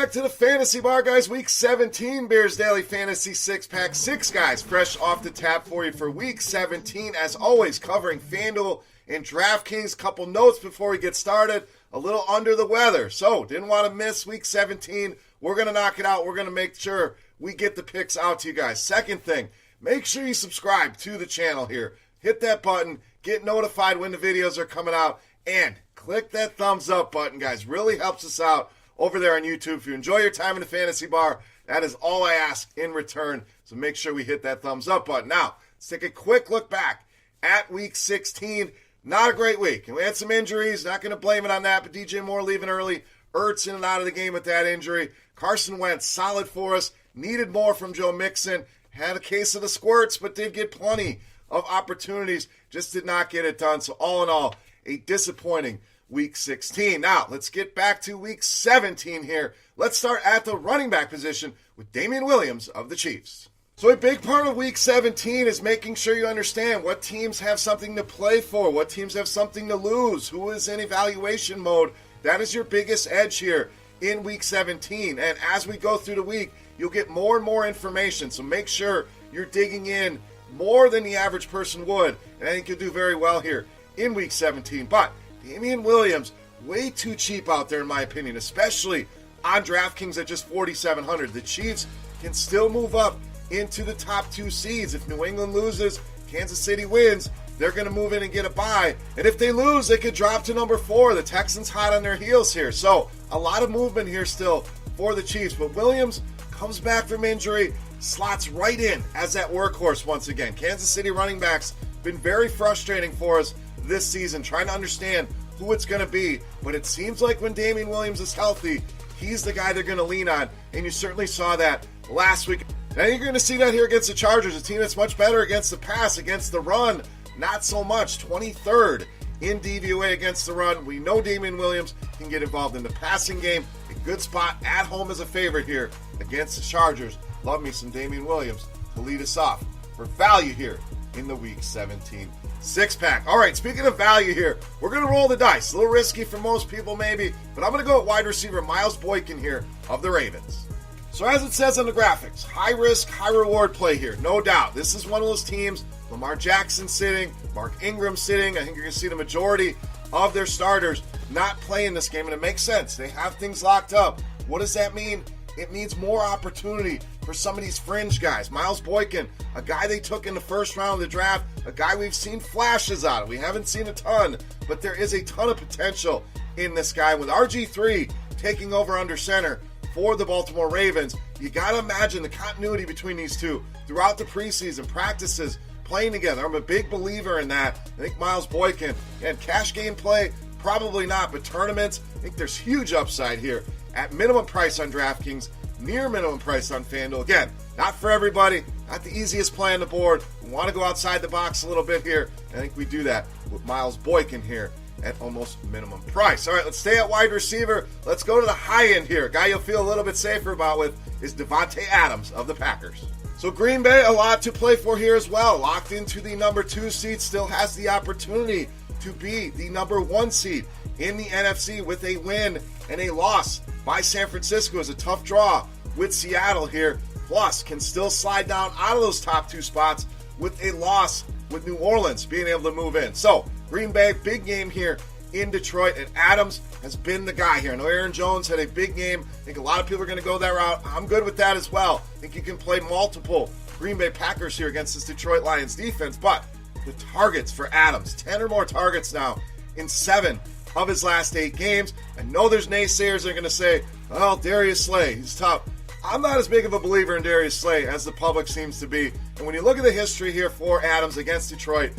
back to the Fantasy Bar, guys. Week 17 Bears Daily Fantasy 6-pack. 6 guys fresh off the tap for you for Week 17. As always, covering FanDuel and DraftKings. Couple notes before we get started. A little under the weather, so didn't want to miss Week 17. We're going to knock it out. We're going to make sure we get the picks out to you guys. Second thing, make sure you subscribe to the channel here. Hit that button. Get notified when the videos are coming out. And click that thumbs up button, guys. Really helps us out over there on YouTube. If you enjoy your time in the Fantasy Bar, that is all I ask in return. So make sure we hit that thumbs up button. Now, let's take a quick look back at Week 16. Not a great week. And we had some injuries. Not going to blame it on that, but DJ Moore leaving early. Ertz in and out of the game with that injury. Carson Wentz, solid for us. Needed more from Joe Mixon. Had a case of the squirts, but did get plenty of opportunities. Just did not get it done. So all in all, a disappointing Week 16. Now, let's get back to Week 17 here. Let's start at the running back position with Damian Williams of the Chiefs. So a big part of Week 17 is making sure you understand what teams have something to play for, what teams have something to lose, who is in evaluation mode. That is your biggest edge here in Week 17. And as we go through the week, you'll get more and more information. So make sure you're digging in more than the average person would. And I think you'll do very well here in Week 17. But Damian Williams, way too cheap out there in my opinion, especially on DraftKings at just $4,700. The Chiefs can still move up into the top 2 seeds. If New England loses, Kansas City wins, they're going to move in and get a bye. And if they lose, they could drop to number 4. The Texans hot on their heels here. So a lot of movement here still for the Chiefs. But Williams comes back from injury, slots right in as that workhorse once again. Kansas City running backs been very frustrating for us this season, trying to understand who it's going to be. But it seems like when Damian Williams is healthy, he's the guy they're going to lean on. And you certainly saw that last week. Now you're going to see that here against the Chargers, a team that's much better against the pass, against the run, not so much. 23rd in DVOA against the run. We know Damian Williams can get involved in the passing game. A good spot at home as a favorite here against the Chargers. Love me some Damian Williams to lead us off for value here in the Week 17 6-pack. All right, speaking of value here, we're going to roll the dice. A little risky for most people maybe, but I'm going to go at wide receiver Miles Boykin here of the Ravens. So as it says on the graphics, high risk, high reward play here, no doubt. This is one of those teams, Lamar Jackson sitting, Mark Ingram sitting. I think you're going to see the majority of their starters not playing this game, and it makes sense. They have things locked up. What does that mean? It means more opportunity for some of these fringe guys. Miles Boykin, a guy they took in the first round of the draft, a guy we've seen flashes out of. We haven't seen a ton, but there is a ton of potential in this guy. With RG3 taking over under center for the Baltimore Ravens, you got to imagine the continuity between these two throughout the preseason practices, playing together. I'm a big believer in that. I think Miles Boykin, and cash game play, probably not, but tournaments, I think there's huge upside here at minimum price on DraftKings, near minimum price on FanDuel. Again, not for everybody, not the easiest play on the board. We want to go outside the box a little bit here. I think we do that with Miles Boykin here at almost minimum price. All right, let's stay at wide receiver. Let's go to the high end here. A guy you'll feel a little bit safer about with is Devontae Adams of the Packers. So Green Bay, a lot to play for here as well. Locked into the number 2 seed, still has the opportunity to be the number 1 seed in the NFC with a win and a loss by San Francisco. Is a tough draw with Seattle here. Plus, can still slide down out of those top 2 spots with a loss with New Orleans being able to move in. So Green Bay, big game here in Detroit, and Adams has been the guy here. I know Aaron Jones had a big game. I think a lot of people are going to go that route. I'm good with that as well. I think you can play multiple Green Bay Packers here against this Detroit Lions defense, but the targets for Adams, 10 or more targets now in 7 of his last 8 games. I know there's naysayers that are going to say, well, Darius Slay, he's tough. I'm not as big of a believer in Darius Slay as the public seems to be. And when you look at the history here for Adams against Detroit,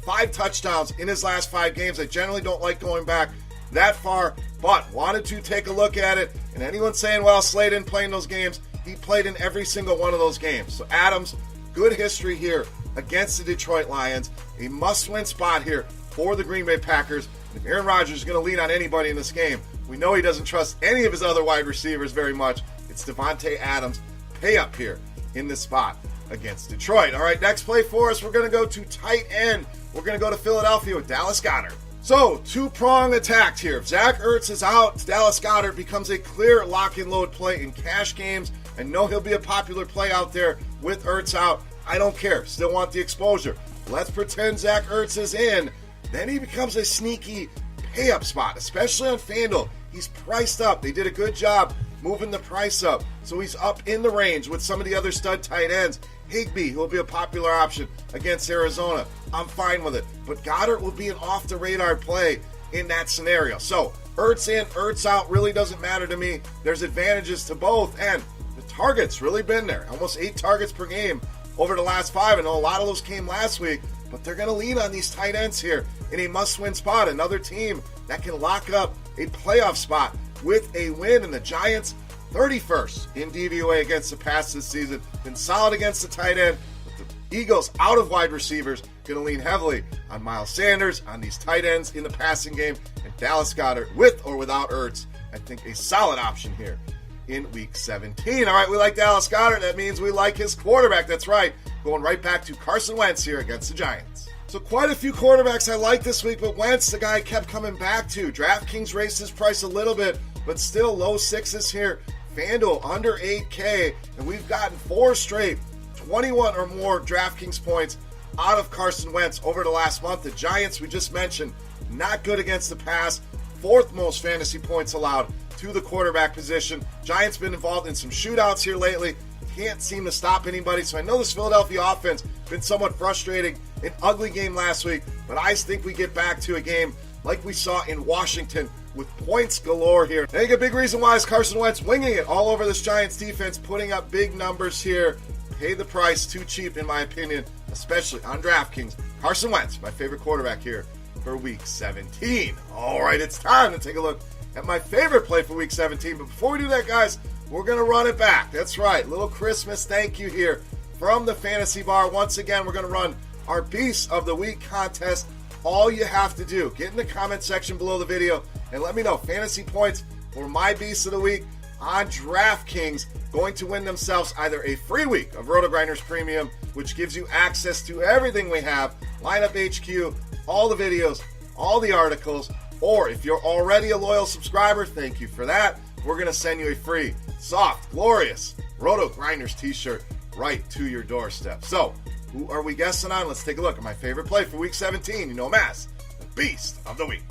5 touchdowns in his last 5 games. I generally don't like going back that far, but wanted to take a look at it. And anyone saying, well, Slay didn't play in those games, he played in every single one of those games. So Adams, good history here against the Detroit Lions. A must-win spot here for the Green Bay Packers. If Aaron Rodgers is going to lean on anybody in this game, we know he doesn't trust any of his other wide receivers very much. It's Devontae Adams. Pay up here in this spot against Detroit. All right, next play for us, we're going to go to tight end. We're going to go to Philadelphia with Dallas Goedert. So, two-prong attack here. If Zach Ertz is out, Dallas Goedert becomes a clear lock-and-load play in cash games. I know he'll be a popular play out there with Ertz out. I don't care. Still want the exposure. Let's pretend Zach Ertz is in. Then he becomes a sneaky pay-up spot, especially on FanDuel. He's priced up. They did a good job moving the price up. So he's up in the range with some of the other stud tight ends. Higbee, who will be a popular option against Arizona. I'm fine with it. But Goddard will be an off-the-radar play in that scenario. So Ertz in, Ertz out really doesn't matter to me. There's advantages to both. And the targets really been there. Almost 8 targets per game over the last 5. I know a lot of those came last week. But they're going to lean on these tight ends here in a must-win spot. Another team that can lock up a playoff spot with a win. And the Giants, 31st in DVOA against the pass this season. Been solid against the tight end. But the Eagles, out of wide receivers, going to lean heavily on Miles Sanders, on these tight ends in the passing game. And Dallas Goedert, with or without Ertz, I think a solid option here in Week 17. All right, we like Dallas Goedert. That means we like his quarterback. That's right. Going right back to Carson Wentz here against the Giants. So quite a few quarterbacks I like this week, but Wentz, the guy I kept coming back to. DraftKings raised his price a little bit, but still low 6s here. FanDuel under 8K, and we've gotten 4 straight 21 or more DraftKings points out of Carson Wentz over the last month. The Giants, we just mentioned, not good against the pass. 4th most fantasy points allowed to the quarterback position. Giants been involved in some shootouts here lately. Can't seem to stop anybody. So I know this Philadelphia offense been somewhat frustrating. An ugly game last week, but I think we get back to a game like we saw in Washington with points galore here. I think a big reason why is Carson Wentz winging it all over this Giants defense, putting up big numbers here. Pay the price, too cheap in my opinion, especially on DraftKings. Carson Wentz, my favorite quarterback here for Week 17. All right, it's time to take a look at my favorite play for Week 17. But before we do that, guys, we're going to run it back. That's right, little Christmas thank you here from the Fantasy Bar. Once again, we're going to run our Beast of the Week contest. All you have to do, get in the comment section below the video and let me know fantasy points for my Beast of the Week on DraftKings. Going to win themselves either a free week of RotoGrinders Premium, which gives you access to everything we have, Lineup HQ, all the videos, all the articles, or if you're already a loyal subscriber, thank you for that. We're going to send you a free, soft, glorious RotoGrinders t-shirt right to your doorstep. So, who are we guessing on? Let's take a look at my favorite play for Week 17. You know him as the Beast of the Week.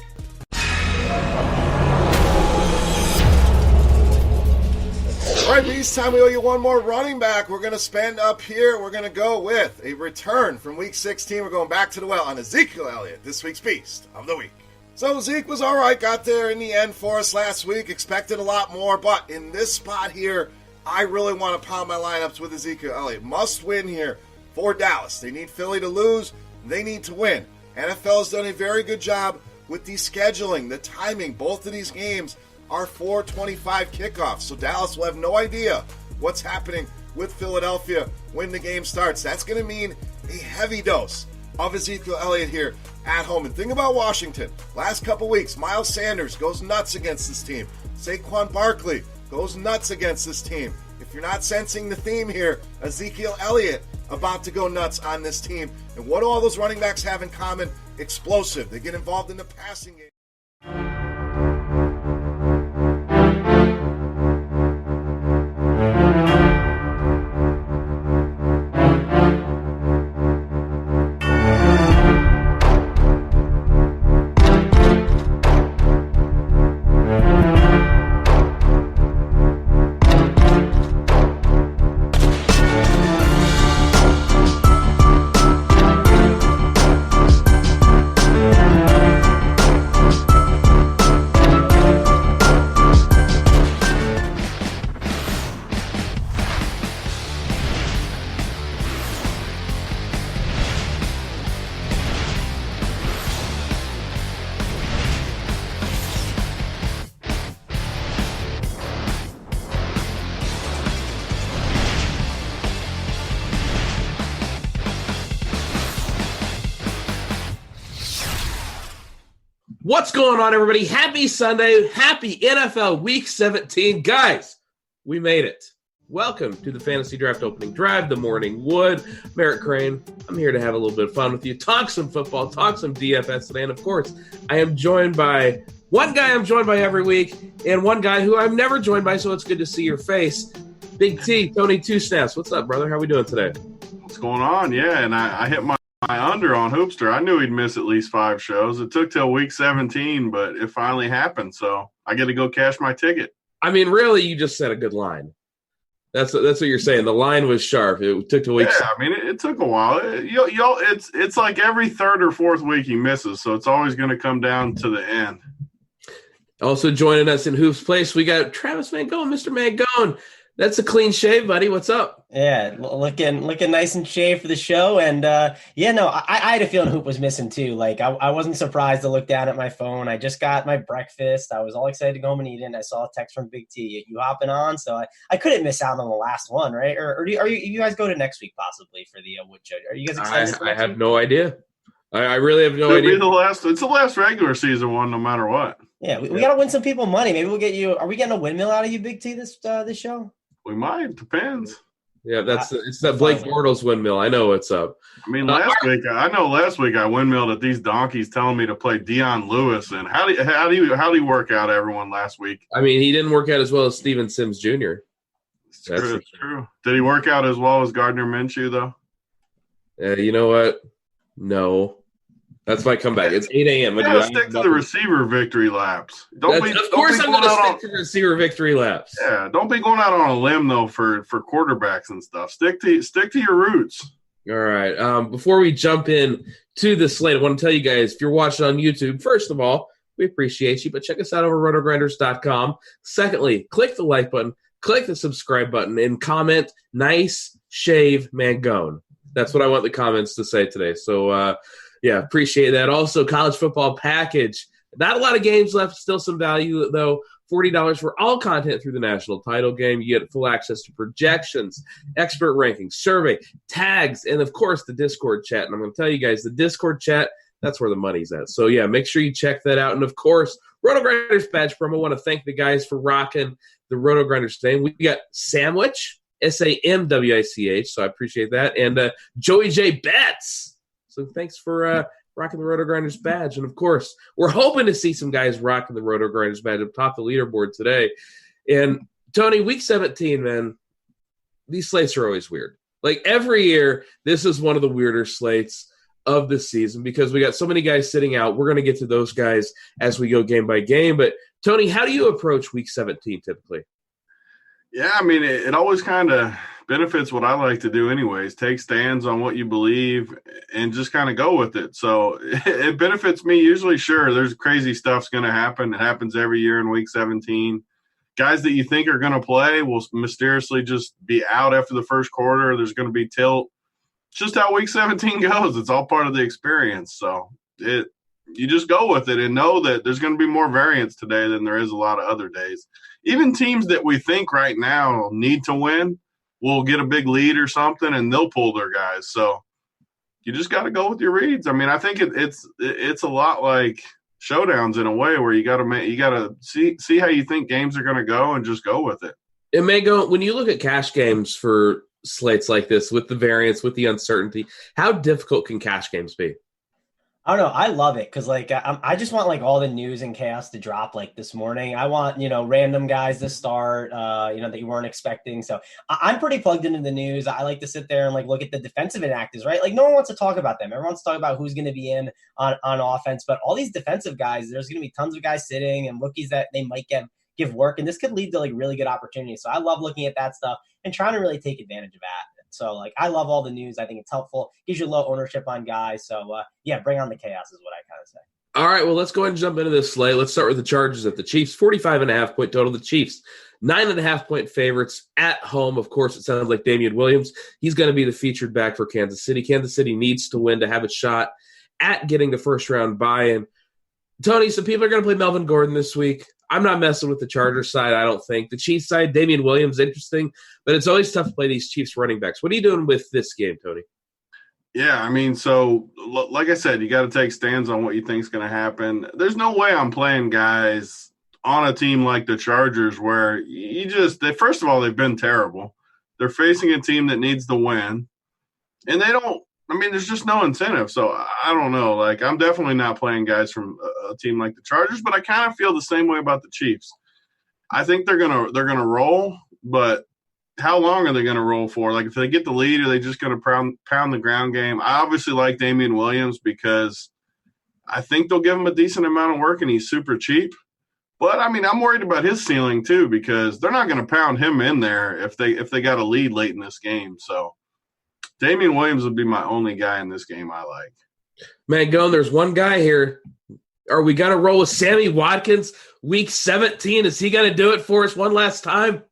All right, Beast time. We owe you one more running back. We're going to spend up here. We're going to go with a return from Week 16. We're going back to the well on Ezekiel Elliott, this week's Beast of the Week. So Zeke was all right, got there in the end for us last week. Expected a lot more, but in this spot here, I really want to pound my lineups with Ezekiel Elliott. Must win here for Dallas. They need Philly to lose. They need to win. NFL has done a very good job with the scheduling, the timing. Both of these games are 4:25 kickoffs, so Dallas will have no idea what's happening with Philadelphia when the game starts. That's going to mean a heavy dose of Ezekiel Elliott here at home. And think about Washington. Last couple weeks, Miles Sanders goes nuts against this team. Saquon Barkley goes nuts against this team. If you're not sensing the theme here, Ezekiel Elliott about to go nuts on this team. And what do all those running backs have in common? Explosive. They get involved in the passing game. What's going on, everybody? Happy Sunday. Happy NFL Week 17. Guys, we made it. Welcome to the Fantasy Draft Opening Drive, the Morning Wood. Merritt Crane, I'm here to have a little bit of fun with you, talk some football, talk some DFS today, and of course, I am joined by one guy I'm joined by every week, and one guy who I'm never joined by, so it's good to see your face. Big T, Tony Two Snaps. What's up, brother? How we doing today? What's going on? Yeah, and I hit my under on Hoopster. I knew he'd miss at least 5 shows. It took till week 17, but it finally happened, so I get to go cash my ticket. I mean, really, you just said a good line. That's what you're saying. The line was sharp. It took to week. Yeah, I mean, it took a while. It's like every third or fourth week he misses, so it's always going to come down to the end. Also joining us in Hoops Place, we got Travis Mangone, Mr. Mangone. That's a clean shave, buddy. What's up? Yeah, looking nice and shaved for the show. And I had a feeling Hoop was missing too. Like I wasn't surprised to look down at my phone. I just got my breakfast. I was all excited to go home and eat it. And I saw a text from Big T. You hopping on? So I couldn't miss out on the last one, right? Or do you guys go to next week possibly for the Wood Show? Are you guys excited? I have no idea. I really have no idea. It's the last regular season one, no matter what. Yeah, we got to win some people money. Maybe we'll get you. Are we getting a windmill out of you, Big T, this show? We might. Depends. Yeah, it's that Blake Bortles windmill. I know what's up. I mean, last week I windmilled at these donkeys telling me to play Deion Lewis. And how do you work out everyone last week? I mean, he didn't work out as well as Steven Sims Jr. It's true. Did he work out as well as Gardner Minshew though? You know what? No. That's my comeback. It's 8 a.m. Stick to the receiver victory laps. I'm going to stick to receiver victory laps. Yeah, don't be going out on a limb though for quarterbacks and stuff. Stick to your roots. All right. Before we jump in to the slate, I want to tell you guys, if you're watching on YouTube, first of all, we appreciate you, but check us out over RotoGrinders.com. Secondly, click the like button, click the subscribe button, and comment "Nice Shave Mangone." That's what I want the comments to say today. So. Yeah, appreciate that. Also, college football package. Not a lot of games left. Still some value, though. $40 for all content through the national title game. You get full access to projections, expert rankings, survey, tags, and, of course, the Discord chat. And I'm going to tell you guys, the Discord chat, that's where the money's at. So, yeah, make sure you check that out. And, of course, RotoGrinders badge promo. I want to thank the guys for rocking the RotoGrinders today. We got Sandwich, SAMWICH, so I appreciate that. And Joey J. Betts. So thanks for rocking the RotoGrinders badge. And, of course, we're hoping to see some guys rocking the RotoGrinders badge up top the leaderboard today. And, Tony, week 17, man, these slates are always weird. Like, every year, this is one of the weirder slates of the season because we got so many guys sitting out. We're going to get to those guys as we go game by game. But, Tony, how do you approach week 17 typically? Yeah, I mean, it always kind of benefits what I like to do anyways. Take stands on what you believe and just kind of go with it. So it benefits me usually. Sure, there's crazy stuff's going to happen. It happens every year in week 17. Guys that you think are going to play will mysteriously just be out after the first quarter. There's going to be tilt. It's just how week 17 goes. It's all part of the experience. So you just go with it and know that there's going to be more variance today than there is a lot of other days. Even teams that we think right now need to win will get a big lead or something, and they'll pull their guys. So you just got to go with your reads. I mean, I think it's a lot like showdowns in a way where you got to see how you think games are going to go and just go with it. It may go when you look at cash games for slates like this with the variance, with the uncertainty. How difficult can cash games be? I don't know. I love it because, like, I just want, like, all the news and chaos to drop, like, this morning. I want, random guys to start, that you weren't expecting. So I'm pretty plugged into the news. I like to sit there and, like, look at the defensive inactives, right? Like, no one wants to talk about them. Everyone's talking about who's going to be in on offense. But all these defensive guys, there's going to be tons of guys sitting and rookies that they might give work. And this could lead to, like, really good opportunities. So I love looking at that stuff and trying to really take advantage of that. So, like, I love all the news. I think it's helpful. Gives you low ownership on guys. So, bring on the chaos is what I kind of say. All right, well, let's go ahead and jump into this slate. Let's start with the Chargers at the Chiefs. 45.5-point total. The Chiefs, 9.5-point favorites at home. Of course, it sounds like Damian Williams. He's going to be the featured back for Kansas City. Kansas City needs to win to have a shot at getting the first-round buy-in. Tony, some people are going to play Melvin Gordon this week. I'm not messing with the Chargers side, I don't think. The Chiefs side, Damian Williams, interesting, but it's always tough to play these Chiefs running backs. What are you doing with this game, Tony? Yeah, I mean, so like I said, you got to take stands on what you think is going to happen. There's no way I'm playing guys on a team like the Chargers where first of all, they've been terrible. They're facing a team that needs to win. And they don't – I mean, there's just no incentive. So I don't know. Like, I'm definitely not playing guys from a team like the Chargers, but I kind of feel the same way about the Chiefs. I think they're gonna roll, but how long are they going to roll for? Like, if they get the lead, are they just going to pound the ground game? I obviously like Damian Williams because I think they'll give him a decent amount of work, and he's super cheap. But, I mean, I'm worried about his ceiling too because they're not going to pound him in there if they got a lead late in this game. So Damian Williams would be my only guy in this game I like. Man, there's one guy here. Are we going to roll with Sammy Watkins week 17? Is he going to do it for us one last time?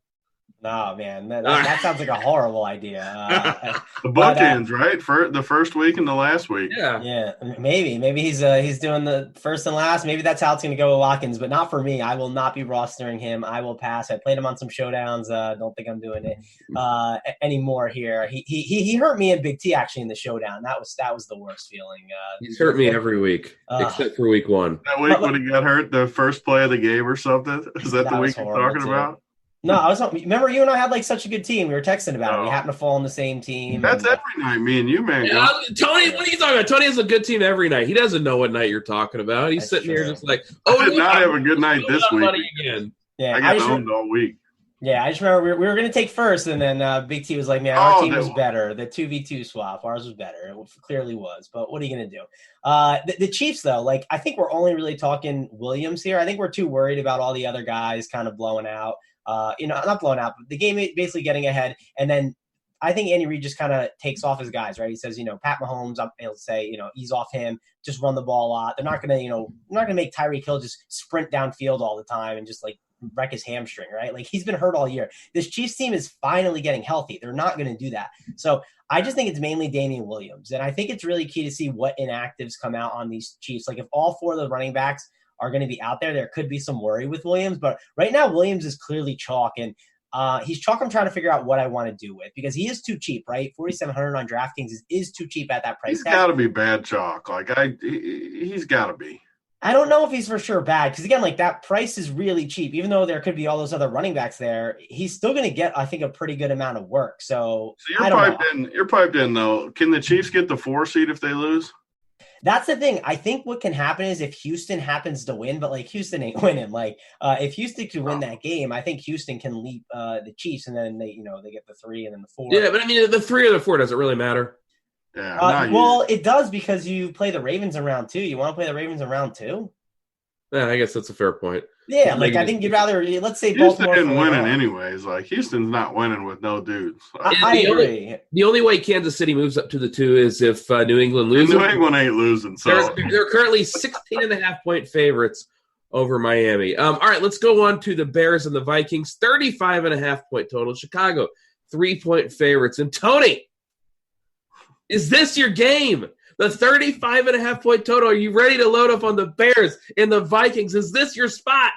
No, man, that sounds like a horrible idea. The bookends, right? For the first week and the last week. Yeah. Maybe he's doing the first and last. Maybe that's how it's going to go with Watkins, but not for me. I will not be rostering him. I will pass. I played him on some showdowns. Don't think I'm doing it anymore here. He hurt me in Big T actually in the showdown. That was the worst feeling. He's hurt me every week except for week 1. That week when he got hurt, the first play of the game or something. Is that the week you're talking about? No, remember you and I had like such a good team. We were texting about it. We happened to fall on the same team. That's every night, me and you, man. Yeah, Tony, what are you talking about? Tony has a good team every night. He doesn't know what night you're talking about. He's sitting here just like, I did not have a good night this week. Again. Yeah, I got owned all week. Yeah, I just remember we were going to take first, and then Big T was like, man, our team was better. The 2v2 swap, ours was better. It clearly was, but what are you going to do? The Chiefs, though, like I think we're only really talking Williams here. I think we're too worried about all the other guys kind of blowing out. Not blown out, but the game basically getting ahead. And then I think Andy Reid just kind of takes off his guys, right? He says, Pat Mahomes, he'll say, ease off him, just run the ball a lot. They're not going to make Tyreek Hill just sprint downfield all the time and just like wreck his hamstring, right? Like he's been hurt all year. This Chiefs team is finally getting healthy. They're not going to do that. So I just think it's mainly Damian Williams. And I think it's really key to see what inactives come out on these Chiefs. Like if all 4 of the running backs are going to be out there could be some worry with Williams. But right now, Williams is clearly chalk. And he's chalk I'm trying to figure out what I want to do with because he is too cheap, right? $4,700 on DraftKings is too cheap at that price tag. He's got to be bad chalk. Like he's got to be. I don't know if he's for sure bad because, again, like that price is really cheap. Even though there could be all those other running backs there, he's still going to get, I think, a pretty good amount of work. So you're piped in, though. Can the Chiefs get the 4 seed if they lose? That's the thing. I think what can happen is if Houston happens to win, but like Houston ain't winning. Like if Houston could win that game, I think Houston can leap the Chiefs, and then they get the 3 and then the 4. Yeah, but I mean the 3 or the 4 doesn't really matter. Yeah. It does because you play the Ravens in round 2. You want to play the Ravens in round 2? Yeah, I guess that's a fair point. Yeah, like I think you'd rather let's say Houston Baltimore didn't win it anyways. Like Houston's not winning with no dudes. I agree. The only way Kansas City moves up to the 2 is if New England loses. New England ain't losing. So they're currently 16.5-point favorites over Miami. All right, let's go on to the Bears and the Vikings. 35.5-point total. Chicago 3-point favorites. And Tony, is this your game? The 35.5-point total. Are you ready to load up on the Bears and the Vikings? Is this your spot?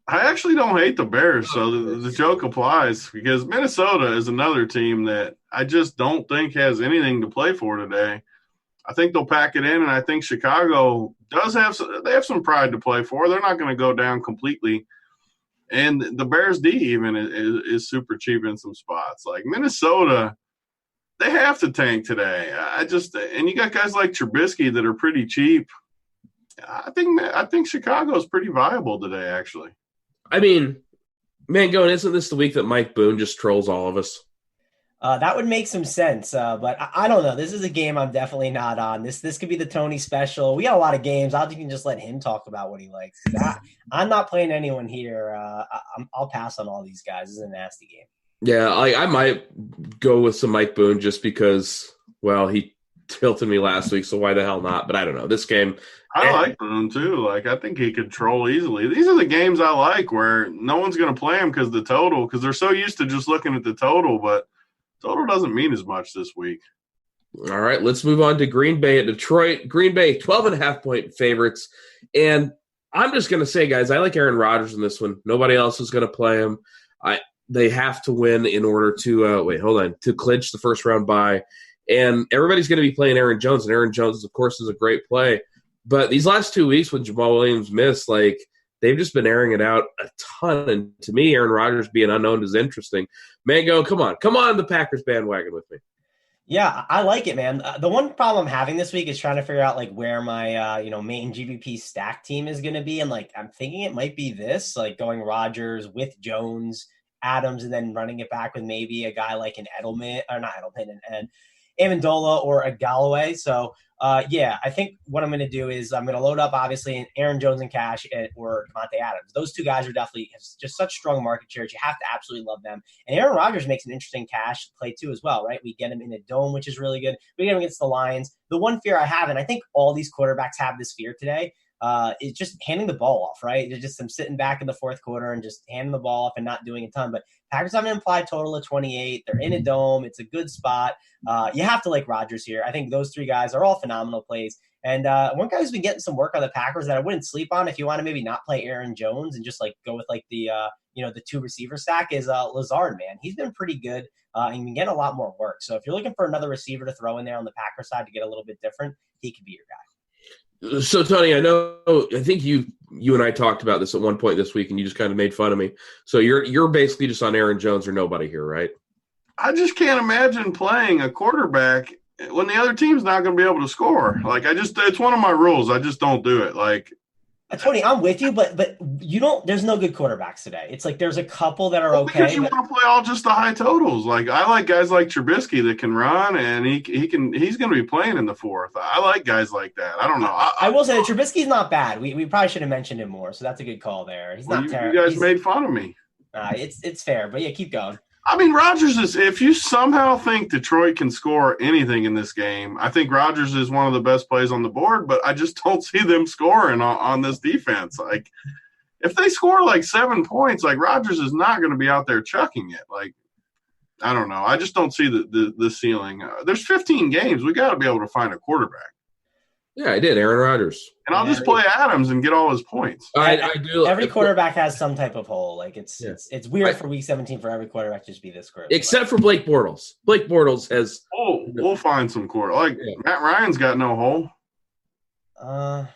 I actually don't hate the Bears, so the joke applies because Minnesota is another team that I just don't think has anything to play for today. I think they'll pack it in, and I think Chicago does have some pride to play for. They're not going to go down completely. And the Bears D even is super cheap in some spots. Like Minnesota, they have to tank today. And you got guys like Trubisky that are pretty cheap. I think Chicago is pretty viable today, actually. I mean, isn't this the week that Mike Boone just trolls all of us? That would make some sense, but I don't know. This is a game I'm definitely not on. This could be the Tony special. We got a lot of games. I think you can just let him talk about what he likes. I'm not playing anyone here. I'll pass on all these guys. This is a nasty game. Yeah, I might go with some Mike Boone just because, well, he tilted me last week, so why the hell not? But I don't know. This game – I like Boone, too. Like, I think he could troll easily. These are the games I like where no one's going to play him because they're so used to just looking at the total, but total doesn't mean as much this week. All right, let's move on to Green Bay at Detroit. Green Bay, 12.5-point favorites. And I'm just going to say, guys, I like Aaron Rodgers in this one. Nobody else is going to play him. They have to win in order to to clinch the first-round bye. And everybody's going to be playing Aaron Jones, and Aaron Jones, of course, is a great play. But these last 2 weeks when Jamal Williams missed, like, they've just been airing it out a ton. And to me, Aaron Rodgers being unknown is interesting. Mango, come on the Packers bandwagon with me. Yeah, I like it, man. The one problem I'm having this week is trying to figure out like where my main GBP stack team is going to be, and like I'm thinking it might be this, like going Rodgers with Jones, Adams, and then running it back with maybe a guy like an Edelman or not Edelman and Amendola or a Galloway. So I think what I'm going to do is I'm going to load up obviously Aaron Jones and cash or Devontae Adams. Those two guys are definitely have just such strong market shares. You have to absolutely love them. And Aaron Rodgers makes an interesting cash play too as well, right? We get him in a dome, which is really good. We get him against the Lions. The one fear I have, and I think all these quarterbacks have this fear today, is just handing the ball off, right? It's just them sitting back in the fourth quarter and just handing the ball off and not doing a ton. But Packers have an implied total of 28. They're in a dome. It's a good spot. You have to like Rodgers here. I think those three guys are all phenomenal plays. And one guy who's been getting some work on the Packers that I wouldn't sleep on if you want to maybe not play Aaron Jones and just like go with like the two receiver stack is Lazard, man. He's been pretty good and been getting a lot more work. So if you're looking for another receiver to throw in there on the Packers side to get a little bit different, he could be your guy. So, Tony, I think you and I talked about this at one point this week, and you just kind of made fun of me. So you're basically just on Aaron Jones or nobody here, right? I just can't imagine playing a quarterback when the other team's not going to be able to score. Like, it's one of my rules. I just don't do it. Like, Tony, I'm with you, but you don't. There's no good quarterbacks today. It's like there's a couple that are okay. Because you want to play all just the high totals. Like I like guys like Trubisky that can run, and he's going to be playing in the fourth. I like guys like that. I don't know. I will say that Trubisky's not bad. We probably should have mentioned him more. So that's a good call there. He's not terrible. You guys made fun of me. It's fair, but yeah, keep going. I mean, Rodgers is – if you somehow think Detroit can score anything in this game, I think Rodgers is one of the best plays on the board, but I just don't see them scoring on this defense. Like, if they score like 7 points, like Rodgers is not going to be out there chucking it. Like, I don't know. I just don't see the ceiling. There's 15 games. We got to be able to find a quarterback. Yeah, I did. Aaron Rodgers. And I'll just play Adams and get all his points. I do. Every quarterback has some type of hole. Like it's weird for week 17 for every quarterback to just be this group. Except for Blake Bortles. Blake Bortles has. Oh, we'll find some quarterback. Matt Ryan's got no hole. I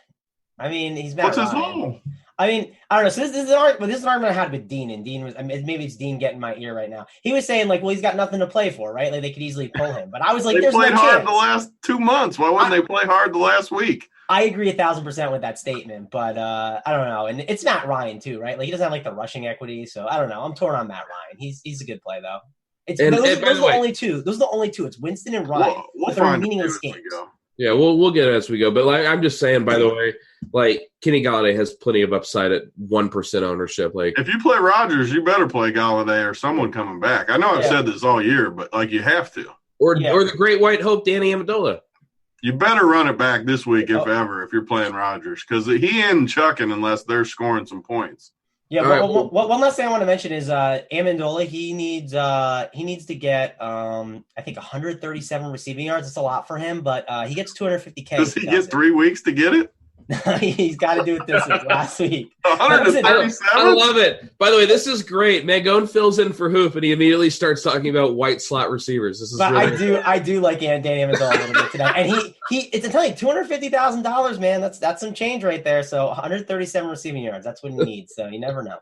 mean, he's Matt What's Ryan. his hole? I mean, I don't know. So this is an argument I had with Dean, and Dean was maybe it's Dean getting my ear right now. He was saying like, well, he's got nothing to play for, right? Like they could easily pull him, but I was like, they there's played no hard chance. the last 2 months. Why wouldn't they play hard the last week? I agree 1,000% with that statement, but I don't know. And it's Matt Ryan too, right? Like he doesn't have like the rushing equity, so I don't know. I'm torn on Matt Ryan. He's a good play though. Those are the only two. Those are the only two. It's Winston and Ryan. We'll find meaningless games. Yeah, we'll get it as we go. But like I'm just saying, by the way, like Kenny Galladay has plenty of upside at 1% ownership. Like if you play Rodgers, you better play Galladay or someone coming back. I know I've said this all year, but like you have to. Or the Great White Hope, Danny Amendola. You better run it back this week, if ever, if you're playing Rodgers, because he ain't chucking unless they're scoring some points. Yeah, one last thing I want to mention is Amendola. He needs to get I think 137 receiving yards. It's a lot for him, but he gets 250K. Does he get 3 weeks to get it? He's got to do it this week. Last week, 137. I love it. By the way, this is great. Magone fills in for Hoop, and he immediately starts talking about white slot receivers. This is. But really I do like Danny Amendola a little bit today, and it's a telling $250,000, man. That's some change right there. So 137 receiving yards. That's what he needs. So you never know.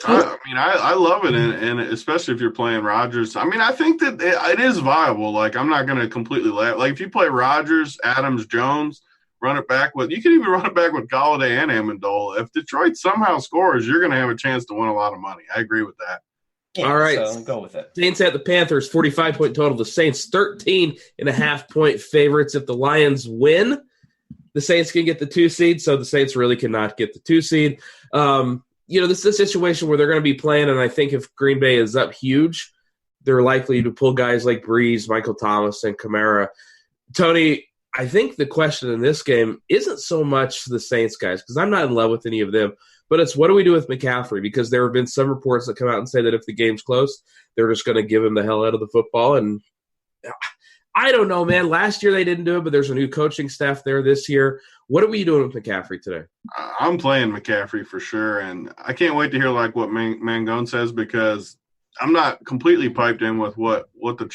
I mean, I love it, and especially if you're playing Rodgers. I mean, I think that it is viable. Like, I'm not going to completely laugh. Like, if you play Rodgers, Adams, Jones. Run it back with – you can even run it back with Galladay and Amendola. If Detroit somehow scores, you're going to have a chance to win a lot of money. I agree with that. Yeah, all right. So go with it. Saints at the Panthers, 45-point total. The Saints, 13.5-point favorites. If the Lions win, the Saints can get the 2 seed, so the Saints really cannot get the 2 seed. This is a situation where they're going to be playing, and I think if Green Bay is up huge, they're likely to pull guys like Breeze, Michael Thomas, and Kamara. Tony – I think the question in this game isn't so much the Saints guys, because I'm not in love with any of them, but it's what do we do with McCaffrey? Because there have been some reports that come out and say that if the game's close, they're just going to give him the hell out of the football. And I don't know, man. Last year they didn't do it, but there's a new coaching staff there this year. What are we doing with McCaffrey today? I'm playing McCaffrey for sure, and I can't wait to hear like what Mangone says, because I'm not completely piped in with what the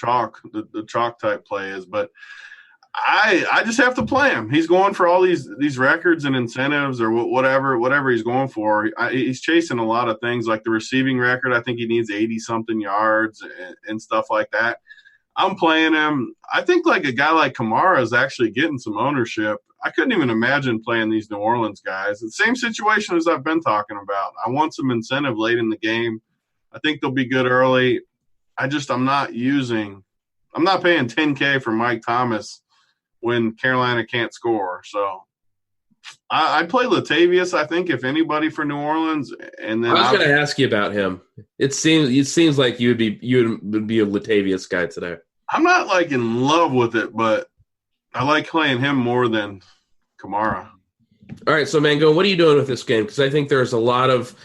chalk type play is, but I just have to play him. He's going for all these records and incentives or whatever he's going for. He's chasing a lot of things like the receiving record. I think he needs 80-something yards and stuff like that. I'm playing him. I think like a guy like Kamara is actually getting some ownership. I couldn't even imagine playing these New Orleans guys. The same situation as I've been talking about. I want some incentive late in the game. I think they'll be good early. I'm not paying $10K for Mike Thomas when Carolina can't score. So I'd play Latavius, I think, if anybody for New Orleans. And then I was going to ask you about him. It seems like you would be a Latavius guy today. I'm not like in love with it, but I like playing him more than Kamara. All right, so Mango, what are you doing with this game? Because I think there's a lot of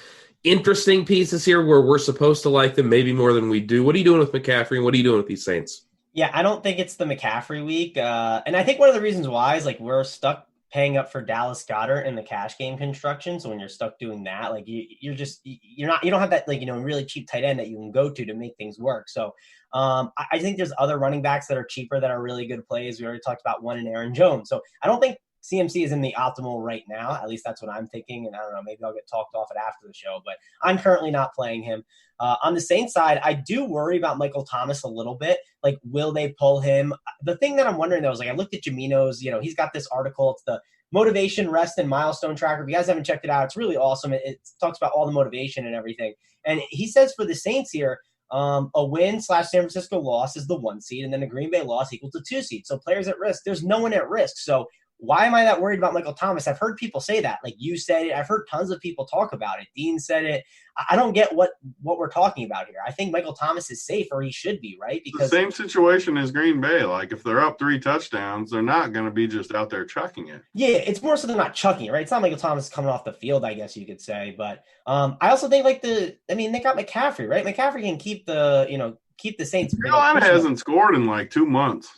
interesting pieces here where we're supposed to like them maybe more than we do. What are you doing with McCaffrey, and what are you doing with these Saints? Yeah, I don't think it's the McCaffrey week. And I think one of the reasons why is like we're stuck paying up for Dallas Goedert in the cash game construction. So when you're stuck doing that, like you don't have that, like, really cheap tight end that you can go to make things work. So I think there's other running backs that are cheaper that are really good plays. We already talked about one in Aaron Jones. So I don't think CMC is in the optimal right now. At least that's what I'm thinking. And I don't know, maybe I'll get talked off it after the show, but I'm currently not playing him. On the Saints side, I do worry about Michael Thomas a little bit. Like, will they pull him? The thing that I'm wondering, though, is like I looked at Jamino's, he's got this article. It's the Motivation, Rest, and Milestone Tracker. If you guys haven't checked it out, it's really awesome. It talks about all the motivation and everything. And he says for the Saints here, a win/San Francisco loss is the 1 seed, and then a Green Bay loss equals the 2 seed. So players at risk, there's no one at risk. So why am I that worried about Michael Thomas? I've heard people say that. Like you said it. I've heard tons of people talk about it. Dean said it. I don't get what we're talking about here. I think Michael Thomas is safe, or he should be, right? Because the same situation as Green Bay. Like if they're up 3 touchdowns, they're not going to be just out there chucking it. Yeah, it's more so they're not chucking it, right? It's not Michael Thomas coming off the field, I guess you could say. But I also think they got McCaffrey, right? McCaffrey can keep the Saints. Carolina hasn't scored in like 2 months.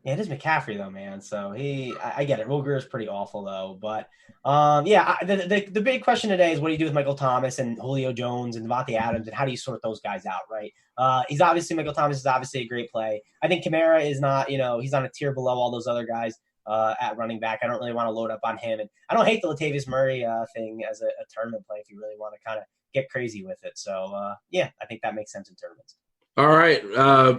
Yeah, it is McCaffrey though, man. So I get it. Will Greer is pretty awful though, but the big question today is what do you do with Michael Thomas and Julio Jones and Devontae Adams, and how do you sort those guys out, right? Michael Thomas is obviously a great play. I think Kamara is not, he's on a tier below all those other guys at running back. I don't really want to load up on him, and I don't hate the Latavius Murray thing as a tournament play if you really want to kind of get crazy with it. So I think that makes sense in tournaments. All right,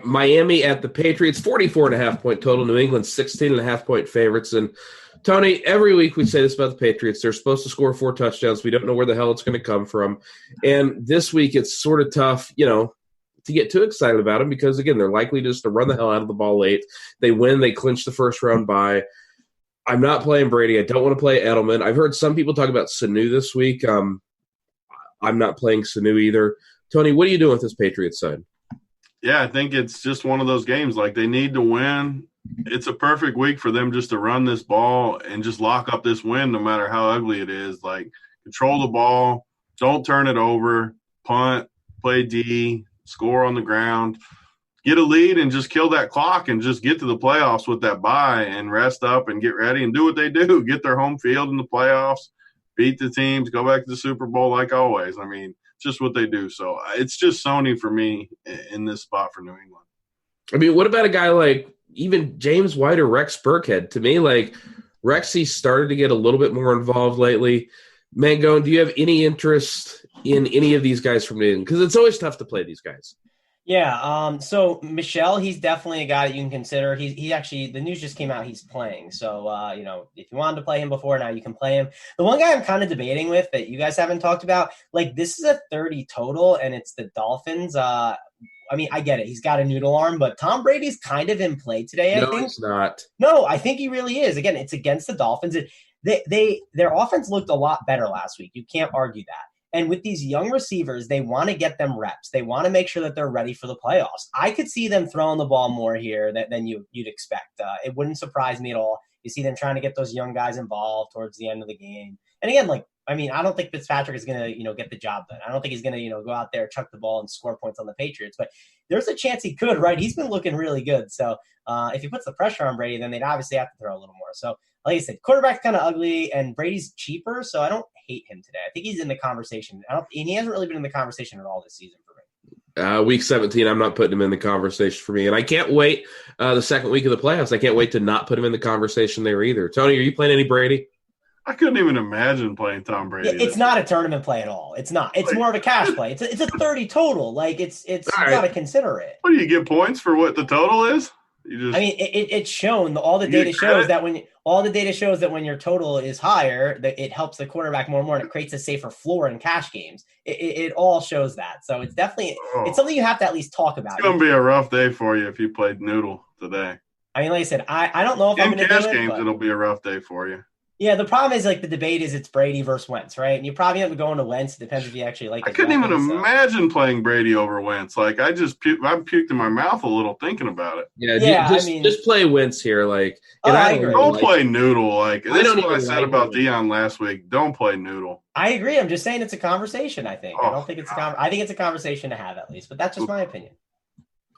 Miami at the Patriots, 44.5-point total. New England, 16.5-point favorites. And, Tony, every week we say this about the Patriots. They're supposed to score 4 touchdowns. We don't know where the hell it's going to come from. And this week it's sort of tough, to get too excited about them because, again, they're likely just to run the hell out of the ball late. They win. They clinch the first-round bye. I'm not playing Brady. I don't want to play Edelman. I've heard some people talk about Sanu this week. I'm not playing Sanu either. Tony, what are you doing with this Patriots side? Yeah, I think it's just one of those games. Like, they need to win. It's a perfect week for them just to run this ball and just lock up this win no matter how ugly it is. Like, control the ball, don't turn it over, punt, play D, score on the ground, get a lead and just kill that clock and just get to the playoffs with that bye and rest up and get ready and do what they do, get their home field in the playoffs, beat the teams, go back to the Super Bowl like always. I mean, just what they do. So it's just Sony for me in this spot for New England. I mean, what about a guy like even James White or Rex Burkhead? To me, like Rexy started to get a little bit more involved lately. Mangone, do you have any interest in any of these guys from New England? Because it's always tough to play these guys. Yeah. So Michelle, he's definitely a guy that you can consider. He actually, the news just came out, he's playing. So, if you wanted to play him before, now you can play him. The one guy I'm kind of debating with that you guys haven't talked about, like this is a 30 total and it's the Dolphins. I get it. He's got a noodle arm, but Tom Brady's kind of in play today. I think. No, he's not. No, I think he really is. Again, it's against the Dolphins. Their offense looked a lot better last week. You can't argue that. And with these young receivers, they want to get them reps. They want to make sure that they're ready for the playoffs. I could see them throwing the ball more here than you'd expect. It wouldn't surprise me at all. You see them trying to get those young guys involved towards the end of the game. And again, I don't think Fitzpatrick is going to, get the job done. I don't think he's going to, go out there, chuck the ball and score points on the Patriots. But there's a chance he could, right? He's been looking really good. So if he puts the pressure on Brady, then they'd obviously have to throw a little more. So like I said, quarterback's kind of ugly and Brady's cheaper. So I don't hate him today. I think he's in the conversation. And he hasn't really been in the conversation at all this season for me. Week 17, I'm not putting him in the conversation for me. And I can't wait the second week of the playoffs. I can't wait to not put him in the conversation there either. Tony, are you playing any Brady? I couldn't even imagine playing Tom Brady. It's not a tournament play at all. It's not. It's more of a cash play. It's a 30 total. Like you got to consider it. What do you get points for what the total is? It's shown. All the data shows that when your total is higher, that it helps the quarterback more and more, and it creates a safer floor in cash games. It all shows that. So it's definitely it's something you have to at least talk about. It's going to be a rough day for you if you played Noodle today. I mean, like I said, I don't know if I'm going to do it. In cash games, it'll be a rough day for you. Yeah, the problem is like the debate is it's Brady versus Wentz, right? And you probably have to go into Wentz. It depends if you actually like. I couldn't even imagine playing Brady over Wentz. Like I puked in my mouth a little thinking about it. Yeah. Just play Wentz here. Like, I agree. Don't play Noodle. Like this is what I said about Dion last week. Don't play Noodle. I agree. I'm just saying it's a conversation. I think. I don't think it's I think it's a conversation to have at least, but that's just my opinion.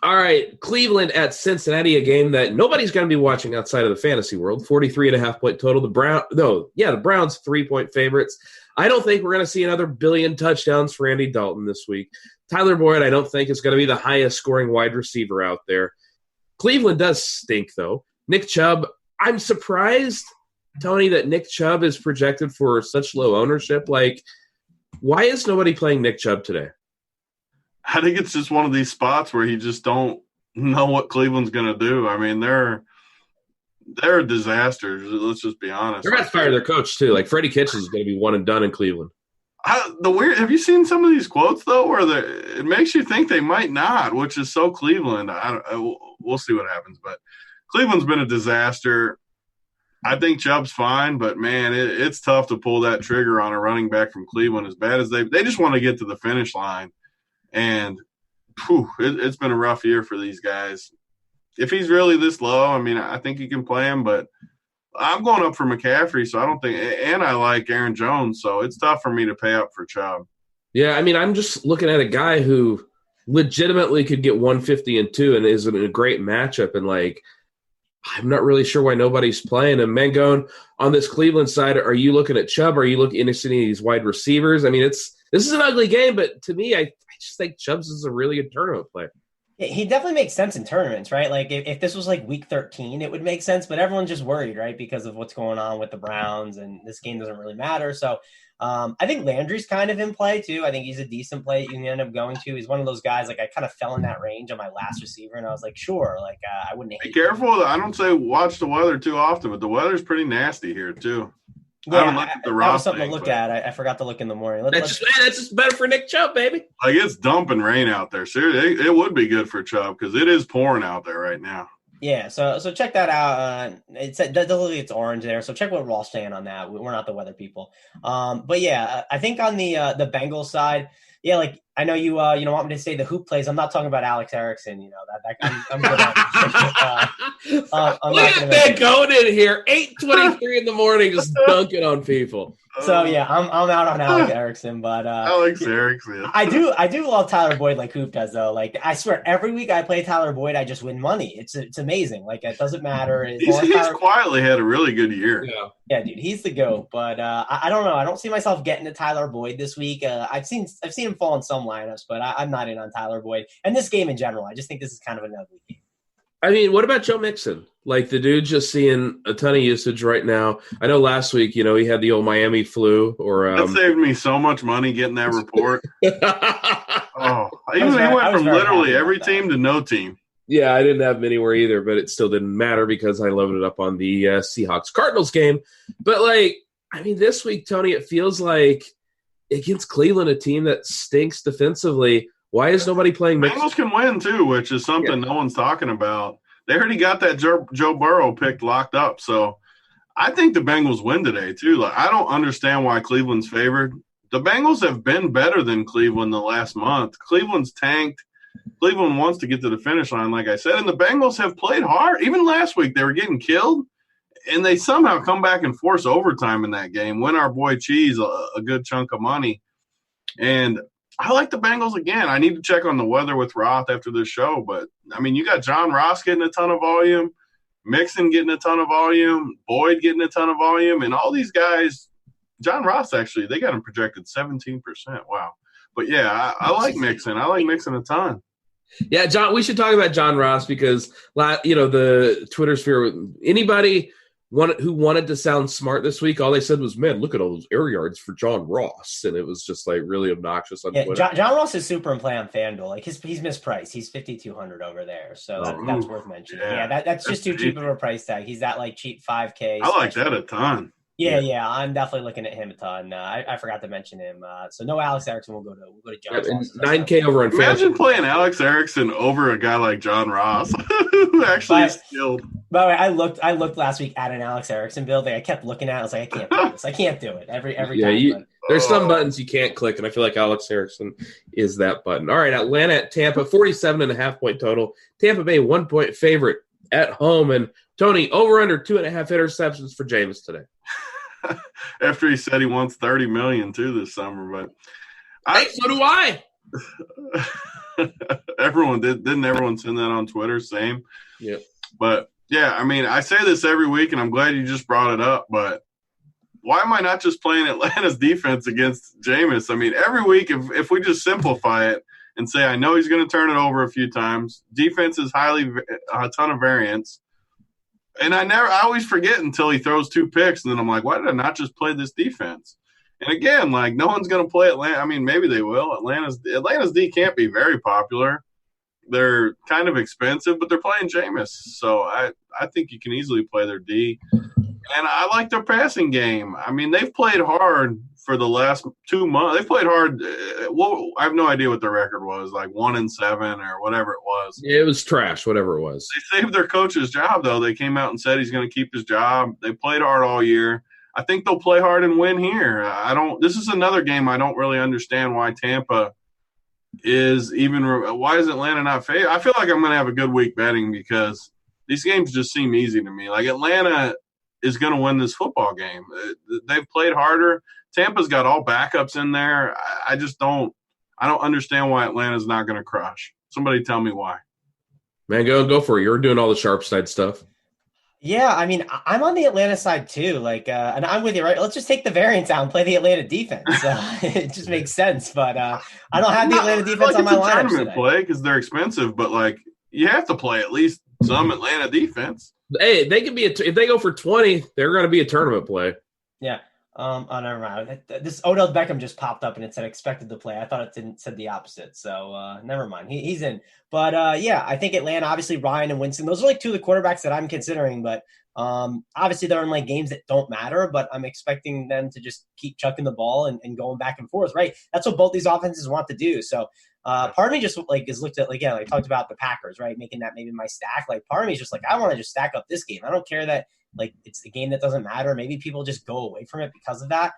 All right, Cleveland at Cincinnati, a game that nobody's going to be watching outside of the fantasy world. 43.5-point total. The Browns 3-point favorites. I don't think we're going to see another billion touchdowns for Andy Dalton this week. Tyler Boyd, I don't think is going to be the highest scoring wide receiver out there. Cleveland does stink though. Nick Chubb, I'm surprised, Tony, that Nick Chubb is projected for such low ownership. Like, why is nobody playing Nick Chubb today? I think it's just one of these spots where you just don't know what Cleveland's going to do. I mean, they're disasters. Let's just be honest. They're going to fire their coach too. Like Freddie Kitchens is going to be one and done in Cleveland. Have you seen some of these quotes though, where it makes you think they might not, which is so Cleveland. We'll see what happens, but Cleveland's been a disaster. I think Chubb's fine, but man, it's tough to pull that trigger on a running back from Cleveland as bad as they just want to get to the finish line. And it's been a rough year for these guys. If he's really this low, I mean, I think you can play him, but I'm going up for McCaffrey, so I don't think – and I like Aaron Jones, so it's tough for me to pay up for Chubb. Yeah, I mean, I'm just looking at a guy who legitimately could get 150 and 2 and is in a great matchup, and, like, I'm not really sure why nobody's playing him. Mangone, on this Cleveland side, are you looking at Chubb? Are you looking at any of these wide receivers? I mean, this is an ugly game, but to me, I just think Chubbs is a really good tournament player. He definitely makes sense in tournaments, right? Like if this was like week 13, it would make sense, but everyone's just worried, right? Because of what's going on with the Browns and this game doesn't really matter. So I think Landry's kind of in play too. I think he's a decent play you can end up going to. He's one of those guys, like I kind of fell in that range on my last receiver and I was like, sure, like I wouldn't hate. Be careful. I don't say watch the weather too often, but the weather's pretty nasty here too. Yeah, that was something to look at. I forgot to look in the morning. That's just better for Nick Chubb, baby. Like it's dumping rain out there. Seriously, it would be good for Chubb because it is pouring out there right now. Yeah, so check that out. It's orange there, so check what Ross saying on that. We're not the weather people. But yeah, I think on the Bengals side, yeah, like I know you want me to say the hoop plays. I'm not talking about Alex Erickson. You know that I'm good on. Look at that going in here, 8:23 in the morning, just dunking on people. So yeah, I'm out on Alex Erickson, but Alex Erickson. I do love Tyler Boyd like Hoop does though. Like I swear, every week I play Tyler Boyd, I just win money. It's amazing. Like it doesn't matter. He's quietly had a really good year. Yeah, dude, he's the GOAT. But I don't know. I don't see myself getting to Tyler Boyd this week. I've seen him fall in some lineups, but I'm not in on Tyler Boyd and this game in general. I just think this is kind of an ugly game. I mean, what about Joe Mixon? Like, the dude just seeing a ton of usage right now. I know last week, he had the old Miami flu. That saved me so much money getting that report. He went from literally every team to no team. Yeah, I didn't have him anywhere either, but it still didn't matter because I loaded up on the Seahawks-Cardinals game. But, this week, Tony, it feels like against Cleveland, a team that stinks defensively, why is nobody playing Mixon? Bengals can win, too, which is something no one's talking about. They already got that Joe Burrow pick locked up. So I think the Bengals win today, too. Like, I don't understand why Cleveland's favored. The Bengals have been better than Cleveland the last month. Cleveland's tanked. Cleveland wants to get to the finish line, like I said. And the Bengals have played hard. Even last week, they were getting killed. And they somehow come back and force overtime in that game, win our boy Cheese a good chunk of money. And I like the Bengals again. I need to check on the weather with Roth after this show. But, you got John Ross getting a ton of volume, Mixon getting a ton of volume, Boyd getting a ton of volume, and all these guys, John Ross actually, they got him projected 17%. Wow. But yeah, I like Mixon. I like Mixon a ton. Yeah, John, we should talk about John Ross because, the Twitter sphere, anybody who wanted to sound smart this week, all they said was, man, look at all those air yards for John Ross. And it was just like really obnoxious on Twitter. John Ross is super in play on FanDuel. Like he's mispriced. He's 5,200 over there. So that's worth mentioning. Yeah, that's just too cheap of a price tag. He's that like cheap 5K. I like that a ton. Yeah, I'm definitely looking at him a ton. I forgot to mention him. So no Alex Erickson. We'll go to John Ross. 9K over on Imagine playing Alex Erickson over a guy like John Ross, who actually is skilled. By the way, I looked last week at an Alex Erickson build. I kept looking at it. I was like, I can't do this. I can't do it every time. There's some buttons you can't click, and I feel like Alex Erickson is that button. All right, Atlanta at Tampa, 47.5 point total. Tampa Bay 1 point favorite at home. And Tony, over under 2.5 interceptions for Jameis today. After he said he wants $30 million too this summer, but so do I. Everyone didn't everyone send that on Twitter? Same. Yeah. But yeah, I mean, I say this every week, and I'm glad you just brought it up. But why am I not just playing Atlanta's defense against Jameis? I mean, every week, if we just simplify it and say, I know he's going to turn it over a few times. Defense is a ton of variance. And I always forget until he throws 2 picks, and then I'm like, why did I not just play this defense? And again, like, no one's going to play Atlanta. I mean, maybe they will. Atlanta's D can't be very popular. They're kind of expensive, but they're playing Jameis. So I think you can easily play their D. And I like their passing game. I mean, they've played hard for the last 2 months. They've played hard. I have no idea what their record was, like 1-7 or whatever it was. Yeah, it was trash, whatever it was. They saved their coach's job, though. They came out and said he's going to keep his job. They played hard all year. I think they'll play hard and win here. This is another game I don't really understand why Tampa is even – why is Atlanta not favored? I feel like I'm going to have a good week betting because these games just seem easy to me. Like Atlanta is going to win this football game. They've played harder. Tampa's got all backups in there. I don't understand why Atlanta's not going to crush. Somebody tell me why. Man, go for it. You're doing all the sharp side stuff. Yeah, I mean, I'm on the Atlanta side too. Like, and I'm with you, right? Let's just take the variance out and play the Atlanta defense. It just makes sense. But I don't have the Atlanta defense on my lineup. Tournament play because they're expensive, but like you have to play at least some Atlanta defense. Hey, they can be if they go for 20, they're going to be a tournament play. Yeah. Never mind. This Odell Beckham just popped up and it said expected to play. I thought it said the opposite. So never mind. He's in. But yeah, I think Atlanta, obviously Ryan and Winston, those are like 2 of the quarterbacks that I'm considering. But obviously they're in like games that don't matter. But I'm expecting them to just keep chucking the ball and going back and forth. Right. That's what both these offenses want to do. So part of me just like is looked at again. I talked about the Packers, right? Making that maybe my stack. Like part of me is just like I want to just stack up this game. I don't care that. Like it's a game that doesn't matter. Maybe people just go away from it because of that.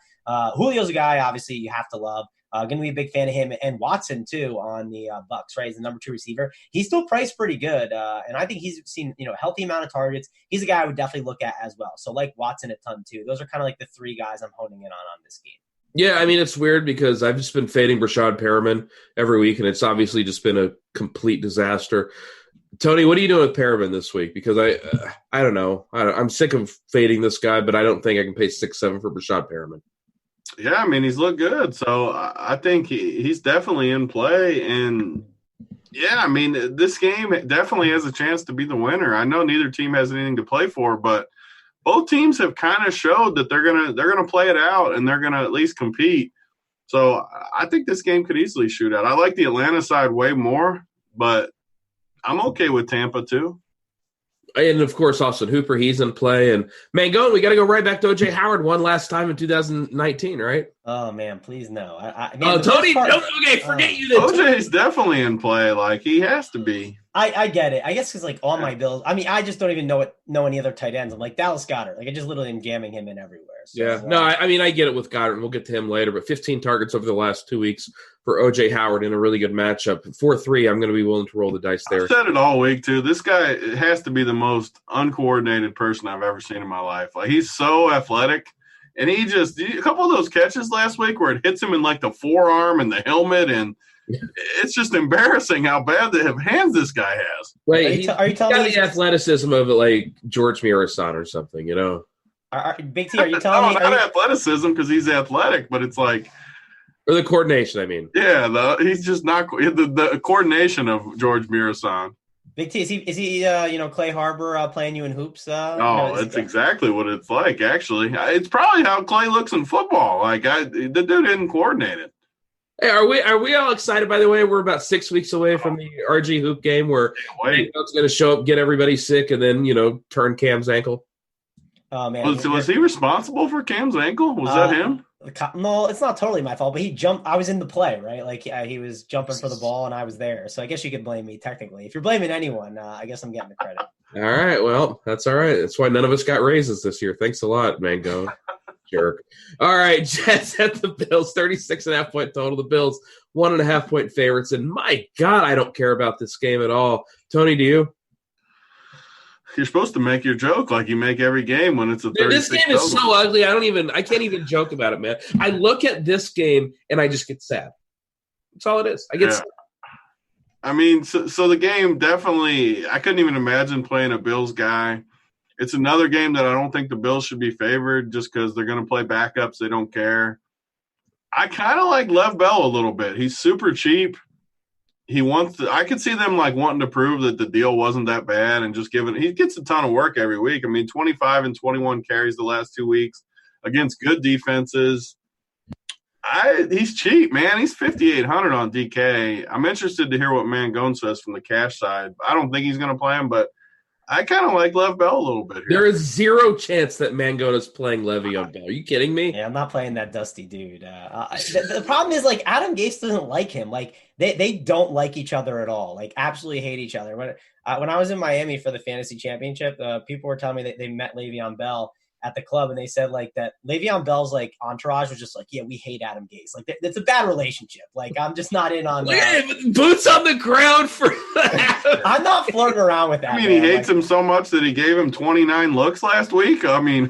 Julio's a guy, obviously, you have to love. Going to be a big fan of him. And Watson, too, on the Bucs, right? He's the number 2 receiver. He's still priced pretty good. And I think he's seen, a healthy amount of targets. He's a guy I would definitely look at as well. So like Watson a ton, too. Those are kind of like the 3 guys I'm honing in on this game. Yeah, I mean, it's weird because I've just been fading Rashad Perriman every week, and it's obviously just been a complete disaster. Tony, what are you doing with Perriman this week? Because I don't know. I'm sick of fading this guy, but I don't think I can pay 6-7 for Rashad Perriman. Yeah, I mean, he's looked good. So I think he's definitely in play. And, yeah, I mean, this game definitely has a chance to be the winner. I know neither team has anything to play for, but both teams have kind of showed that they're gonna play it out and they're going to at least compete. So I think this game could easily shoot out. I like the Atlanta side way more, but I'm okay with Tampa too. And, of course, Austin Hooper, he's in play. And, man, we got to go right back to O.J. Howard one last time in 2019, right? Oh, man, please no. Tony, forget you. O.J.'s definitely in play. Like, he has to be. I get it. I guess because, like, all my bills – I mean, I just don't even know any other tight ends. I'm like, Dallas Goedert. Like, I just literally am jamming him in everywhere. So, yeah. No, I mean, I get it with Goddard, and we'll get to him later. But 15 targets over the last 2 weeks for O.J. Howard in a really good matchup. 4-3, I'm going to be willing to roll the dice there. I've said it all week, too. This guy has to be the most uncoordinated person I've ever seen in my life. Like, he's so athletic. And he just – a couple of those catches last week where it hits him in, like, the forearm and the helmet, and it's just embarrassing how bad the hands this guy has. Wait, are you telling me the athleticism of, like, George Mirasan or something, Big T, are you telling me? Not athleticism because he's athletic, but it's like Or the coordination, I mean. Yeah, he's just not the coordination of George Mirasan. Big T, is he Clay Harbor playing you in hoops? That's exactly what it's like, actually. It's probably how Clay looks in football. Like, the dude didn't coordinate it. Hey, are we all excited, by the way? We're about 6 weeks away from the RG hoop game where Mango's going to show up, get everybody sick, and then, turn Cam's ankle. Oh, man. Was he responsible for Cam's ankle? Was that him? No, it's not totally my fault, but he jumped. I was in the play, right? Like he was jumping for the ball, and I was there. So I guess you could blame me technically. If you're blaming anyone, I guess I'm getting the credit. All right, well, that's all right. That's why none of us got raises this year. Thanks a lot, Mango. Jerk. All right, Jets at the Bills, 36.5 point total. The Bills, 1.5 point favorites. And my God, I don't care about this game at all. Tony, do you? You're supposed to make your joke like you make every game when it's a 36 This game is so ugly. I can't even joke about it, man. I look at this game and I just get sad. That's all it is. I get sad. I mean, so the game definitely, I couldn't even imagine playing a Bills guy. It's another game that I don't think the Bills should be favored just because they're going to play backups. They don't care. I kind of like Lev Bell a little bit. He's super cheap. I could see them like wanting to prove that the deal wasn't that bad and just he gets a ton of work every week. I mean, 25 and 21 carries the last 2 weeks against good defenses. He's cheap, man. He's 5,800 on DK. I'm interested to hear what Mangone says from the cash side. I don't think he's going to play him, but I kind of like Lev Bell a little bit here. There is zero chance that Mangone is playing Le'Veon Bell. Are you kidding me? Yeah, I'm not playing that dusty dude. The problem is, like, Adam Gase doesn't like him. Like, they don't like each other at all. Like, absolutely hate each other. When I was in Miami for the fantasy championship, people were telling me that they met Le'Veon Bell at the club, and they said like that Le'Veon Bell's like entourage was just like, yeah, we hate Adam Gase. Like that's a bad relationship. Like I'm just not in on boots on the ground for that. I'm not flirting around with that. I mean, he hates him so much that he gave him 29 looks last week. I mean,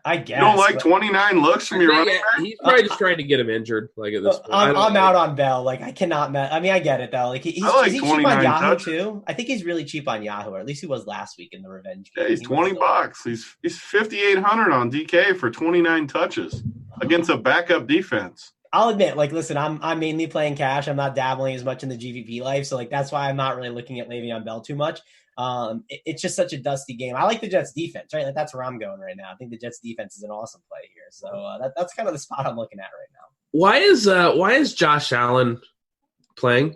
I guess you don't like 29 looks from your running back? He's probably just trying to get him injured. Like at this point, I'm out on Bell. Like I cannot. I mean, I get it though. Like he's cheap on Yahoo too. I think he's really cheap on Yahoo, or at least he was last week in the revenge game. Yeah, he's $20. He's 5,800 on DK for 29 touches against a backup defense. I'll admit, like, listen, I'm mainly playing cash. I'm not dabbling as much in the GVP life, so like that's why I'm not really looking at Le'Veon Bell too much. It's just such a dusty game. I like the Jets defense, right? Like that's where I'm going right now. I think the Jets defense is an awesome play here. So that's kind of the spot I'm looking at right now. Why is Josh Allen playing?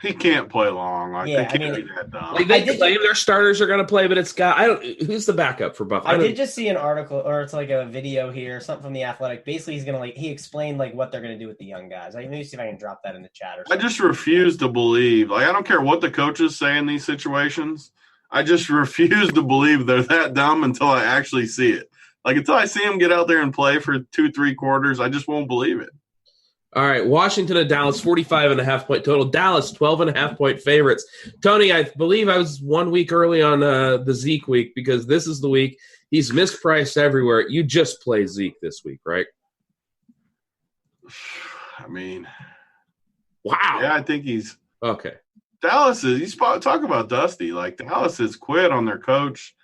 He can't play long. Like they can't be that dumb. Like they claim their starters are going to play, but who's the backup for Buffalo? I did just see an article, or it's like a video here, something from the Athletic. Basically, he explained like what they're going to do with the young guys. Let me see if I can drop that in the chat or something. I just refuse to believe. Like I don't care what the coaches say in these situations. I just refuse to believe they're that dumb until I actually see it. Like until I see them get out there and play for 2-3 quarters, I just won't believe it. All right, Washington and Dallas, 45.5 point total. Dallas, 12.5 point favorites. Tony, I believe I was 1 week early on the Zeke week because this is the week he's mispriced everywhere. You just play Zeke this week, right? I mean, wow. Yeah, I think he's okay. Dallas is. Talk about dusty. Like Dallas has quit on their coach.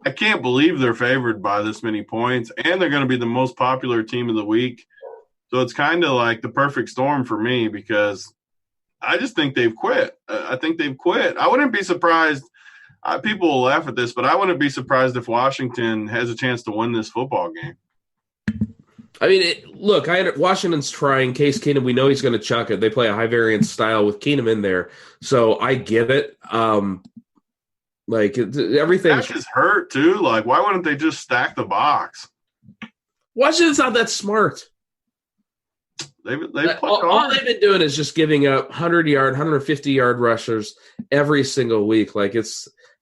I can't believe they're favored by this many points, and they're going to be the most popular team of the week. So it's kind of like the perfect storm for me because I just think they've quit. I think they've quit. I wouldn't be surprised. People will laugh at this, but I wouldn't be surprised if Washington has a chance to win this football game. I mean, Washington's trying. Case Keenum, we know he's going to chuck it. They play a high variance style with Keenum in there. So I get it. Everything's just hurt too. Like, why wouldn't they just stack the box? Washington's not that smart. All they've been doing is just giving up 100-yard, 150-yard rushers every single week. Like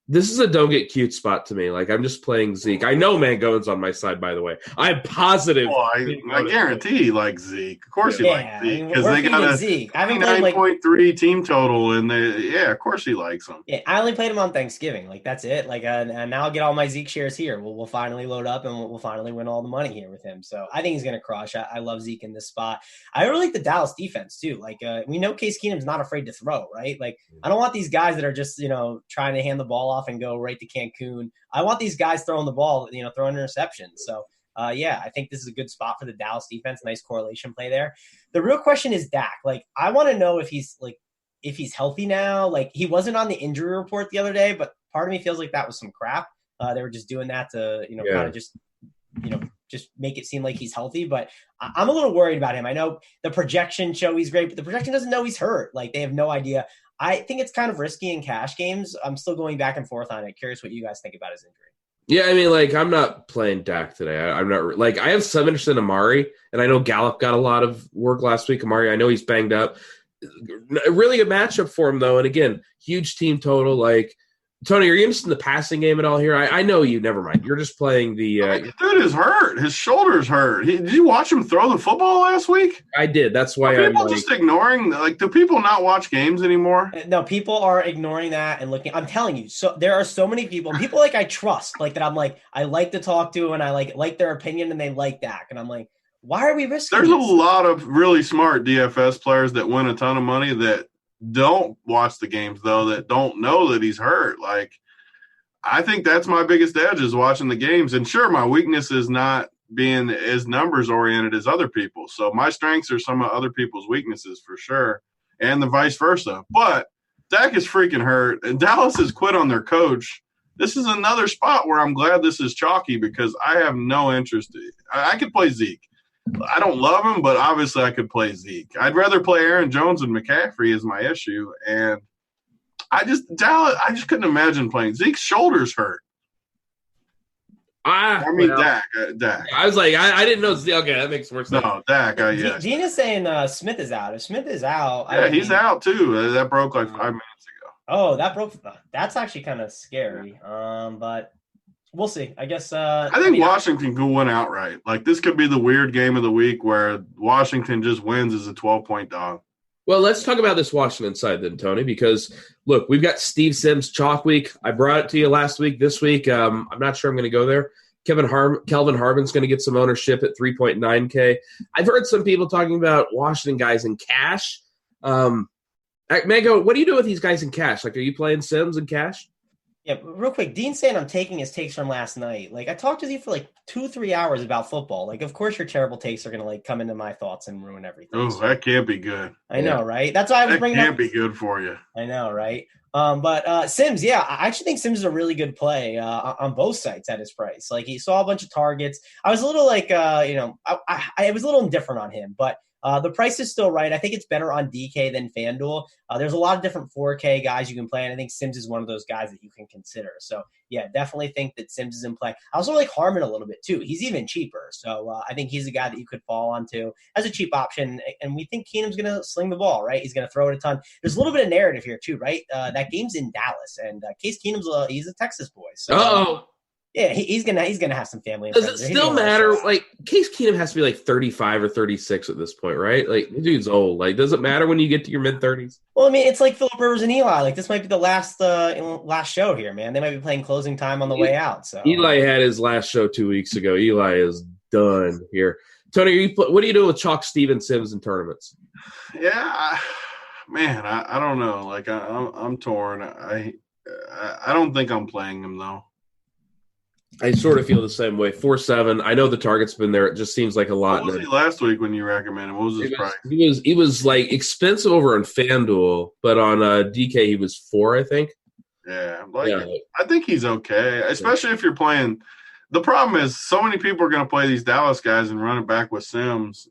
this is a don't get cute spot to me. Like I'm just playing Zeke. I know Mangone's on my side, by the way. I'm positive. Well, I guarantee he likes Zeke. Of course he likes Zeke because they got a Zeke. 9.3 team total, and of course he likes him. Yeah, I only played him on Thanksgiving. Like that's it. Like and now I'll get all my Zeke shares here. We'll finally load up and we'll finally win all the money here with him. So I think he's gonna crush. I love Zeke in this spot. I really like the Dallas defense too. Like we know Case Keenum's not afraid to throw, right? Like I don't want these guys that are just trying to hand the ball off and go right to Cancun. I want these guys throwing the ball, throwing interceptions. So yeah, I think this is a good spot for the Dallas defense. Nice correlation play there. The real question is Dak. Like, I want to know if he's healthy now. Like, he wasn't on the injury report the other day, but part of me feels like that was some crap. They were just doing that to, kind of just make it seem like he's healthy. But I'm a little worried about him. I know the projections show he's great, but the projection doesn't know he's hurt. Like, they have no idea. I think it's kind of risky in cash games. I'm still going back and forth on it. Curious what you guys think about his injury. Yeah, I mean, like, I'm not playing Dak today. I'm not like, I have some interest in Amari, and I know Gallup got a lot of work last week. Amari, I know he's banged up. A really good matchup for him, though. And again, huge team total. Like, Tony, are you interested in the passing game at all here? I know you. Never mind. You're just playing the dude is hurt. His shoulder's hurt. Did you watch him throw the football last week? I did. That's why I'm people just ignoring. Like, do people not watch games anymore? No, people are ignoring that and looking. I'm telling you. So there are so many people like I trust, like that. I'm like, I like to talk to, and I like their opinion, and they like Dak, and I'm like, why are we risking? There's a lot of really smart DFS players that win a ton of money that don't watch the games, though, that don't know that he's hurt. Like, I think that's my biggest edge is watching the games. And sure, my weakness is not being as numbers oriented as other people. So my strengths are some of other people's weaknesses for sure, and the vice versa. But Dak is freaking hurt, and Dallas has quit on their coach. This is another spot where I'm glad this is chalky because I have no interest. I could play Zeke. I don't love him, but obviously I could play Zeke. I'd rather play Aaron Jones and McCaffrey is my issue. And I just couldn't imagine playing. Zeke's shoulders hurt. Dak. I was like, I didn't know. Okay, that makes more sense. No, Dak. Yeah. Gene is saying Smith is out. If Smith is out, yeah, he's out too. That broke like 5 minutes ago. Oh, that broke. That's actually kind of scary. But we'll see. I guess. I think Washington could win outright. Like, this could be the weird game of the week where Washington just wins as a 12-point dog. Well, let's talk about this Washington side then, Tony, because, look, we've got Steve Sims chalk week. I brought it to you last week. This week, I'm not sure I'm going to go there. Kelvin Harmon's going to get some ownership at 3.9K. I've heard some people talking about Washington guys in cash. Mango, what do you do with these guys in cash? Like, are you playing Sims in cash? Yeah, real quick, Dean's saying I'm taking his takes from last night. Like, I talked to you for like 2-3 hours about football. Like, of course your terrible takes are going to like come into my thoughts and ruin everything. Oh, that can't be good. I know, right? That's why I was bringing that can't be good for you. I know, right? But Sims, yeah, I actually think Sims is a really good play on both sides at his price. Like, he saw a bunch of targets. I was a little like, I was a little indifferent on him, but the price is still right. I think it's better on DK than FanDuel. There's a lot of different 4K guys you can play, and I think Sims is one of those guys that you can consider. So, yeah, definitely think that Sims is in play. I also like Harmon a little bit, too. He's even cheaper. So, I think he's a guy that you could fall onto as a cheap option. And we think Keenum's going to sling the ball, right? He's going to throw it a ton. There's a little bit of narrative here, too, right? That game's in Dallas, and Case Keenum's he's a Texas boy. So, yeah, he's gonna have some family. Does it still matter? Like, Case Keenum has to be like 35 or 36 at this point, right? Like, the dude's old. Like, does it matter when you get to your mid-30s? Well, I mean, it's like Phillip Rivers and Eli. Like, this might be the last show here, man. They might be playing closing time on the way out. So Eli had his last show 2 weeks ago. Eli is done here. Tony, what do you do with Chalk, Steven Sims in tournaments? Yeah, man, I don't know. Like, I'm torn. I don't think I'm playing him though. I sort of feel the same way. 4.7. I know the target's been there. It just seems like a lot. What was he last week when you recommended him? What was his price? He was like expensive over on FanDuel, but on DK he was 4, I think. Yeah, I think he's okay, especially if you're playing. The problem is so many people are going to play these Dallas guys and run it back with Sims.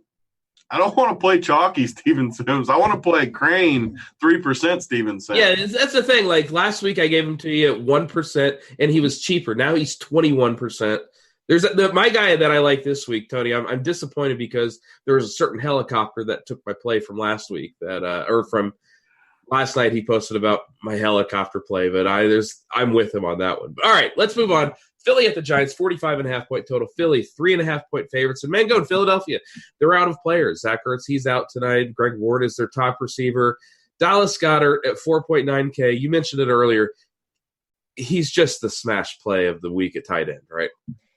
I don't want to play chalky Steven Sims. I want to play Crane 3% Steven Sims. Yeah, that's the thing. Like, last week I gave him to you at 1%, and he was cheaper. Now he's 21%. There's my guy that I like this week, Tony. I'm disappointed because there was a certain helicopter that took my play from last week or from last night. He posted about my helicopter play, but I'm with him on that one. All right, let's move on. Philly at the Giants, 45.5-point total. Philly, 3.5-point favorites. And Mango in Philadelphia, they're out of players. Zach Ertz, he's out tonight. Greg Ward is their top receiver. Dallas Goedert at 4.9K. You mentioned it earlier. He's just the smash play of the week at tight end, right?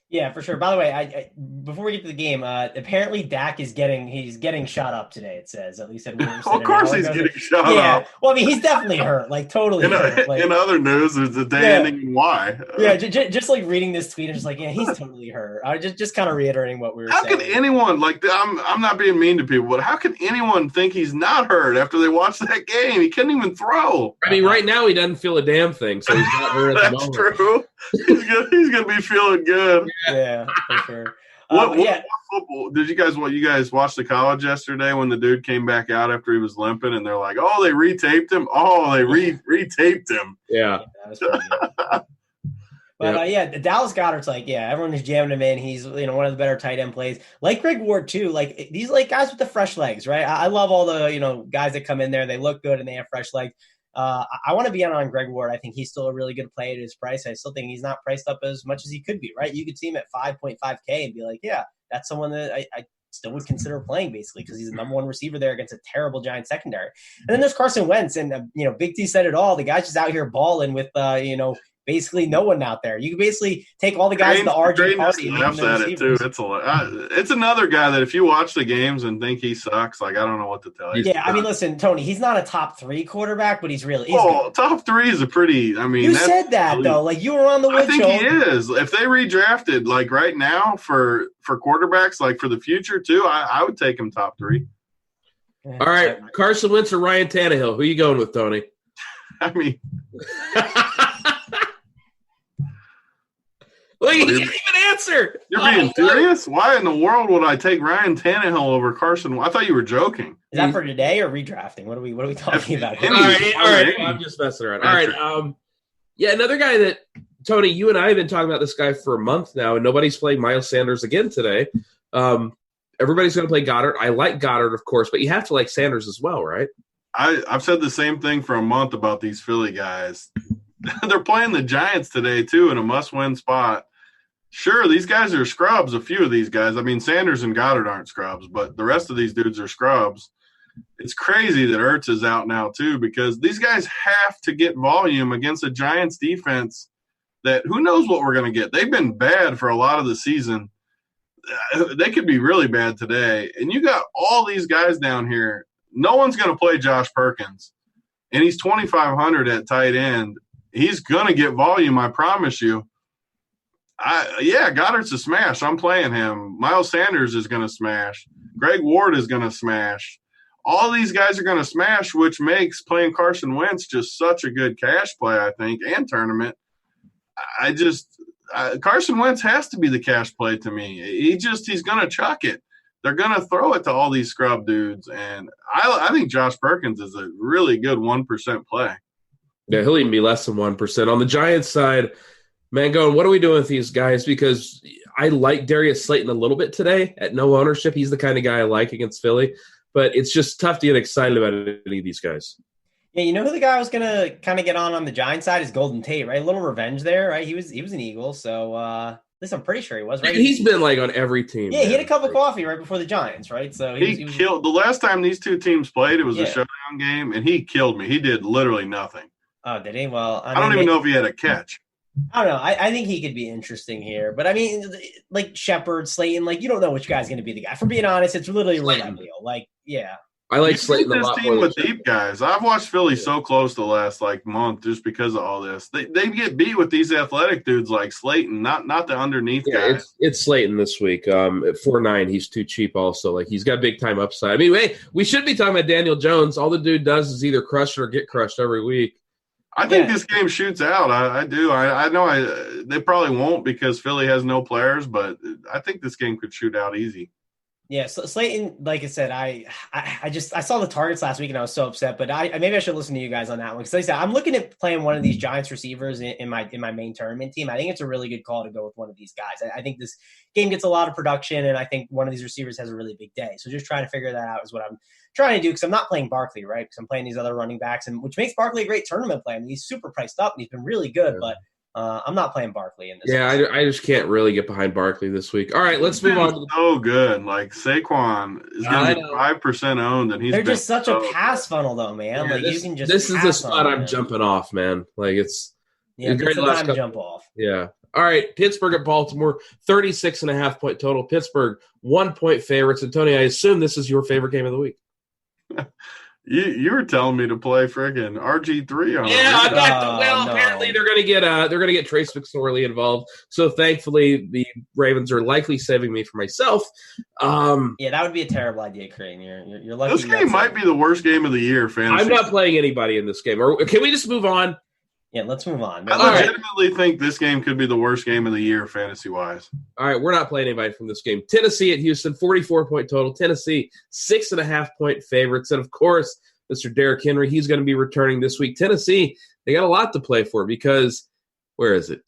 Yeah, for sure. By the way, I before we get to the game, apparently Dak is getting shot up today. It says, at least at Well, of course he's getting shot up. Well, I mean, he's definitely hurt, like totally hurt. Like, in other news, there's the day ending in Y. Just like reading this tweet, and just like, yeah, he's totally hurt. I just kind of reiterating what we were saying. How can anyone I'm not being mean to people, but how can anyone think he's not hurt after they watch that game? He couldn't even throw. I mean, right now he doesn't feel a damn thing, so he's not hurt at the moment. That's true. He's gonna be feeling good. Yeah, for sure. What football did you guys watch the college yesterday when the dude came back out after he was limping and they're like, oh, they retaped him. Oh, they retaped him. Yeah. That was pretty good. But the Dallas Goedert's like, everyone is jamming him in. He's one of the better tight end plays. Like Greg Ward too. Like these guys with the fresh legs, right? I love all the guys that come in there. They look good and they have fresh legs. I want to be on Greg Ward. I think he's still a really good play at his price. I still think he's not priced up as much as he could be, right? You could see him at 5.5K and be like, yeah, that's someone that I still would consider playing basically because he's the number one receiver there against a terrible Giants secondary. And then there's Carson Wentz, and Big T said it all. The guy's just out here balling with basically no one out there. You can basically take all the guys in the RG party. Laughs at it too. It's another guy that if you watch the games and think he sucks, like I don't know what to tell you. Yeah, I mean, listen, Tony, he's not a top 3 quarterback, but he's good. Top 3 is a pretty. I mean, you said that though. Like you were on the wood. I think he is. If they redrafted like right now for quarterbacks, like for the future too, I would take him top 3. All right, Carson Wentz or Ryan Tannehill? Who are you going with, Tony? I mean. Well, you didn't even answer. You're being serious? Why in the world would I take Ryan Tannehill over Carson? I thought you were joking. Is that for today or redrafting? What are we talking about here? All right. I'm just messing around. All right. Another guy that Tony, you and I have been talking about this guy for a month now, and nobody's playing Miles Sanders again today. Everybody's going to play Goddard. I like Goddard, of course, but you have to like Sanders as well, right? I've said the same thing for a month about these Philly guys. They're playing the Giants today, too, in a must-win spot. Sure, these guys are scrubs, a few of these guys. I mean, Sanders and Goddard aren't scrubs, but the rest of these dudes are scrubs. It's crazy that Ertz is out now, too, because these guys have to get volume against a Giants defense that who knows what we're going to get. They've been bad for a lot of the season. They could be really bad today. And you got all these guys down here. No one's going to play Josh Perkins, and he's 2,500 at tight end. He's going to get volume, I promise you. Goddard's a smash. I'm playing him. Miles Sanders is going to smash. Greg Ward is going to smash. All these guys are going to smash, which makes playing Carson Wentz just such a good cash play, I think, and tournament. Carson Wentz has to be the cash play to me. He's going to chuck it. They're going to throw it to all these scrub dudes, and I think Josh Perkins is a really good 1% play. Yeah, he'll even be less than 1%. On the Giants side, man, what are we doing with these guys? Because I like Darius Slayton a little bit today at no ownership. He's the kind of guy I like against Philly, but it's just tough to get excited about any of these guys. Yeah, you know who the guy I was going to kind of get on the Giants side is Golden Tate, right? A little revenge there, right? He was an Eagle, so at least I'm pretty sure he was, right? He's been like on every team. Yeah, he had a cup of coffee right before the Giants, right? So he killed. The last time these two teams played, it was a showdown game, and he killed me. He did literally nothing. Oh, did he? Well, I don't even know if he had a catch. I don't know. I think he could be interesting here. But, I mean, like Shepard, Slayton, like you don't know which guy's going to be the guy. For being honest, it's literally a roulette wheel. Like, yeah. I like Slayton a lot this team with deep guys. I've watched Philly so close the last month just because of all this. They get beat with these athletic dudes like Slayton, not the underneath guys. It's Slayton this week. At 4.9, he's too cheap also. Like he's got big time upside. I mean, hey, we should be talking about Daniel Jones. All the dude does is either crush or get crushed every week. I think this game shoots out. I do. I know they probably won't because Philly has no players, but I think this game could shoot out easy. Yeah, so Slayton, like I said, I saw the targets last week and I was so upset, but maybe I should listen to you guys on that one because like I said, I'm looking at playing one of these Giants receivers in my main tournament team. I think it's a really good call to go with one of these guys. I think this game gets a lot of production, and I think one of these receivers has a really big day. So just trying to figure that out is what I'm trying to do because I'm not playing Barkley, right? Because I'm playing these other running backs, and which makes Barkley a great tournament play. I mean, he's super priced up and he's been really good, but I'm not playing Barkley in this. Yeah, I just can't really get behind Barkley this week. All right, let's move on. So good. Like Saquon is going to be 5% owned, and they're just such a pass funnel, though, man. Yeah, this is the spot I'm jumping off, man. Like it's great last time to jump off. Yeah, All right, Pittsburgh at Baltimore, 36.5-point total. Pittsburgh, 1-point favorites. And Tony, I assume this is your favorite game of the week. You were telling me to play friggin' RG3 on. Yeah, I got. Apparently they're going to get Trace McSorley involved. So thankfully, the Ravens are likely saving me for myself. Yeah, that would be a terrible idea, Crane. You're lucky. This game might be the worst game of the year, fantasy. I'm not playing anybody in this game. Or can we just move on? Yeah, let's move on. I legitimately think this game could be the worst game of the year, fantasy-wise. All right, we're not playing anybody from this game. Tennessee at Houston, 44-point total. Tennessee, 6.5-point favorites. And, of course, Mr. Derrick Henry, he's going to be returning this week. Tennessee, they got a lot to play for because, where is it?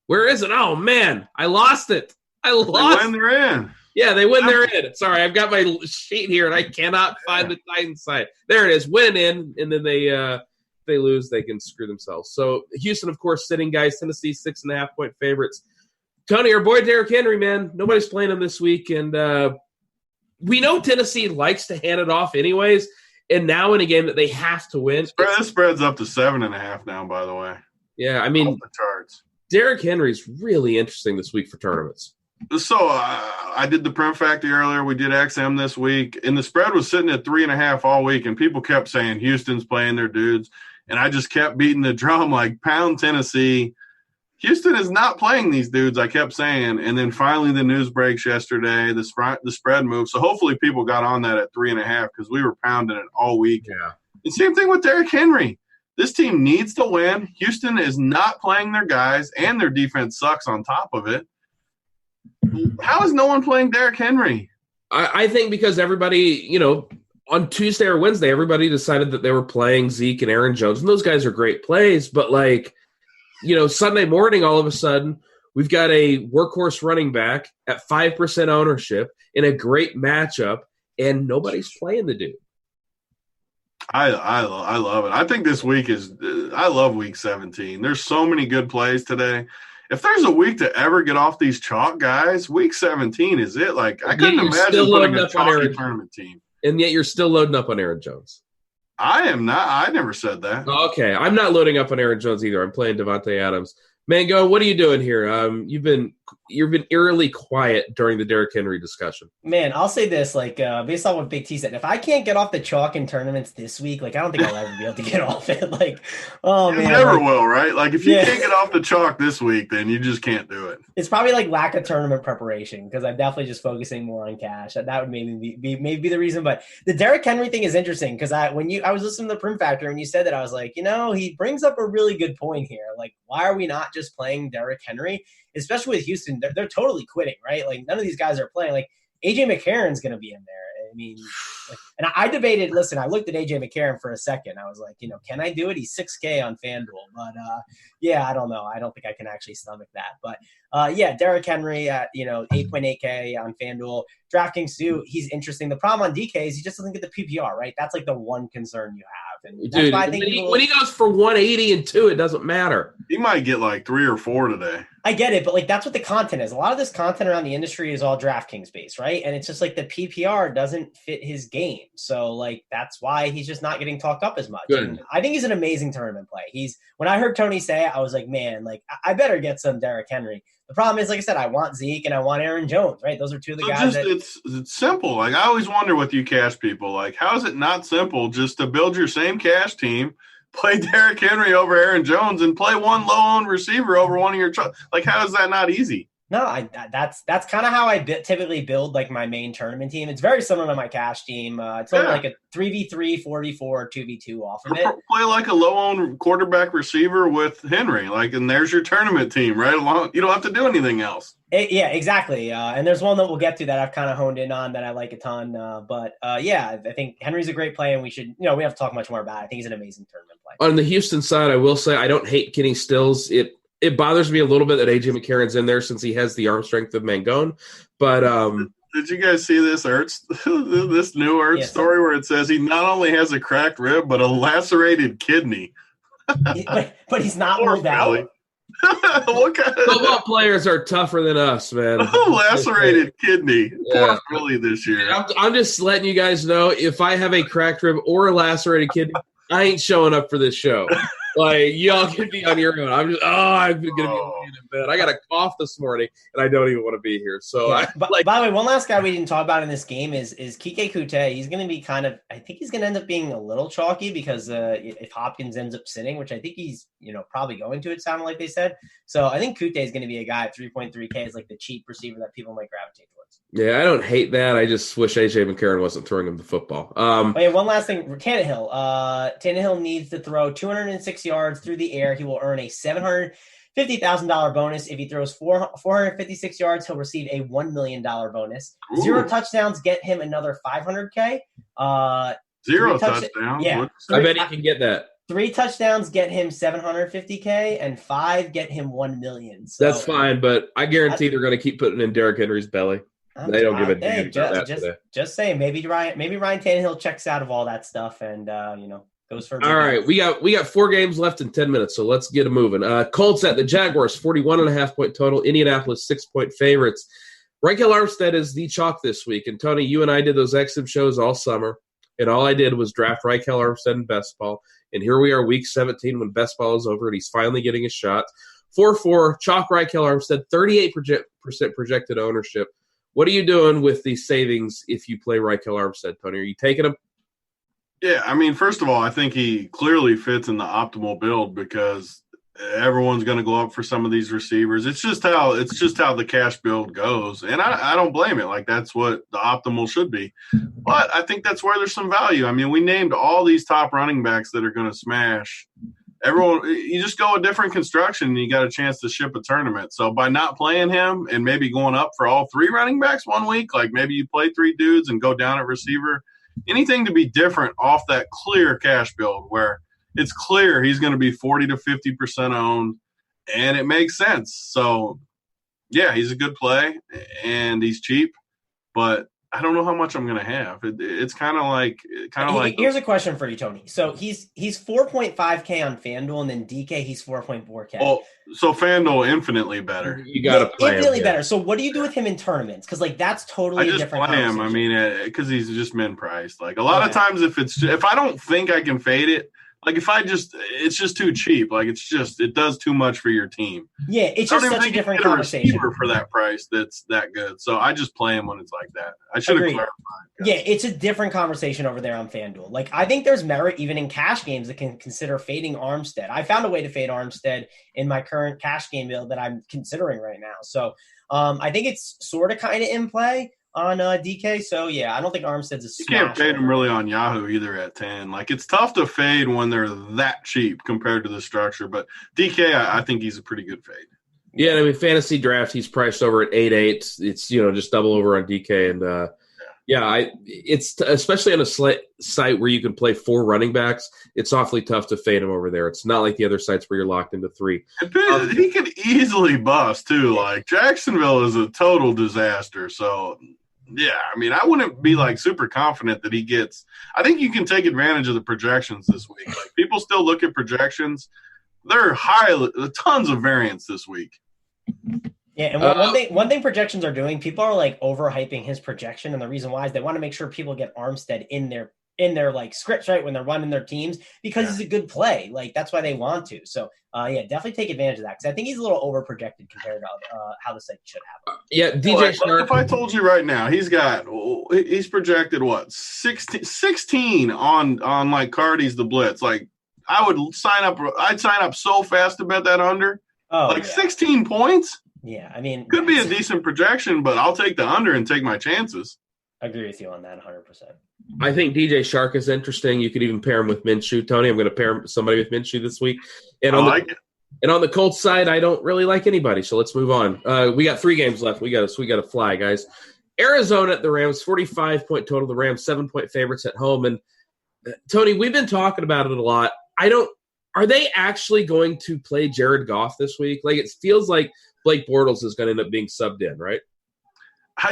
Where is it? Oh, man, I lost it. They win, they're in. Yeah, they win, they're in. Sorry, I've got my sheet here, and I cannot find the Titans side. There it is, win in, and then they lose, they can screw themselves. So Houston, of course, sitting guys. Tennessee, 6.5-point favorites. Tony, our boy Derrick Henry, man, nobody's playing him this week, and we know Tennessee likes to hand it off anyways. And now in a game that they have to win, this spread's up to 7.5 now. By the way, yeah, I mean, off the charts. Derrick Henry's really interesting this week for tournaments. So I did the Prim Factory earlier. We did XM this week, and the spread was sitting at 3.5 all week. And people kept saying Houston's playing their dudes. And I just kept beating the drum like pound Tennessee. Houston is not playing these dudes, I kept saying. And then finally the news breaks yesterday. The spread moved. So hopefully people got on that at 3.5 because we were pounding it all week. Yeah. And same thing with Derrick Henry. This team needs to win. Houston is not playing their guys, and their defense sucks on top of it. How is no one playing Derrick Henry? I think because everybody, on Tuesday or Wednesday, everybody decided that they were playing Zeke and Aaron Jones, and those guys are great plays. But, Sunday morning, all of a sudden, we've got a workhorse running back at 5% ownership in a great matchup, and nobody's playing the dude. I love it. I think this week I love week 17. There's so many good plays today. If there's a week to ever get off these chalk guys, week 17 is it. I couldn't imagine putting a chalky tournament team. And yet you're still loading up on Aaron Jones. I am not. I never said that. Okay. I'm not loading up on Aaron Jones either. I'm playing Devontae Adams. Mango, what are you doing here? You've been eerily quiet during the Derrick Henry discussion. Man, I'll say this, based on what Big T said, if I can't get off the chalk in tournaments this week, I don't think I'll ever be able to get off it. You never will, right? If you can't get off the chalk this week, then you just can't do it. It's probably lack of tournament preparation because I'm definitely just focusing more on cash. That would maybe be the reason. But the Derrick Henry thing is interesting because I was listening to the Prim Factor and you said that, I was like, he brings up a really good point here. Why are we not just playing Derrick Henry? Especially with Houston, they're totally quitting, right? None of these guys are playing. AJ McCarron's going to be in there. I mean, and I debated. Listen, I looked at AJ McCarron for a second. I was like, can I do it? He's $6K on FanDuel, but yeah, I don't know. I don't think I can actually stomach that. But yeah, Derrick Henry at 8.8K on FanDuel. DraftKings too. He's interesting. The problem on DK is he just doesn't get the PPR, right? That's the one concern you have. And that's why I think when he goes for 180 and 2, it doesn't matter. He might get 3 or 4 today. I get it, but that's what the content is. A lot of this content around the industry is all DraftKings based, right? And it's just the PPR doesn't fit his game. So that's why he's just not getting talked up as much. Good. And I think he's an amazing tournament play. When I heard Tony say it, I was like, man, I better get some Derrick Henry. The problem is, like I said, I want Zeke and I want Aaron Jones, right? Those are two of the guys. It's simple. I always wonder with you cash people, how is it not simple just to build your same cash team, play Derrick Henry over Aaron Jones, and play one low-owned receiver over one of your how is that not easy? No, that's kind of how I typically build my main tournament team. It's very similar to my cash team. It's only a 3v3, 4v4, 2v2 off of it. Play a low-owned quarterback receiver with Henry, and there's your tournament team right along. You don't have to do anything else. Yeah, exactly. And there's one that we'll get to that I've kind of honed in on that I like a ton. But yeah, I think Henry's a great play, and we should, we have to talk much more about it. I think he's an amazing tournament play. On the Houston side, I will say I don't hate Kenny Stills. It bothers me a little bit that AJ McCarron's in there since he has the arm strength of Mangone. But did you guys see this this new Ertz story where it says he not only has a cracked rib but a lacerated kidney? but he's not ruled out. What kind of football players are tougher than us, man? Lacerated kidney. Yeah. Poor Philly this year. I'm just letting you guys know if I have a cracked rib or a lacerated kidney, I ain't showing up for this show. Like, y'all can be on your own. I'm going to be laying in bed. I got a cough this morning, and I don't even want to be here. So, yeah. By the way, one last guy we didn't talk about in this game is Kike Kute. He's going to be I think he's going to end up being a little chalky because if Hopkins ends up sitting, which I think he's, probably going to, it sounded like they said. So I think Kute is going to be a guy at 3.3K is like the cheap receiver that people might gravitate towards. Yeah, I don't hate that. I just wish A.J. McCarron wasn't throwing him the football. One last thing. Tannehill. Tannehill needs to throw 206 yards through the air. He will earn a $750,000 bonus. If he throws 456 yards, he'll receive a $1 million bonus. Ooh. 0 touchdowns get him another $500K. 0 touchdowns? Yeah. I bet he can get that. 3 touchdowns get him $750K, and 5 get him $1 million. So, that's fine, but I guarantee they're going to keep putting in Derrick Henry's belly. They don't give a damn about that today. Just saying, maybe Ryan Tannehill checks out of all that stuff and goes for. All right, we got 4 games left in 10 minutes, so let's get it moving. Colts at the Jaguars, 41.5 point total. Indianapolis 6-point favorites. Raquel Armstead is the chalk this week, and Tony, you and I did those XM shows all summer, and all I did was draft Raquel Armstead in best ball, and here we are, week 17 when best ball is over, and he's finally getting a shot. 4-4 chalk Raquel Armstead, 38% projected ownership. What are you doing with these savings if you play Raquel Armstead, Tony? Are you taking him? Yeah, I mean, first of all, I think he clearly fits in the optimal build because everyone's going to go up for some of these receivers. It's just how the cash build goes, and I don't blame it. Like, that's what the optimal should be. But I think that's where there's some value. I mean, we named all these top running backs that are going to smash. Everyone, you just go a different construction and you got a chance to ship a tournament. So by not playing him and maybe going up for all 3 running backs one week, like maybe you play 3 dudes and go down at receiver, anything to be different off that clear cash build where it's clear he's going to be 40 to 50% owned and it makes sense. So yeah, he's a good play and he's cheap, but I don't know how much I'm going to have. It's kind of like here's a question for you, Tony. So he's 4.5K on FanDuel, and then DK he's 4.4K. Oh, so FanDuel infinitely better. You got to play infinitely him, better. So what do you do with him in tournaments? Because that's totally a different conversation. I mean, because he's just min priced. Like a lot of times, if I don't think I can fade it. Like it's just too cheap. Like it does too much for your team. Yeah, it's just such a different conversation for that price. That's that good. So I just play him when it's like that. I should have clarified. Yeah, it's a different conversation over there on FanDuel. Like I think there's merit even in cash games that can consider fading Armstead. I found a way to fade Armstead in my current cash game build that I'm considering right now. So I think it's sort of kind of in play on DK. So yeah, I don't think Armstead's a smash. You can't fade him really on Yahoo either at 10. Like it's tough to fade when they're that cheap compared to the structure, but DK, I think he's a pretty good fade. Yeah, I mean, FantasyDraft, he's priced over at 8.8. It's just double over on DK, and it's especially on a site where you can play 4 running backs. It's awfully tough to fade him over there. It's not like the other sites where you're locked into 3. He could easily bust too. Like Jacksonville is a total disaster, so. Yeah, I mean, I wouldn't be like super confident that he gets. I think you can take advantage of the projections this week. Like people still look at projections; they're tons of variance this week. Yeah, and one thing projections are doing, people are like overhyping his projection, and the reason why is they want to make sure people get Armstead in their like scripts right when they're running their teams because he's a good play. Like that's why they want to. So definitely take advantage of that because I think he's a little over projected compared to how the site should have. Yeah, DJ Shark. If I told you right now, he's projected what 16 on like Cardi's the Blitz. Like I'd sign up so fast to bet that under. 16 points. Yeah, I mean, could be a decent projection, but I'll take the under and take my chances. I agree with you on that 100%. I think DJ Shark is interesting. You could even pair him with Minshew, Tony. I'm going to pair somebody with Minshew this week. And on the Colts side, I don't really like anybody, so let's move on. We got 3 games left. We got to fly, guys. Arizona at the Rams, 45-point total. The Rams 7-point favorites at home. And Tony, we've been talking about it a lot. Are they actually going to play Jared Goff this week? Like it feels like Blake Bortles is going to end up being subbed in, right?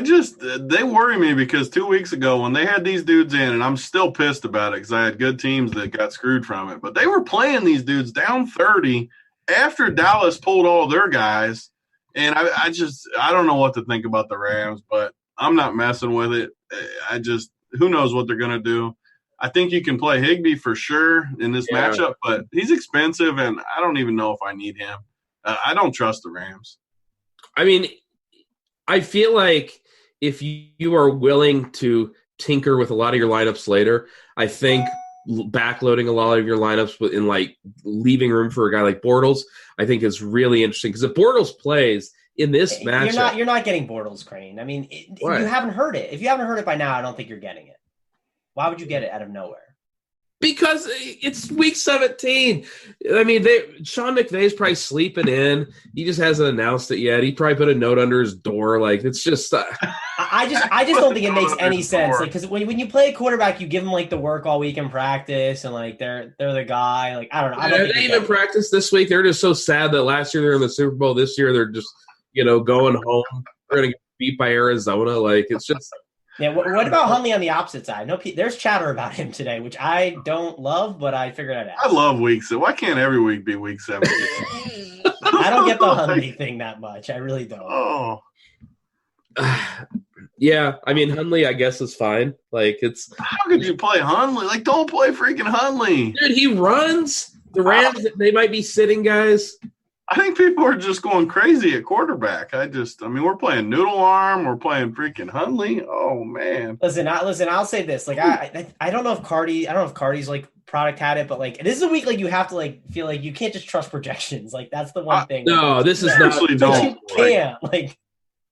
They worry me because 2 weeks ago when they had these dudes in, and I'm still pissed about it because I had good teams that got screwed from it, but they were playing these dudes down 30 after Dallas pulled all their guys, and I don't know what to think about the Rams, but I'm not messing with it. Who knows what they're going to do. I think you can play Higbee for sure in this matchup, but he's expensive, and I don't even know if I need him. I don't trust the Rams. I mean, I feel like if you are willing to tinker with a lot of your lineups later, I think backloading a lot of your lineups in like leaving room for a guy like Bortles, I think is really interesting because if Bortles plays in this matchup, you're not getting Bortles, Crane. I mean, you haven't heard it. If you haven't heard it by now, I don't think you're getting it. Why would you get it out of nowhere? Because it's week 17. I mean, Sean McVay's probably sleeping in. He just hasn't announced it yet. He probably put a note under his door. Like, it's just. I just don't think it makes any sense. Like, because when you play a quarterback, you give them like the work all week in practice, and like they're the guy. Like, I don't know. I don't think they even practiced this week. They're just so sad that last year they were in the Super Bowl. This year they're just going home. They're gonna get beat by Arizona. Like, it's just. Yeah, what about Hundley on the opposite side? No, there's chatter about him today, which I don't love, but I figured I'd ask. I love week 7. Why can't every week be week 7? I don't get the Hundley thing that much. I really don't. Oh. Yeah, I mean, Hundley, I guess, is fine. Like, it's. How could you play Hundley? Like, don't play freaking Hundley. Dude, he runs. The Rams, they might be sitting guys. I think people are just going crazy at quarterback. We're playing Noodle Arm. We're playing freaking Hundley. Oh, man. Listen, I'll say this. Like, I don't know if Cardi's, like, product had it, but, like, this is a week, like, you have to, like, feel like you can't just trust projections. Like, that's the one thing. No, this is not. You can't. Like,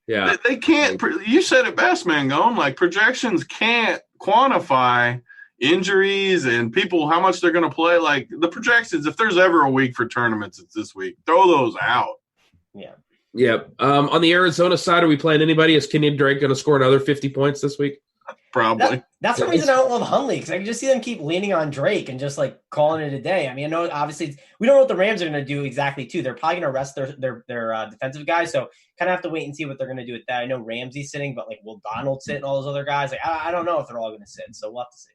yeah. They can't. You said it best, Mangone. Like, projections can't quantify injuries and people, how much they're going to play. Like, the projections, if there's ever a week for tournaments, it's this week. Throw those out. Yeah. Yeah. On the Arizona side, are we playing anybody? Is Kenyon Drake going to score another 50 points this week? Probably. That's the reason I don't love Hundley, because I can just see them keep leaning on Drake and just, like, calling it a day. I mean, I know, obviously, we don't know what the Rams are going to do exactly, too. They're probably going to rest their defensive guys, so kind of have to wait and see what they're going to do with that. I know Ramsey's sitting, but, like, will Donald sit and all those other guys? Like, I don't know if they're all going to sit, so we'll have to see.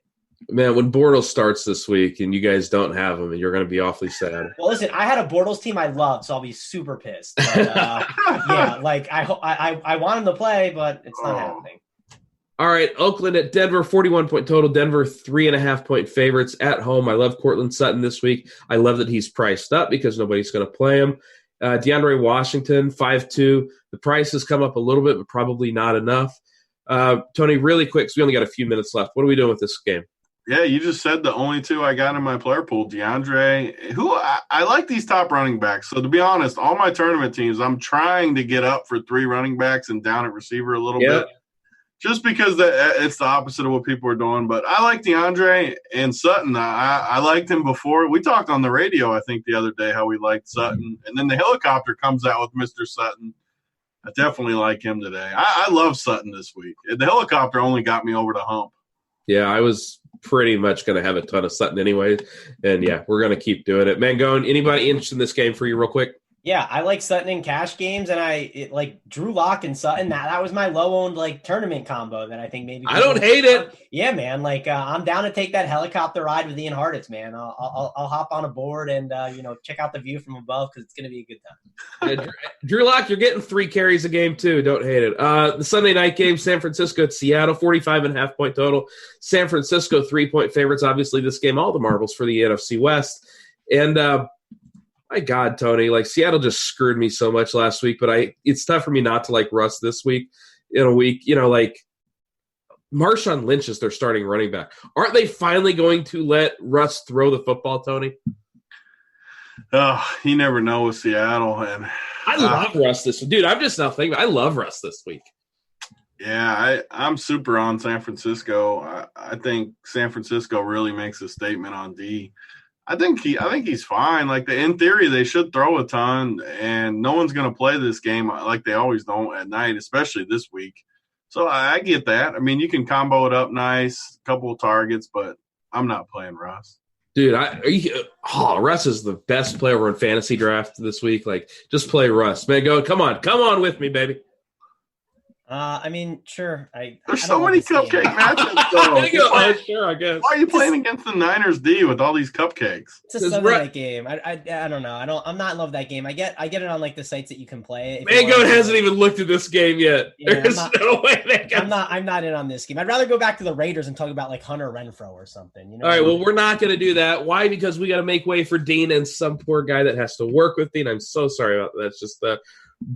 Man, when Bortles starts this week and you guys don't have him, you're going to be awfully sad. Well, listen, I had a Bortles team I loved, so I'll be super pissed. But, yeah, like I want him to play, but it's not happening. All right, Oakland at Denver, 41-point total. Denver, 3.5-point favorites at home. I love Cortland Sutton this week. I love that he's priced up because nobody's going to play him. DeAndre Washington, 5.2. The price has come up a little bit, but probably not enough. Tony, really quick, because we only got a few minutes left. What are we doing with this game? Yeah, you just said the only two I got in my player pool. DeAndre, who I like these top running backs. So to be honest, all my tournament teams, I'm trying to get up for 3 running backs and down at receiver a little bit. Just because it's the opposite of what people are doing. But I like DeAndre and Sutton. I liked him before. We talked on the radio, I think, the other day how we liked Sutton. And then the helicopter comes out with Mr. Sutton. I definitely like him today. I love Sutton this week. The helicopter only got me over the hump. Yeah, I was pretty much going to have a ton of Sutton anyway. And, yeah, we're going to keep doing it. Mangone, anybody interested in this game for you real quick? Yeah, I like Sutton in cash games, and like Drew Lock and Sutton. That was my low-owned like tournament combo that I think maybe. I don't hate it. Yeah, man. Like I'm down to take that helicopter ride with Ian Hartitz, man. I'll hop on a board and check out the view from above because it's going to be a good time. Yeah, Drew Lock, you're getting 3 carries a game too. Don't hate it. The Sunday night game, San Francisco at Seattle, 45.5-point total. San Francisco 3-point favorites. Obviously, this game all the marbles for the NFC West, and. My God, Tony, like Seattle just screwed me so much last week, but it's tough for me not to like Russ this week in a week. Like Marshawn Lynch is their starting running back. Aren't they finally going to let Russ throw the football, Tony? Oh, you never know with Seattle. And I love Russ this week. Dude, I'm just not thinking. I love Russ this week. Yeah, I'm super on San Francisco. I think San Francisco really makes a statement on D. I think he's fine. Like in theory, they should throw a ton, and no one's going to play this game like they always don't at night, especially this week. So I get that. I mean, you can combo it up nice, couple of targets, but I'm not playing Russ. Dude, Russ is the best player over in FantasyDraft this week. Like, just play Russ, man. Come on with me, baby. I mean, sure. There's so many cupcake matchups, though. Sure, I guess. Why are you playing against the Niners D with all these cupcakes? It's a Sunday night game. I don't know. I'm not in love with that game. I get it on like the sites that you can play it. Mango hasn't even looked at this game yet. Yeah, There's no way. I'm not in on this game. I'd rather go back to the Raiders and talk about like Hunter Renfrow or something. You know. All right. Well, we're not going to do that. Why? Because we got to make way for Dean and some poor guy that has to work with Dean. I'm so sorry about that. It's just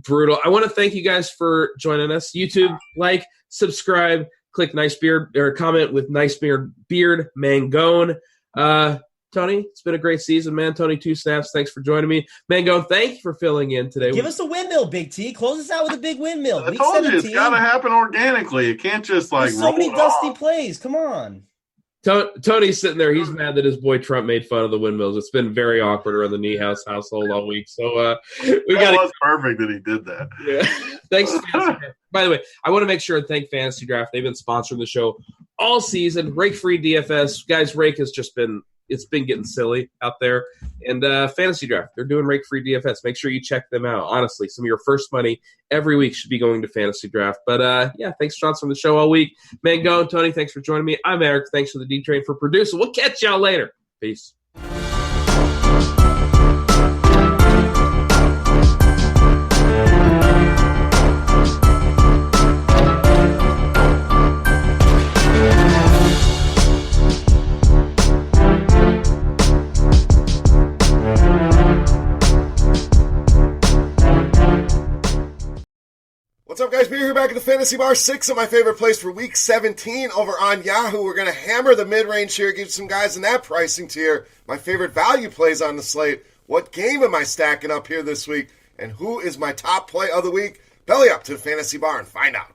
brutal. I want to thank you guys for joining us. YouTube, like, subscribe, click nice beard or comment with nice beard Mangone. Tony, it's been a great season, man. Tony, 2 snaps. Thanks for joining me. Mangone, thank you for filling in today. Give us a windmill, Big T. Close us out with a big windmill. I told you, it's got to happen organically. It can't just like There's so many dusty plays. Come on. Tony's sitting there. He's mad that his boy Trump made fun of the windmills. It's been very awkward around the Niehaus household all week. So it was perfect that he did that. Yeah. Thanks. By the way, I want to make sure and thank Fantasy Draft. They've been sponsoring the show all season. Rake-free DFS. Guys, Rake has just been – it's been getting silly out there. And Fantasy Draft, they're doing rake-free DFS. Make sure you check them out. Honestly, some of your first money every week should be going to Fantasy Draft. But, yeah, thanks, John, from the show all week. Mangone, Tony, thanks for joining me. I'm Eric. Thanks for the D-Train for producing. We'll catch y'all later. Peace. What's up, guys? Beer here back at the Fantasy Bar. 6 of my favorite plays for Week 17 over on Yahoo. We're going to hammer the mid-range here, give some guys in that pricing tier my favorite value plays on the slate. What game am I stacking up here this week? And who is my top play of the week? Belly up to the Fantasy Bar and find out.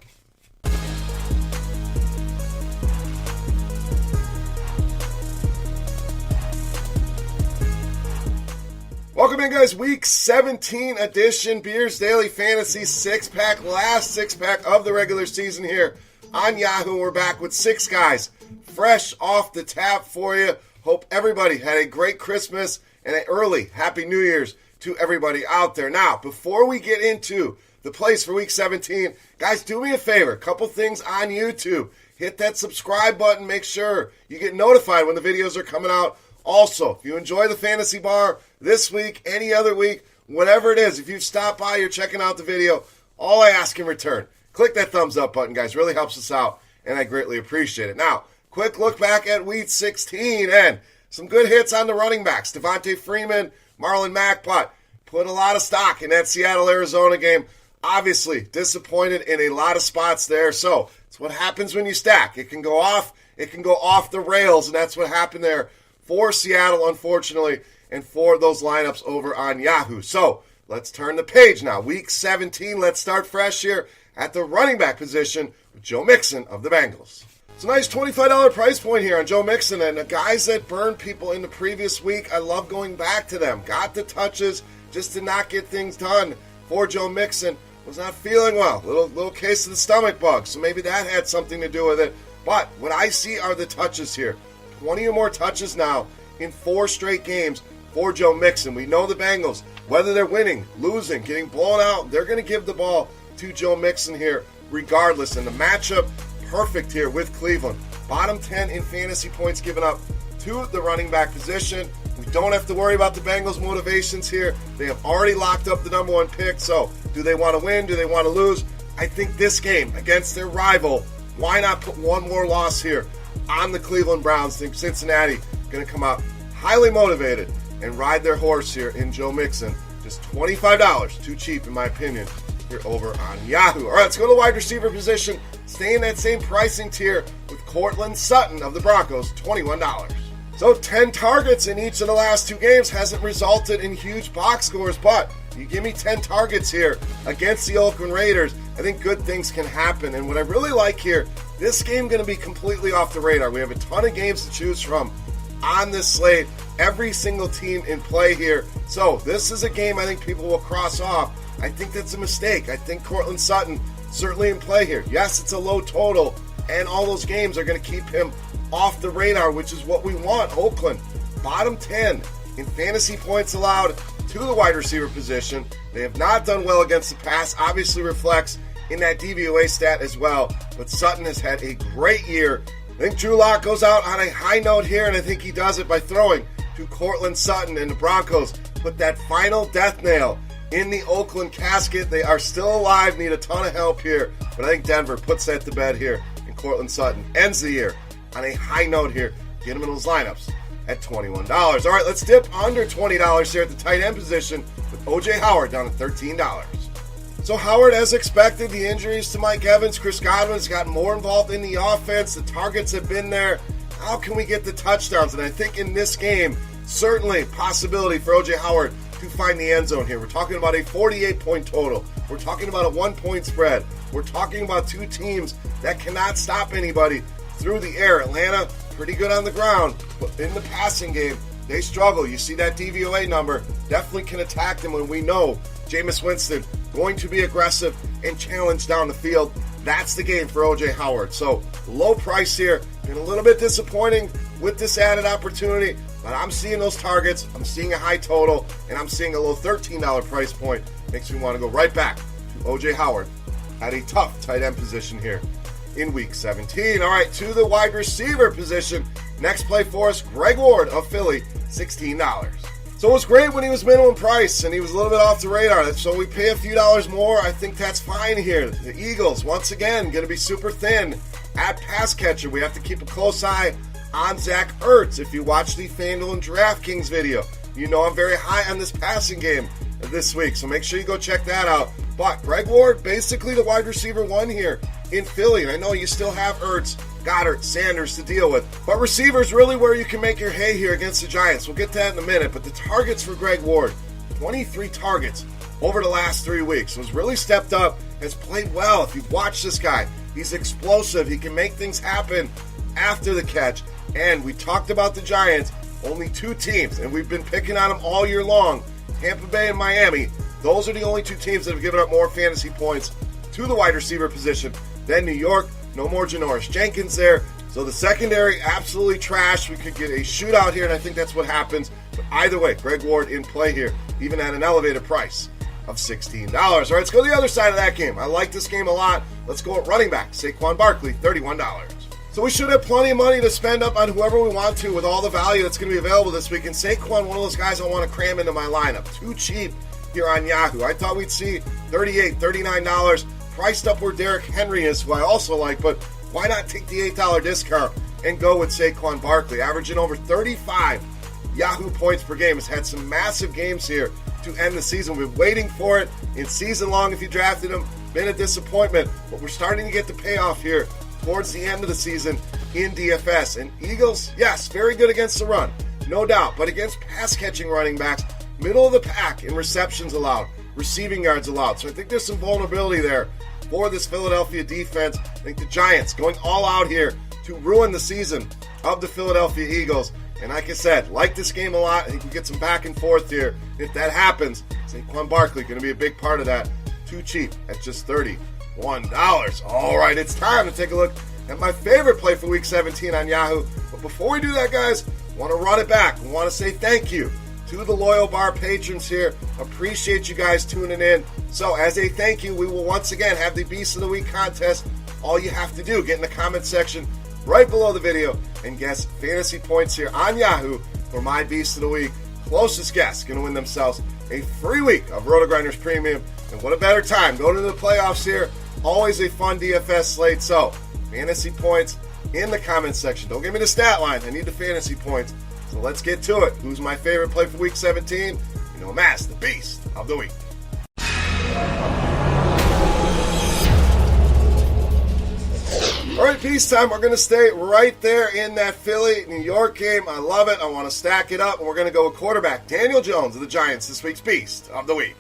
Welcome in, guys. Week 17 edition Beers Daily Fantasy 6-pack. Last 6-pack of the regular season here on Yahoo. We're back with 6 guys fresh off the tap for you. Hope everybody had a great Christmas and an early Happy New Year's to everybody out there. Now, before we get into the plays for Week 17, guys, do me a favor. A couple things on YouTube. Hit that subscribe button. Make sure you get notified when the videos are coming out. Also, if you enjoy the Fantasy Bar this week, any other week, whatever it is, if you've stopped by, you're checking out the video, all I ask in return, click that thumbs up button, guys. Really helps us out, and I greatly appreciate it. Now, quick look back at Week 16, and some good hits on the running backs. Devontae Freeman, Marlon Mack, but put a lot of stock in that Seattle-Arizona game. Obviously, disappointed in a lot of spots there, so it's what happens when you stack. It can go off the rails, and that's what happened there for Seattle, unfortunately, and for those lineups over on Yahoo. So let's turn the page now. Week 17, let's start fresh here at the running back position with Joe Mixon of the Bengals. It's a nice $25 price point here on Joe Mixon, and the guys that burned people in the previous week, I love going back to them. Got the touches, just did not get things done for Joe Mixon. Was not feeling well. Little case of the stomach bug, so maybe that had something to do with it. But what I see are the touches here. 20 or more touches now in 4 straight games for Joe Mixon. We know the Bengals, whether they're winning, losing, getting blown out, they're going to give the ball to Joe Mixon here regardless. And the matchup, perfect here with Cleveland. Bottom 10 in fantasy points given up to the running back position. We don't have to worry about the Bengals' motivations here. They have already locked up the number 1 pick. So do they want to win? Do they want to lose? I think this game against their rival, why not put one more loss here on the Cleveland Browns? Think Cincinnati going to come out highly motivated and ride their horse here in Joe Mixon. Just $25, too cheap in my opinion, here over on Yahoo. All right, let's go to the wide receiver position. Stay in that same pricing tier with Courtland Sutton of the Broncos, $21. So 10 targets in each of the last 2 games hasn't resulted in huge box scores, but you give me 10 targets here against the Oakland Raiders, I think good things can happen. And what I really like here, this game going to be completely off the radar. We have a ton of games to choose from on this slate. Every single team in play here. So this is a game I think people will cross off. I think that's a mistake. I think Courtland Sutton certainly in play here. Yes, it's a low total, and all those games are going to keep him off the radar, which is what we want. Oakland, bottom 10 in fantasy points allowed to the wide receiver position. They have not done well against the pass. Obviously reflects in that DVOA stat as well. But Sutton has had a great year. I think Drew Lock goes out on a high note here, and I think he does it by throwing to Cortland Sutton, and the Broncos put that final death nail in the Oakland casket. They are still alive, need a ton of help here, but I think Denver puts that to bed here, and Cortland Sutton ends the year on a high note here. Get him in those lineups at $21. All right, let's dip under $20 here at the tight end position with O.J. Howard down at $13. So Howard, as expected, the injuries to Mike Evans, Chris Godwin's gotten more involved in the offense. The targets have been there. How can we get the touchdowns? And I think in this game, certainly possibility for O.J. Howard to find the end zone here. We're talking about a 48-point total. We're talking about a 1-point spread. We're talking about two teams that cannot stop anybody through the air. Atlanta, pretty good on the ground, but in the passing game, they struggle. You see that DVOA number, definitely can attack them when we know Jameis Winston going to be aggressive and challenge down the field. That's the game for O.J. Howard. So low price here. Been a little bit disappointing with this added opportunity, but I'm seeing those targets. I'm seeing a high total, and I'm seeing a low $13 price point. Makes me want to go right back to O.J. Howard at a tough tight end position here in Week 17. All right, to the wide receiver position. Next play for us, Greg Ward of Philly, $16. So it was great when he was minimum price, and he was a little bit off the radar. So we pay a few dollars more. I think that's fine here. The Eagles, once again, going to be super thin at pass catcher. We have to keep a close eye on Zach Ertz. If you watch the FanDuel and DraftKings video, you know I'm very high on this passing game this week. So make sure you go check that out. But Greg Ward, basically the wide receiver one here in Philly. And I know you still have Ertz, Goddard, Sanders to deal with. But receivers really where you can make your hay here against the Giants. We'll get to that in a minute. But the targets for Greg Ward, 23 targets over the last 3 weeks. So he's really stepped up, has played well. If you've watched this guy, he's explosive. He can make things happen after the catch. And we talked about the Giants, only 2 teams, and we've been picking on them all year long, Tampa Bay and Miami. Those are the only 2 teams that have given up more fantasy points to the wide receiver position than New York. No more Janoris Jenkins there. So the secondary, absolutely trash. We could get a shootout here, and I think that's what happens. But either way, Greg Ward in play here, even at an elevated price of $16. All right, let's go to the other side of that game. I like this game a lot. Let's go at running back, Saquon Barkley, $31. So we should have plenty of money to spend up on whoever we want to with all the value that's going to be available this week. And Saquon, one of those guys I want to cram into my lineup. Too cheap here on Yahoo. I thought we'd see $38, $39 priced up where Derrick Henry is, who I also like, but why not take the $8 discount and go with Saquon Barkley, averaging over 35 Yahoo points per game. Has had some massive games here to end the season. We've been waiting for it in season long if you drafted him. Been a disappointment, but we're starting to get the payoff here towards the end of the season in DFS. And Eagles, yes, very good against the run, no doubt, but against pass-catching running backs, middle of the pack in receptions allowed, receiving yards allowed. So I think there's some vulnerability there for this Philadelphia defense. I think the Giants going all out here to ruin the season of the Philadelphia Eagles. And like I said, like this game a lot. I think we get some back and forth here. If that happens, Saquon Barkley going to be a big part of that. Too cheap at just $31. All right, it's time to take a look at my favorite play for Week 17 on Yahoo. But before we do that, guys, I want to run it back. I want to say thank you to the Loyal Bar patrons here. Appreciate you guys tuning in. So as a thank you, we will once again have the Beast of the Week contest. All you have to do, get in the comment section right below the video and guess fantasy points here on Yahoo for my Beast of the Week. Closest guess going to win themselves a free week of RotoGrinders Premium. And what a better time going into the playoffs here. Always a fun DFS slate. So fantasy points in the comment section. Don't give me the stat line. I need the fantasy points. So let's get to it. Who's my favorite play for Week 17? You know him as the Beast of the Week. All right, Beast time. We're going to stay right there in that Philly-New York game. I love it. I want to stack it up, and we're going to go with quarterback Daniel Jones of the Giants, this week's Beast of the Week.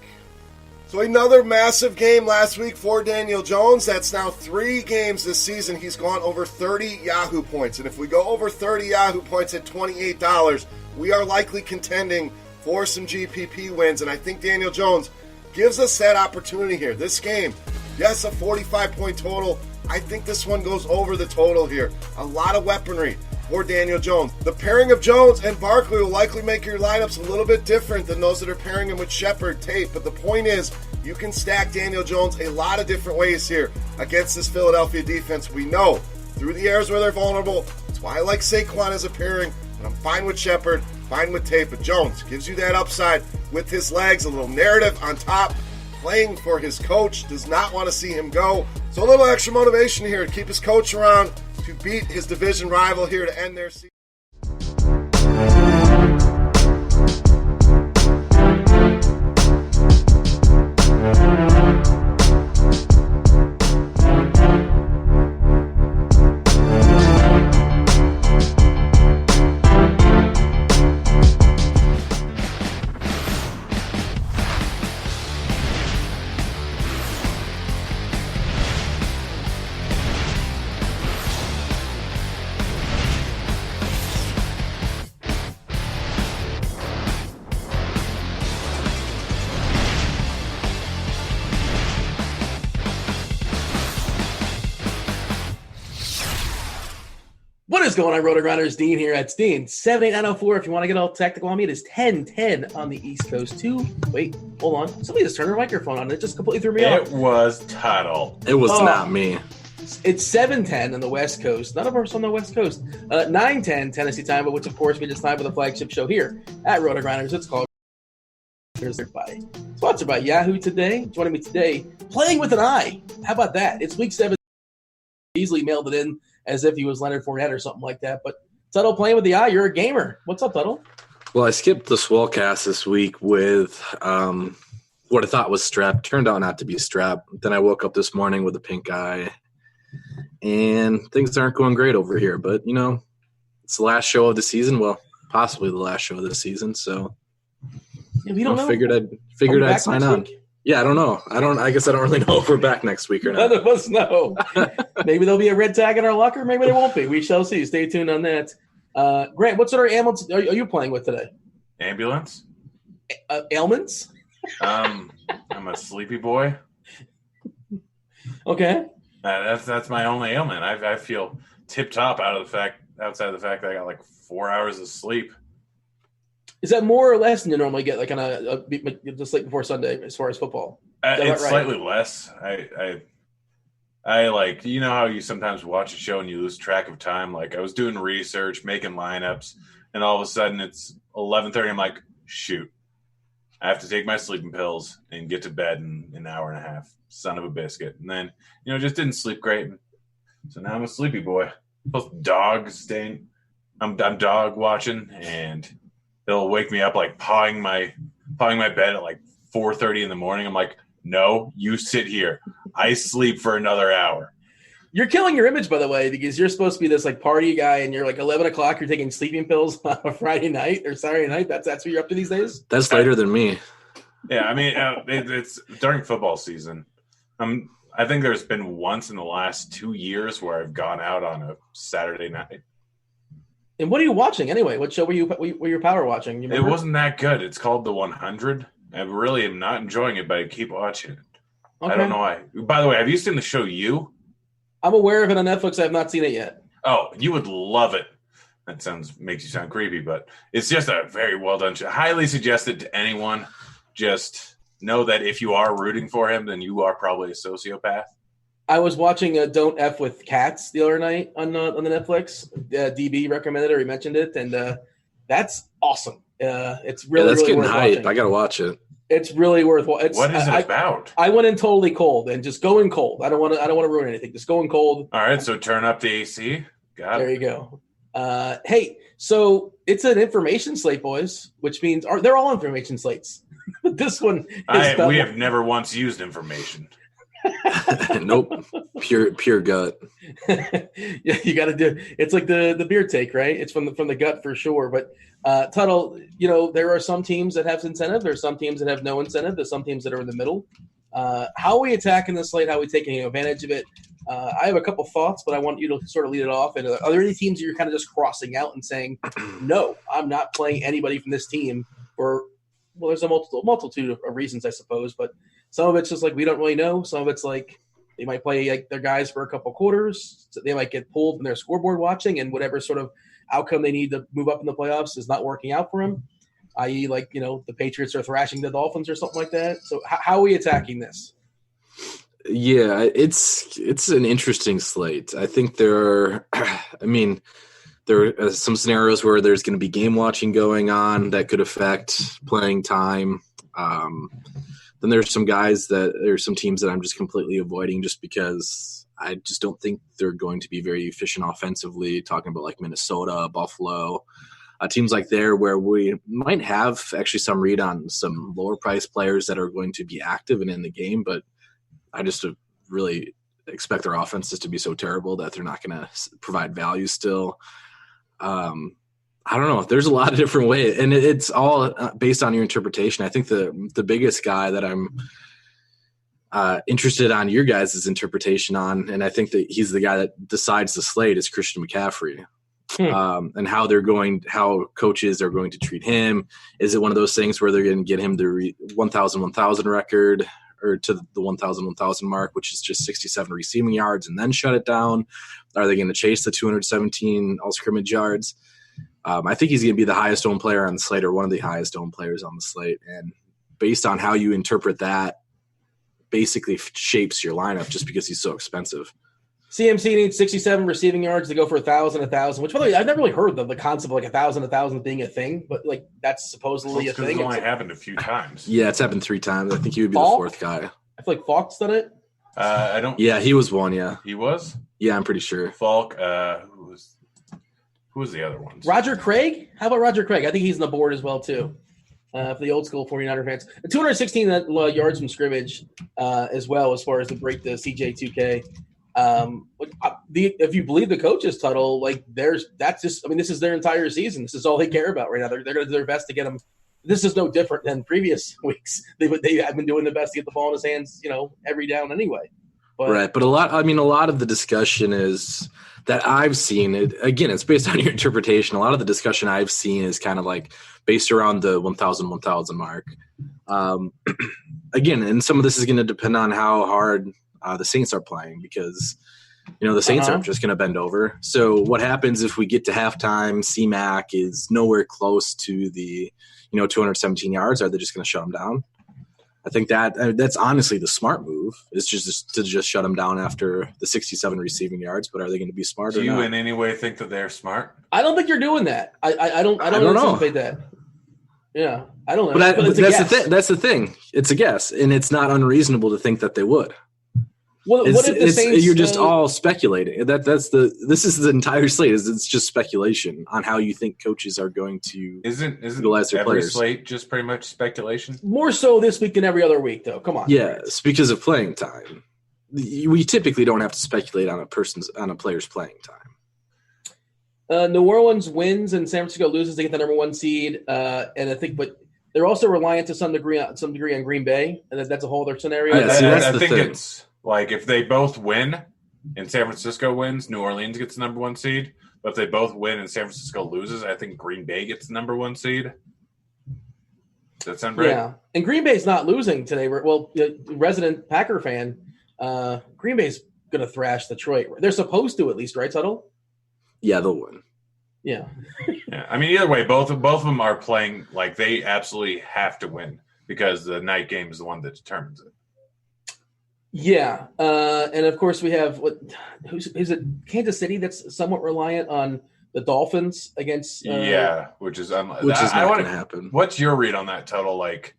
So another massive game last week for Daniel Jones. That's now 3 games this season. He's gone over 30 Yahoo points. And if we go over 30 Yahoo points at $28, we are likely contending for some GPP wins. And I think Daniel Jones gives us that opportunity here. This game, yes, a 45-point total. I think this one goes over the total here. A lot of weaponry for Daniel Jones. The pairing of Jones and Barkley will likely make your lineups a little bit different than those that are pairing him with Shepard, Tate. But the point is, You can stack Daniel Jones a lot of different ways here against this Philadelphia defense. We know through the areas where they're vulnerable. That's why I like Saquon as a pairing, and I'm fine with Shepard, fine with Tate, but Jones gives you that upside with his legs, a little narrative on top, playing for his coach, does not want to see him go. So a little extra motivation here to keep his coach around, to beat his division rival here to end their season. What is going on, RotoGrinders? Dean here at Dean 78904. If you want to get all technical on me, it is 10:10 on the East Coast too. Wait, hold on. Somebody just turned their microphone on. It just completely threw me off. It was Tuttle. It was not me. It's 7:10 on the West Coast. None of us on the West Coast. 9:10 Tennessee time, but which of course means it's time for the flagship show here at RotoGrinders. It's called sponsored by Yahoo today. Joining me today, playing with an eye. How about that? It's week 7. Easily mailed it in as if he was Leonard Fournette or something like that. But Tuttle, playing with the eye, you're a gamer. What's up, Tuttle? Well, I skipped the Swellcast this week with what I thought was strep. Turned out not to be strep. Then I woke up this morning with a pink eye. And things aren't going great over here. But, you know, it's the last show of the season. Well, possibly the last show of the season. So We don't know. Figured I'd sign on. Yeah, I don't know. I guess I don't really know if we're back next week or not. None of us know. Maybe there'll be a red tag in our locker. Maybe there won't be. We shall see. Stay tuned on that. Grant, what sort of ailments are you playing with today? Ambulance. Ailments? I'm a sleepy boy. Okay. That's my only ailment. I feel tip top outside of the fact that I got like 4 hours of sleep. Is that more or less than you normally get, like on a just like before Sunday, as far as football? It's slightly less. I like, you know how you sometimes watch a show and you lose track of time. Like I was doing research, making lineups, and all of a sudden it's 11:30. I'm like, shoot, I have to take my sleeping pills and get to bed in an hour and a half. Son of a biscuit. And then, you know, just didn't sleep great. So now I'm a sleepy boy. Both dogs staying. I'm dog watching, and they'll wake me up like pawing my bed at like 4:30 in the morning. I'm like, no, you sit here. I sleep for another hour. You're killing your image, by the way, because you're supposed to be this like party guy, and you're like 11 o'clock. You're taking sleeping pills on a Friday night or Saturday night. That's what you're up to these days. That's later than me. Yeah, I mean, it's during football season. I think there's been once in the last 2 years where I've gone out on a Saturday night. And what are you watching anyway? What show were you power watching? It wasn't that good. It's called The 100. I really am not enjoying it, but I keep watching it. Okay. I don't know why. By the way, have you seen the show You? I'm aware of it on Netflix. I have not seen it yet. Oh, you would love it. That makes you sound creepy, but it's just a very well done show. Highly suggest it to anyone. Just know that if you are rooting for him, then you are probably a sociopath. I was watching Don't F with Cats the other night on the Netflix. DB recommended it or he mentioned it, and that's awesome. It's really that's really getting worth hype. watching. I gotta watch it. It's really worth. What is it about? I went in totally cold and just going cold. I don't want to ruin anything. Just going cold. All right, so turn up the AC. There you go. Hey, so it's an information slate, boys, which means they're all information slates. But this one is we have never once used information. Nope. Pure gut. Yeah, you got to do. It's like the beer take, right? It's from the gut for sure. But Tuttle, you know, there are some teams that have incentive. There are some teams that have no incentive. There's some teams that are in the middle. How are we attacking this slate? How are we taking advantage of it? I have a couple thoughts, but I want you to sort of lead it off. And are there any teams that you're kind of just crossing out and saying, no, I'm not playing anybody from this team for? Well, there's a multitude of reasons, I suppose, but some of it's just like we don't really know. Some of it's like they might play like their guys for a couple quarters. So they might get pulled from their scoreboard watching, and whatever sort of outcome they need to move up in the playoffs is not working out for them. i.e., like, the Patriots are thrashing the Dolphins or something like that. So how are we attacking this? Yeah, it's an interesting slate. I think there are some scenarios where there's going to be game watching going on that could affect playing time. Then there's some teams that I'm just completely avoiding just because I just don't think they're going to be very efficient offensively. Talking about like Minnesota, Buffalo, teams like there where we might have actually some read on some lower price players that are going to be active and in the game, but I just really expect their offenses to be so terrible that they're not going to provide value still. I don't know. There's a lot of different ways, and it's all based on your interpretation. I think the biggest guy that I'm interested on your guys' interpretation on, and I think that he's the guy that decides the slate, is Christian McCaffrey. And how coaches are going to treat him. Is it one of those things where they're going to get him the 1,000 record, or to the 1,000 mark, which is just 67 receiving yards, and then shut it down? Are they going to chase the 217 all scrimmage yards? I think he's going to be the highest owned player on the slate, or one of the highest owned players on the slate. And based on how you interpret that, basically shapes your lineup just because he's so expensive. CMC needs 67 receiving yards to go for 1,000, which, by the way, I've never really heard the concept of like 1,000 being a thing, but like that's supposedly a thing. It's only happened a few times. Yeah, it's happened 3 times. I think he would be the fourth guy. I feel like Falk's done it. I don't. Yeah, he was one. Yeah, he was. Yeah, I'm pretty sure. Falk. Who was the other ones? Roger Craig. How about Roger Craig? I think he's on the board as well too. For the old school 49er fans, 216 yards from scrimmage as well, as far as to break the CJ2K. If you believe the coaches, Tuttle, like this is their entire season. This is all they care about right now. They're going to do their best to get him. This is no different than previous weeks. They have been doing the best to get the ball in his hands, every down anyway. Right, but a lot of the discussion is that I've seen it. Again, it's based on your interpretation. A lot of the discussion I've seen is kind of like based around the 1,000 mark. Again, and some of this is going to depend on how hard the Saints are playing, because the Saints aren't just going to bend over. So what happens if we get to halftime, C-Mac is nowhere close to the 217 yards? Are they just going to shut him down? I think that's honestly the smart move, is just to shut him down after the 67 receiving yards. But are they going to be smart? Do or you not? in any way think that they're smart? I don't think you're doing that. I don't anticipate that. Yeah, I don't know. But that's the thing. It's a guess, and it's not unreasonable to think that they would. What if the Saints, you're just all speculating. This is the entire slate. It's just speculation on how you think coaches are going to utilize their every players. Slate just pretty much speculation? More so this week than every other week, though. Come on. Yes, because of playing time. We typically don't have to speculate on a player's playing time. New Orleans wins and San Francisco loses to get the number 1 seed, and I think, but they're also reliant to some degree on Green Bay, and that's a whole other scenario. I think it's like if they both win and San Francisco wins, New Orleans gets the number 1 seed. But if they both win and San Francisco loses, I think Green Bay gets the number 1 seed. Does that sound right? Yeah, and Green Bay's not losing today. Well, resident Packer fan, Green Bay's going to thrash Detroit. They're supposed to, at least, right, Tuttle? Yeah, they'll win. Yeah. Yeah. I mean, either way, both of them are playing like they absolutely have to win, because the night game is the one that determines it. Yeah, and of course we have who's it? Kansas City that's somewhat reliant on the Dolphins against. Which is not going to happen. What's your read on that total? Like,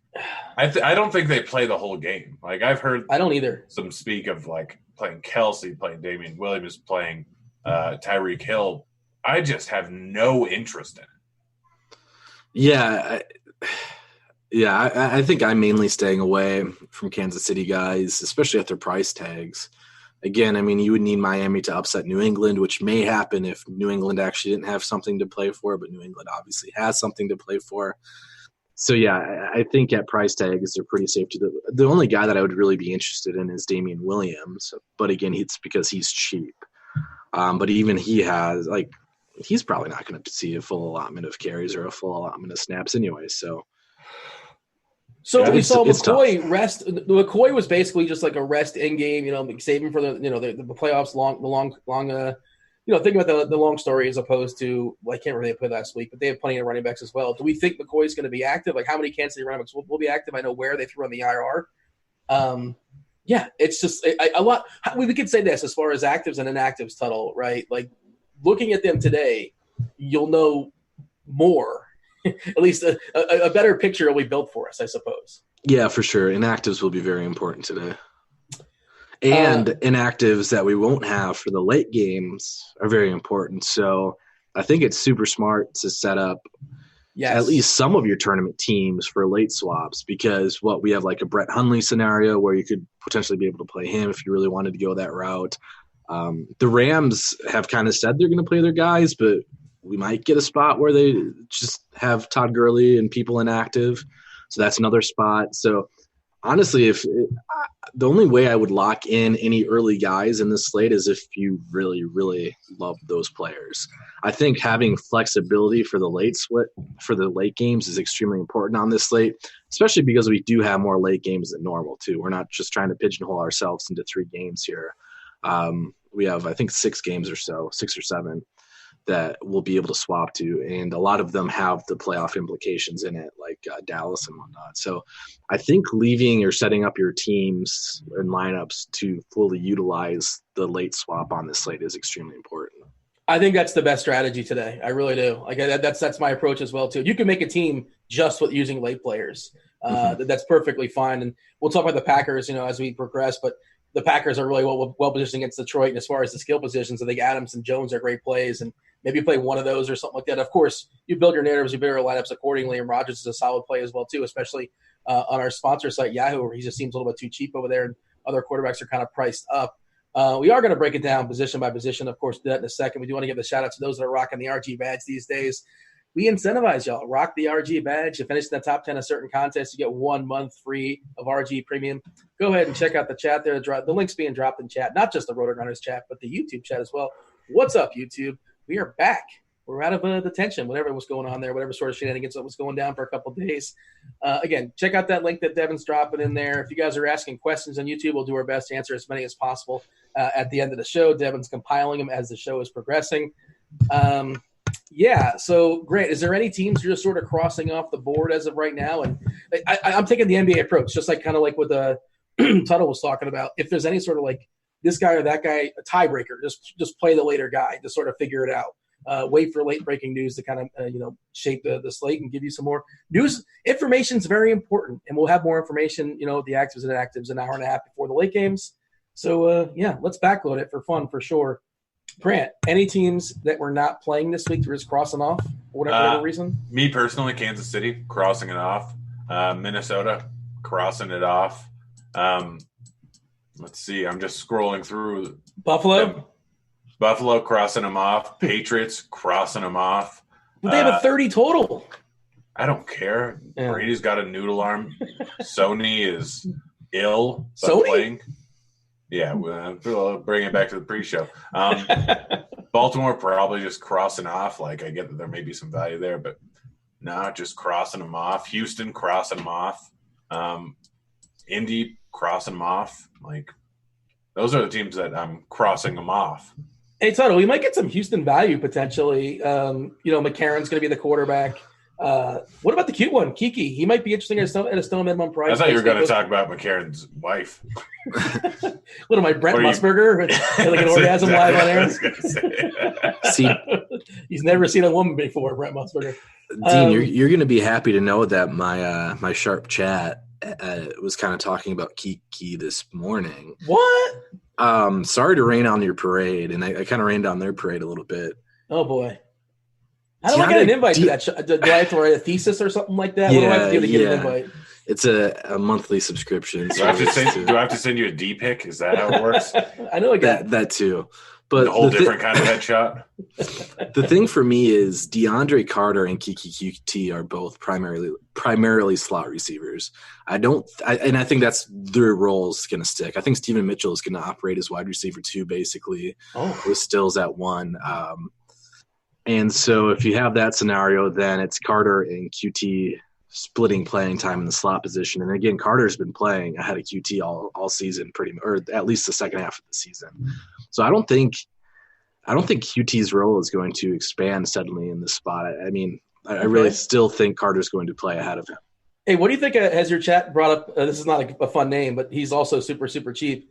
I don't think they play the whole game. Like, I've heard I don't either. Some speak of like playing Kelsey, playing Damian Williams, playing Tyreek Hill. I just have no interest in it. Yeah, I think I'm mainly staying away from Kansas City guys, especially at their price tags. Again, I mean, you would need Miami to upset New England, which may happen if New England actually didn't have something to play for, but New England obviously has something to play for. So, yeah, I think at price tags, they're pretty safe. The only guy that I would really be interested in is Damian Williams, but again, it's because he's cheap. But even he has, he's probably not going to see a full allotment of carries or a full allotment of snaps anyway, so. So we saw McCoy rest. McCoy was basically just like a rest in game, saving for the the playoffs, think about the long story as opposed to, well, I can't remember they played last week, but they have plenty of running backs as well. Do we think McCoy's going to be active? Like, how many Kansas City running backs will be active? I know where they threw on the IR. Yeah, it's just a lot. We could say this as far as actives and inactives, Tuttle, right? Like, looking at them today, you'll know more. At least a better picture will be built for us, I suppose. Yeah, for sure. Inactives will be very important today. And inactives that we won't have for the late games are very important. So I think it's super smart to set up at least some of your tournament teams for late swaps, because we have like a Brett Hundley scenario where you could potentially be able to play him if you really wanted to go that route. The Rams have kind of said they're going to play their guys, but we might get a spot where they just have Todd Gurley and people inactive. So that's another spot. So honestly, the only way I would lock in any early guys in this slate is if you really, really love those players. I think having flexibility for the late games is extremely important on this slate, especially because we do have more late games than normal too. We're not just trying to pigeonhole ourselves into 3 games here. We have, I think, 6 games or so, 6 or 7 that we'll be able to swap to, and a lot of them have the playoff implications in it, like Dallas and whatnot. So I think leaving or setting up your teams and lineups to fully utilize the late swap on this slate is extremely important. I think that's the best strategy today. I really do. Like, that's my approach as well too. You can make a team just with using late players. That's perfectly fine. And we'll talk about the Packers, as we progress, but the Packers are really well positioned against Detroit. And as far as the skill positions, I think Adams and Jones are great plays, and maybe play one of those or something like that. Of course, you build your narratives, you build your lineups accordingly, and Rodgers is a solid play as well too, especially on our sponsor site, Yahoo, where he just seems a little bit too cheap over there, and other quarterbacks are kind of priced up. We are going to break it down position by position. Of course, do that in a second. We do want to give a shout-out to those that are rocking the RG badge these days. We incentivize y'all. Rock the RG badge. You finish in the top 10 of certain contests, you get 1 month free of RG Premium. Go ahead and check out the chat there. The link's being dropped in chat, not just the RotoGrinders chat, but the YouTube chat as well. What's up, YouTube? We are back. We're out of the tension, whatever was going on there, whatever sort of shenanigans that was going down for a couple of days. Again, check out that link that Devin's dropping in there. If you guys are asking questions on YouTube, we'll do our best to answer as many as possible at the end of the show. Devin's compiling them as the show is progressing. So Grant, is there any teams you're just sort of crossing off the board as of right now? And I'm taking the NBA approach, just like kind of like what the Tuttle was talking about. If there's any sort of like this guy or that guy, a tiebreaker, just play the later guy to sort of figure it out. Wait for late breaking news to kind of shape the slate and give you some more news. Information is very important, and we'll have more information, the actives and inactives an hour and a half before the late games. So let's backload it for fun for sure. Grant, any teams that we're not playing this week that we're just crossing off for whatever reason? Me personally, Kansas City, crossing it off. Minnesota, crossing it off. Let's see. I'm just scrolling through. Buffalo, crossing them off. Patriots, crossing them off. But they have a 30 total. I don't care. Yeah. Brady's got a noodle arm. Sony is ill. Sony? Playing. Yeah, we'll bring it back to the pre-show. Baltimore probably just crossing off. Like, I get that there may be some value there, but no, just crossing them off. Houston, crossing them off. Indy, crossing them off. Like, those are the teams that I'm crossing them off. Hey, Tuttle, we might get some Houston value potentially. McCarron's going to be the quarterback. What about the cute one, Kiki? He might be interesting at a stone minimum price. I thought you were going to talk about McCarron's wife. What am I, Brett Musburger? Like an orgasm live on air? See, he's never seen a woman before, Brett Musburger. Dean, you're going to be happy to know that my sharp chat was kind of talking about Kiki this morning. What? Sorry to rain on your parade, and I kind of rained on their parade a little bit. Oh boy. How do I get an invite to that show? Do I have to write a thesis or something like that? What do I have to do to get an invite? It's a monthly subscription. Do I have to send you a D pic? Is that how it works? I know that too. But a whole different kind of headshot. The thing for me is DeAndre Carter and Kiki QT are both primarily slot receivers. I think that's their role is going to stick. I think Steven Mitchell is going to operate as wide receiver 2, basically, with Stills at 1. And so if you have that scenario, then it's Carter and QT splitting playing time in the slot position. And again, Carter's been playing ahead of QT all season, or at least the second half of the season. So I don't think I don't think QT's role is going to expand suddenly in this spot. I mean, I really still think Carter's going to play ahead of him. Hey, what do you think? Has your chat brought up? This is not a fun name, but he's also super, super cheap.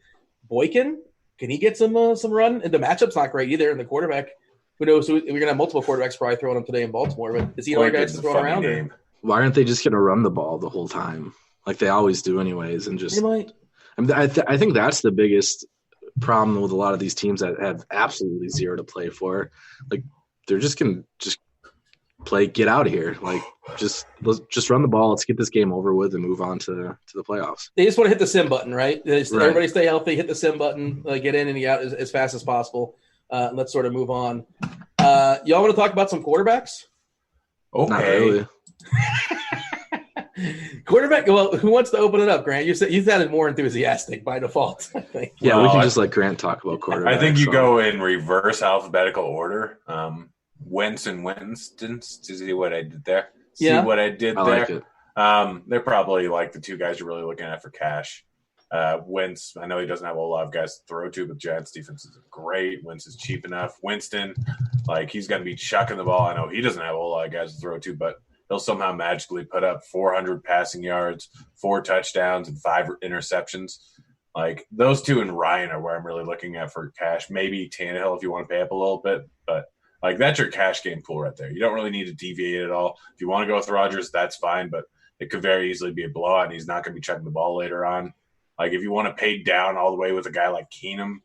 Boykin, can he get some run? And the matchup's not great either. And the quarterback, who knows? We're gonna have multiple quarterbacks probably throwing him today in Baltimore. But is he another guy just throwing around? Why aren't they just going to run the ball the whole time, like they always do, anyways? And just, I think that's the biggest problem with a lot of these teams that have absolutely zero to play for. Like they're just going to play, get out of here. Like just run the ball. Let's get this game over with and move on to the playoffs. They just want to hit the sim button, right? Everybody stay healthy, hit the sim button, get in and get out as fast as possible. Let's sort of move on. Y'all want to talk about some quarterbacks? Okay. Not really. Quarterback. Well, who wants to open it up, Grant? You sounded more enthusiastic by default, I think. Yeah, we can just let Grant talk about quarterback. I think you go in reverse alphabetical order. Wentz and Winston. To see what I did there. What I did there. Like it. They're probably like the two guys you're really looking at for cash. Wentz, I know he doesn't have a lot of guys to throw to, but Giants defense is great. Wentz is cheap enough. Winston, he's going to be chucking the ball. I know he doesn't have a whole lot of guys to throw to, but he'll somehow magically put up 400 passing yards, 4 touchdowns, and 5 interceptions. Those two and Ryan are where I'm really looking at for cash. Maybe Tannehill if you want to pay up a little bit, but that's your cash game pool right there. You don't really need to deviate at all. If you want to go with Rodgers, that's fine, but it could very easily be a blowout, and he's not going to be chucking the ball later on. If you want to pay down all the way with a guy like Keenum,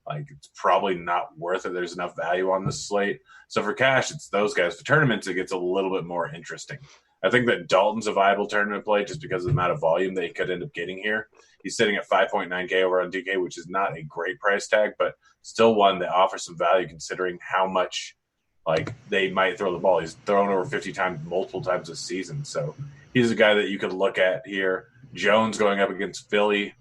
it's probably not worth it. There's enough value on this slate. So for cash, it's those guys. For tournaments, it gets a little bit more interesting. I think that Dalton's a viable tournament play just because of the amount of volume that he could end up getting here. He's sitting at 5.9K over on DK, which is not a great price tag, but still one that offers some value considering how much they might throw the ball. He's thrown over 50 times multiple times this season. So he's a guy that you could look at here. Jones going up against Philly.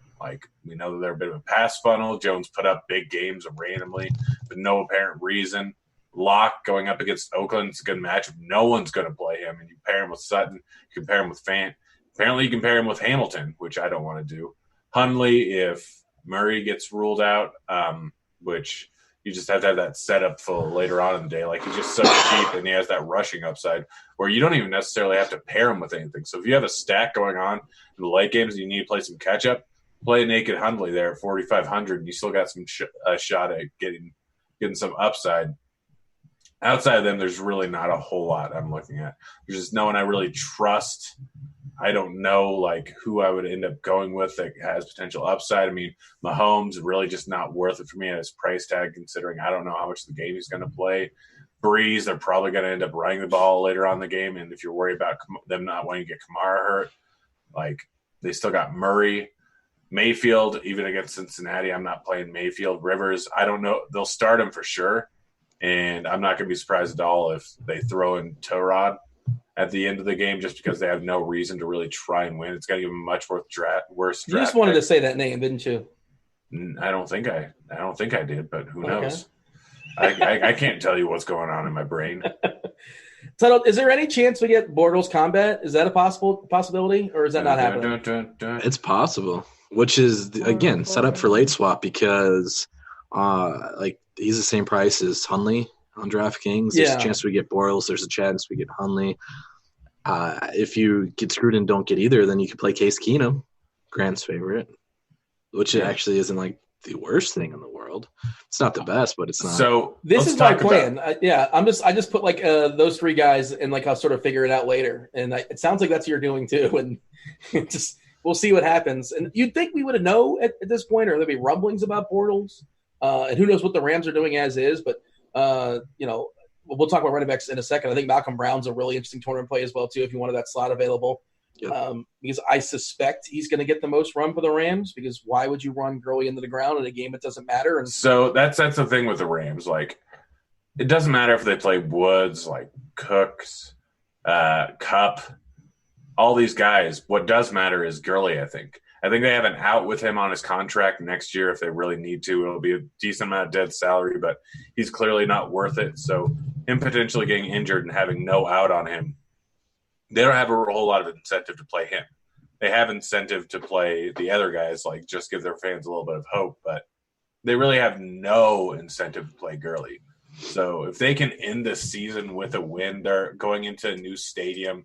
We know that they're a bit of a pass funnel. Jones put up big games randomly for no apparent reason. Locke going up against Oakland. It's a good matchup. No one's going to play him. And you pair him with Sutton. You can pair him with Fant. Apparently you can pair him with Hamilton, which I don't want to do. Hundley, if Murray gets ruled out, which you just have to have that setup for later on in the day. He's just so cheap and he has that rushing upside where you don't even necessarily have to pair him with anything. So if you have a stack going on in the late games and you need to play some catch-up, play naked Hundley there at 4,500 and you still got some shot at getting some upside. Outside of them, there's really not a whole lot I'm looking at. There's just no one I really trust. I don't know who I would end up going with that has potential upside. I mean, Mahomes really just not worth it for me at his price tag, considering I don't know how much of the game he's going to play. Breeze, they're probably going to end up running the ball later on in the game, and if you're worried about them not wanting to get Kamara hurt, they still got Murray. Mayfield, even against Cincinnati, I'm not playing Mayfield. Rivers, I don't know. They'll start him for sure, and I'm not going to be surprised at all if they throw in Tyrod at the end of the game just because they have no reason to really try and win. It's going to give them much worse draft. You just wanted to say that name, didn't you? I don't think I did, but who knows? I can't tell you what's going on in my brain. So, is there any chance we get Bortles combat? Is that a possibility, or is that not happening? It's possible, which is again set up for late swap because he's the same price as Hundley on DraftKings. There's a chance we get Bortles. There's a chance we get Hundley. If you get screwed and don't get either, then you can play Case Keenum, Grant's favorite, which actually isn't the worst thing in the world. It's not the best, but it's not. So this is my plan. I just put those 3 guys and I'll sort of figure it out later. And it sounds like that's what you're doing too. And just we'll see what happens. And you'd think we would know at this point, or there'd be rumblings about Bortles. And who knows what the Rams are doing as is, but we'll talk about running backs in a second. I think Malcolm Brown's a really interesting tournament play as well, too, if you wanted that slot available. Yep. Because I suspect he's going to get the most run for the Rams because why would you run Gurley into the ground in a game that doesn't matter? And so that's the thing with the Rams. It doesn't matter if they play Woods, Cooks, Kupp, all these guys. What does matter is Gurley, I think. I think they have an out with him on his contract next year if they really need to. It'll be a decent amount of dead salary, but he's clearly not worth it. So him potentially getting injured and having no out on him, they don't have a whole lot of incentive to play him. They have incentive to play the other guys, just give their fans a little bit of hope. But they really have no incentive to play Gurley. So if they can end the season with a win, they're going into a new stadium.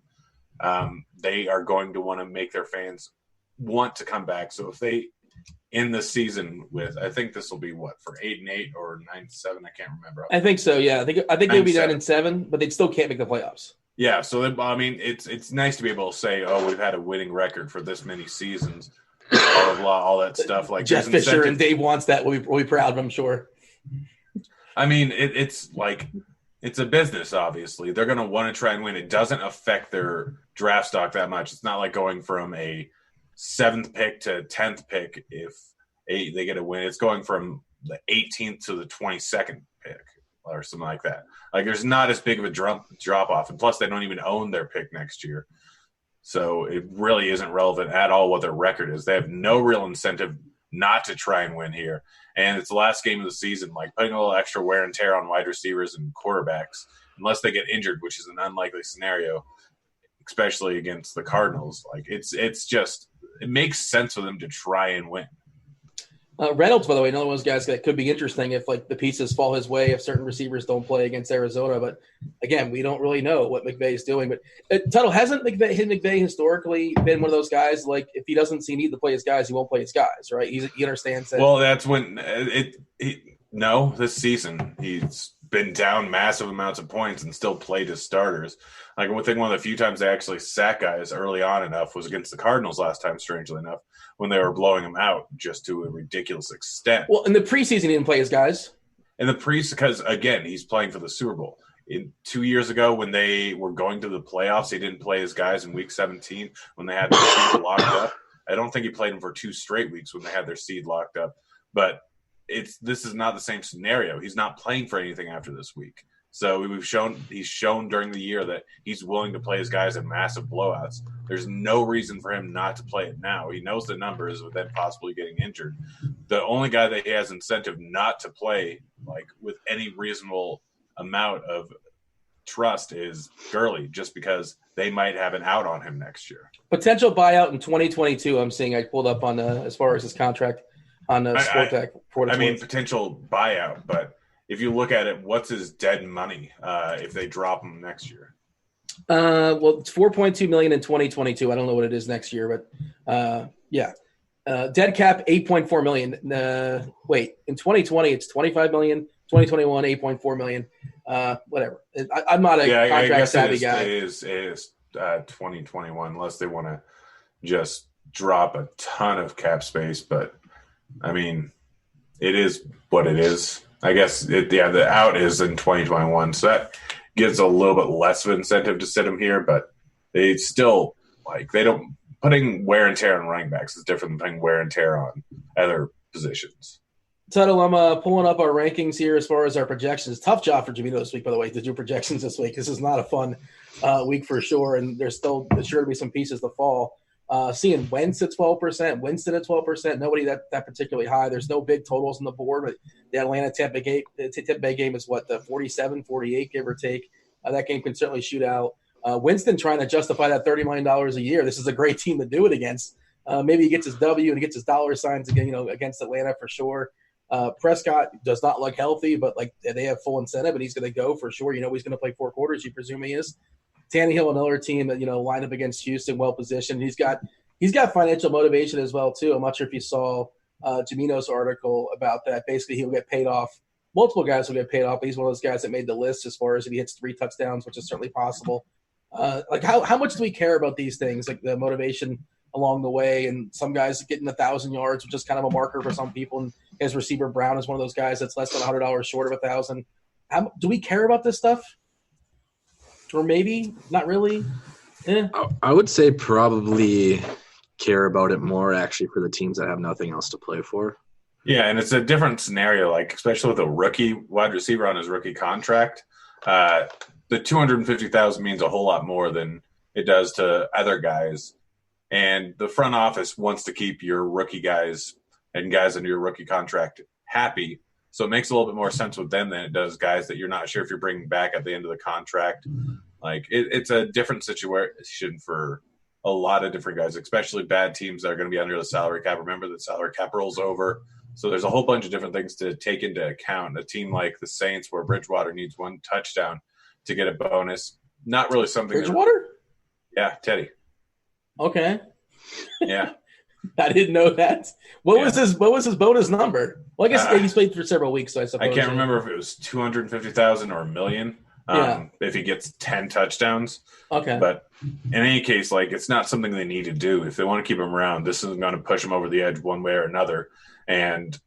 They are going to want to make their fans want to come back. So if they end the season with, I think this will be what, for 8-8 or 9-7, I can't remember. I think so. Yeah, I think they'll be 9-7, but they still can't make the playoffs. Yeah, so I mean, it's nice to be able to say, oh, we've had a winning record for this many seasons, blah, blah, blah, all that stuff. Like Jeff Fisher and Dave wants that. We'll be proud, I'm sure. I mean, it's like it's a business. Obviously, they're going to want to try and win. It doesn't affect their draft stock that much. It's not like going from a 7th pick to 10th pick if they get a win. It's going from the 18th to the 22nd pick or something like that. Like there's not as big of a drop off, and plus they don't even own their pick next year, so it really isn't relevant at all what their record is. They have no real incentive not to try and win here, and it's the last game of the season. Like putting a little extra wear and tear on wide receivers and quarterbacks, unless they get injured, which is an unlikely scenario, especially against the Cardinals. Like it's just it makes sense for them to try and win. Reynolds, by the way, another one of those guys that could be interesting if like the pieces fall his way, if certain receivers don't play against Arizona. But again, we don't really know what McVay is doing. But Tuttle, hasn't McVay historically been one of those guys, like if he doesn't see need to play his guys, he won't play his guys, right? He understands that. Well, that's when no, this season he's been down massive amounts of points and still played his starters. Like I think one of the few times they actually sat guys early on enough was against the Cardinals last time, strangely enough, when they were blowing him out just to a ridiculous extent. Well, in the preseason, he didn't play his guys. In the because again, he's playing for the Super Bowl. 2 years ago, when they were going to the playoffs, he didn't play his guys in Week 17 when they had their seed locked up. I don't think he played them for 2 straight weeks when they had their seed locked up. But this is not the same scenario. He's not playing for anything after this week. So he's shown during the year that he's willing to play his guys in massive blowouts. There's no reason for him not to play it now. He knows the numbers with them possibly getting injured. The only guy that he has incentive not to play, like with any reasonable amount of trust, is Gurley, just because they might have an out on him next year. Potential buyout in 2022. I'm seeing I pulled up on as far as his contract on Sportech. I mean, potential buyout, but if you look at it, what's his dead money if they drop him next year? Well, it's $4.2 million in 2022. I don't know what it is next year, but yeah. Dead cap $8.4 million. Wait, in 2020 it's $25 million. 2021 $8.4 million. Whatever. I'm not a contract savvy guy. It is 2021 unless they want to just drop a ton of cap space. But I mean, it is what it is. I guess the out is in 2021, so that gives a little bit less of incentive to sit him here, but they still putting wear and tear on running backs is different than putting wear and tear on other positions. Tuttle, I'm pulling up our rankings here as far as our projections. Tough job for Jamino this week, by the way, to do projections this week. This is not a fun week for sure, and there's sure to be some pieces to fall. Seeing Wentz at 12%, Winston at 12%, nobody that particularly high. There's no big totals on the board, but the Atlanta-Tampa Bay game is what, the 47-48, give or take. That game can certainly shoot out. Winston trying to justify that $30 million a year. This is a great team to do it against. Maybe he gets his W and he gets his dollar signs again, against Atlanta for sure. Prescott does not look healthy, but like they have full incentive and he's going to go for sure. He's going to play 4 quarters. You presume he is. Tannehill, another team that line up against Houston, well positioned. He's got financial motivation as well too. I'm not sure if you saw Jamino's article about that. Basically, he'll get paid off. Multiple guys will get paid off. But he's one of those guys that made the list as far as if he hits 3 touchdowns, which is certainly possible. How much do we care about these things, like the motivation along the way? And some guys getting 1,000 yards, which is kind of a marker for some people. And his receiver Brown is one of those guys that's less than $100 short of 1,000. Do we care about this stuff? Or maybe not really. I would say probably care about it more actually for the teams that have nothing else to play for. Yeah, and it's a different scenario, like especially with a rookie wide receiver on his rookie contract. The $250,000 means a whole lot more than it does to other guys. And the front office wants to keep your rookie guys and guys under your rookie contract happy. So it makes a little bit more sense with them than it does guys that you're not sure if you're bringing back at the end of the contract. Like it's a different situation for a lot of different guys, especially bad teams that are going to be under the salary cap. Remember, the salary cap rolls over So there's a whole bunch of different things to take into account. A team like the Saints, where Bridgewater needs 1 touchdown to get a bonus, not really something. Bridgewater? Yeah, Teddy. Okay. Yeah. I didn't know that. What was his bonus number? Well, I guess he's played for several weeks, so I suppose. I can't remember if it was 250,000 or $1 million. If he gets 10 touchdowns. Okay. But in any case, like, it's not something they need to do. If they want to keep him around, this isn't going to push him over the edge one way or another. And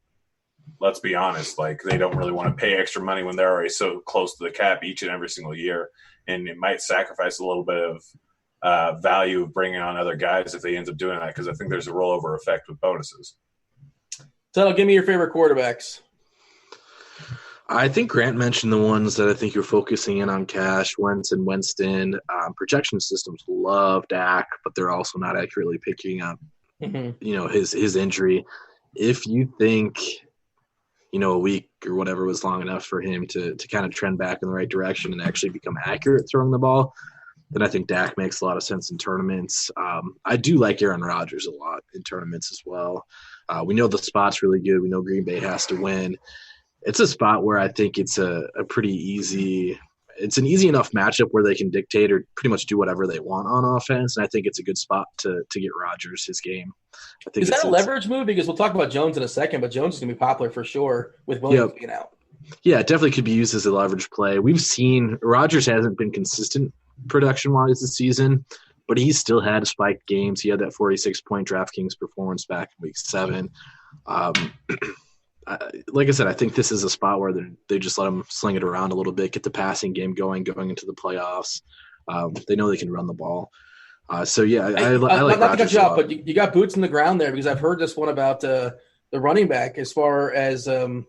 let's be honest, like, they don't really want to pay extra money when they're already so close to the cap each and every single year. And it might sacrifice a little bit of value of bringing on other guys if they end up doing that, because I think there's a rollover effect with bonuses. So give me your favorite quarterbacks. I think Grant mentioned the ones that I think you're focusing in on: Cash, Wentz, and Winston. Projection systems love Dak, but they're also not accurately picking up, his injury. If you think, a week or whatever was long enough for him to kind of trend back in the right direction and actually become accurate throwing the ball, then I think Dak makes a lot of sense in tournaments. I do like Aaron Rodgers a lot in tournaments as well. We know the spot's really good. We know Green Bay has to win. It's a spot where I think it's a pretty easy – it's an easy enough matchup where they can dictate or pretty much do whatever they want on offense, and I think it's a good spot to get Rodgers his game. I think is that a leverage move? Because we'll talk about Jones in a second, but Jones is going to be popular for sure with Williams being out. Yeah, it definitely could be used as a leverage play. We've seen Rodgers hasn't been consistent production-wise this season, but he's still had spiked games. He had that 46-point DraftKings performance back in Week 7. Like I said, I think this is a spot where they just let him sling it around a little bit, get the passing game going into the playoffs. They know they can run the ball. I like not to cut you off, but you got boots in the ground there, because I've heard this one about the running back as far as why am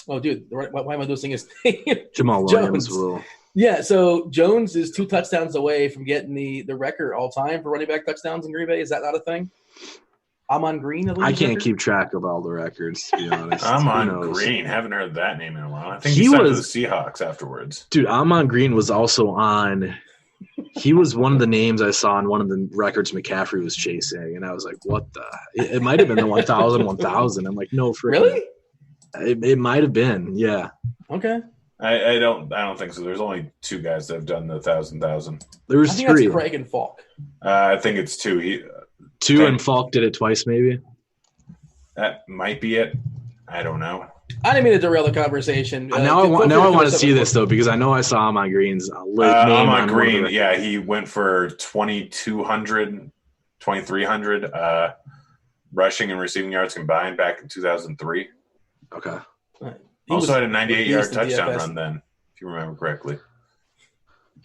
I losing his name? Jamal Williams will. Yeah, so Jones is 2 touchdowns away from getting the record all time for running back touchdowns in Green Bay. Is that not a thing? Amon Green, I can't keep track of all the records, to be honest. Amon Green, haven't heard that name in a while. I think he signed with the Seahawks afterwards. Dude, Amon Green was also on – he was one of the names I saw on one of the records McCaffrey was chasing, and I was like, what the – it might have been the 1,000. I'm like, no, really? It might have been, yeah. Okay. I don't think so. There's only 2 guys that have done the 1,000. There was 3. That's Craig and Falk. I think it's 2. 2 and Falk did it twice, maybe. That might be it. I don't know. I didn't mean to derail the conversation. Now I want to see this, though, because I know I saw Amon Green's name. Amon Green, yeah, he went for 2,200, 2,300 rushing and receiving yards combined back in 2003. Okay. He also had a 98-yard touchdown run then, if you remember correctly.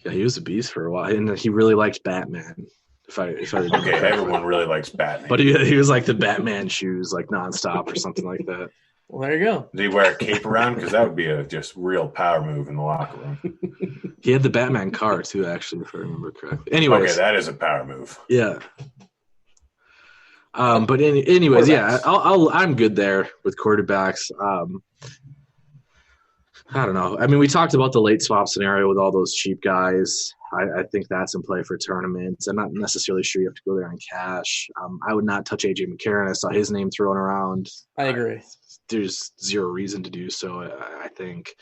Yeah, he was a beast for a while, and he really liked Batman. If I remember correctly. Everyone really likes Batman. But he was like the Batman shoes, like nonstop or something like that. Well, there you go. Did he wear a cape around? Because that would be a just real power move in the locker room. He had the Batman car too, actually, if I remember correctly. Anyways, okay, that is a power move. Yeah. But anyways, yeah, I'm good there with quarterbacks. I don't know. I mean, we talked about the late swap scenario with all those cheap guys. I think that's in play for tournaments. I'm not necessarily sure you have to go there in cash. I would not touch A.J. McCarron. I saw his name thrown around. I agree. There's zero reason to do so, I think.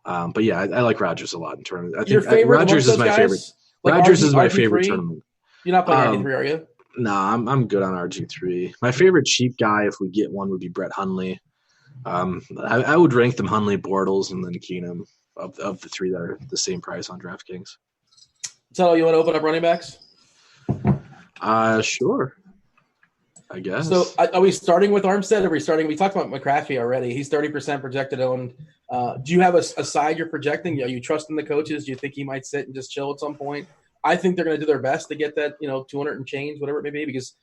But yeah, I like Rodgers a lot in tournaments. I think Your favorite Rodgers is my favorite. Like Rodgers is my RG3? favorite tournament. You're not playing RG3, are you? Nah, I'm good on RG3. My favorite cheap guy, if we get one, would be Brett Hundley. I would rank them Hundley, Bortles, and then Keenum of the 3 that are the same price on DraftKings. So you want to open up running backs? Sure. I guess. So are we starting with Armstead? Or are we starting? We talked about McCaffrey already. He's 30% projected owned. Do you have a side you're projecting? Are you trusting the coaches? Do you think he might sit and just chill at some point? I think they're going to do their best to get that, 200 and change, whatever it may be, because,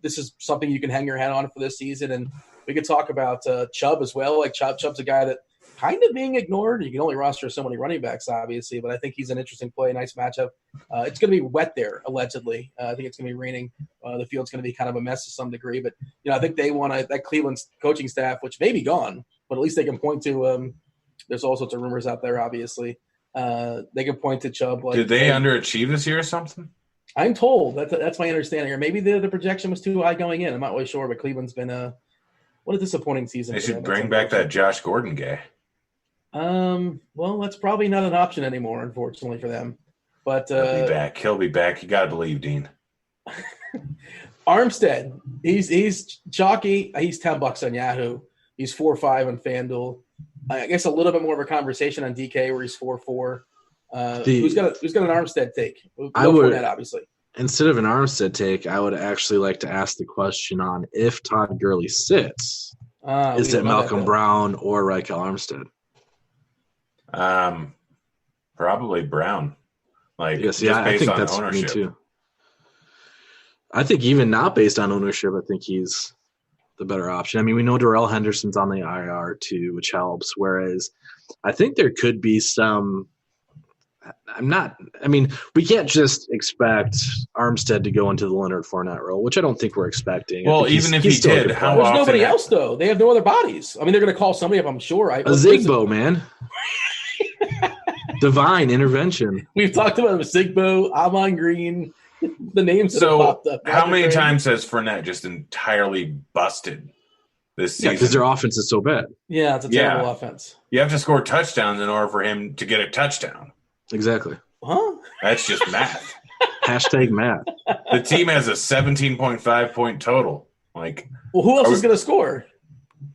this is something you can hang your hat on for this season. And we could talk about Chubb as well. Like Chubb's a guy that kind of being ignored. You can only roster so many running backs, obviously, but I think he's an interesting play, nice matchup. It's going to be wet there, allegedly. I think it's going to be raining. The field's going to be kind of a mess to some degree, but I think they want that Cleveland coaching staff, which may be gone, but at least they can point to. There's all sorts of rumors out there, obviously. They can point to Chubb. Like, did they underachieve this year or something? I'm told that's my understanding, or maybe the projection was too high going in. I'm not really sure, but Cleveland's been What a disappointing season. They for should them. bring back that Josh Gordon guy. Well, that's probably not an option anymore, unfortunately for them. But He'll be back. He'll be back. You got to believe, Dean. Armstead, he's chalky. He's $10 on Yahoo. He's 4-5 on FanDuel. I guess a little bit more of a conversation on DK where he's 4-4. Who's got an Armstead take? I would, that, obviously. Instead of an Armstead take, I would actually like to ask the question on if Todd Gurley sits, is it Malcolm Brown or Raquel Armstead? Probably Brown. Like, yes, just I based think on that's ownership. me too. I think even not based on ownership, I think he's the better option. I mean, we know Darrell Henderson's on the IR too, which helps. Whereas I think there could be some we can't just expect Armstead to go into the Leonard Fournette role, which I don't think we're expecting. Well, even if he did, how there's often nobody else, though. They have no other bodies. I mean, they're going to call somebody up, I'm sure. A Zigbo, man. Divine intervention. We've talked about Zigbo, Amon Green, the names that have popped up. How many times has Fournette just entirely busted this season? Yeah, because their offense is so bad. Yeah, it's a terrible offense. You have to score touchdowns in order for him to get a touchdown. Exactly. Huh? That's just math. Hashtag math. The team has a 17.5 point total. Like, well, who else is going to score?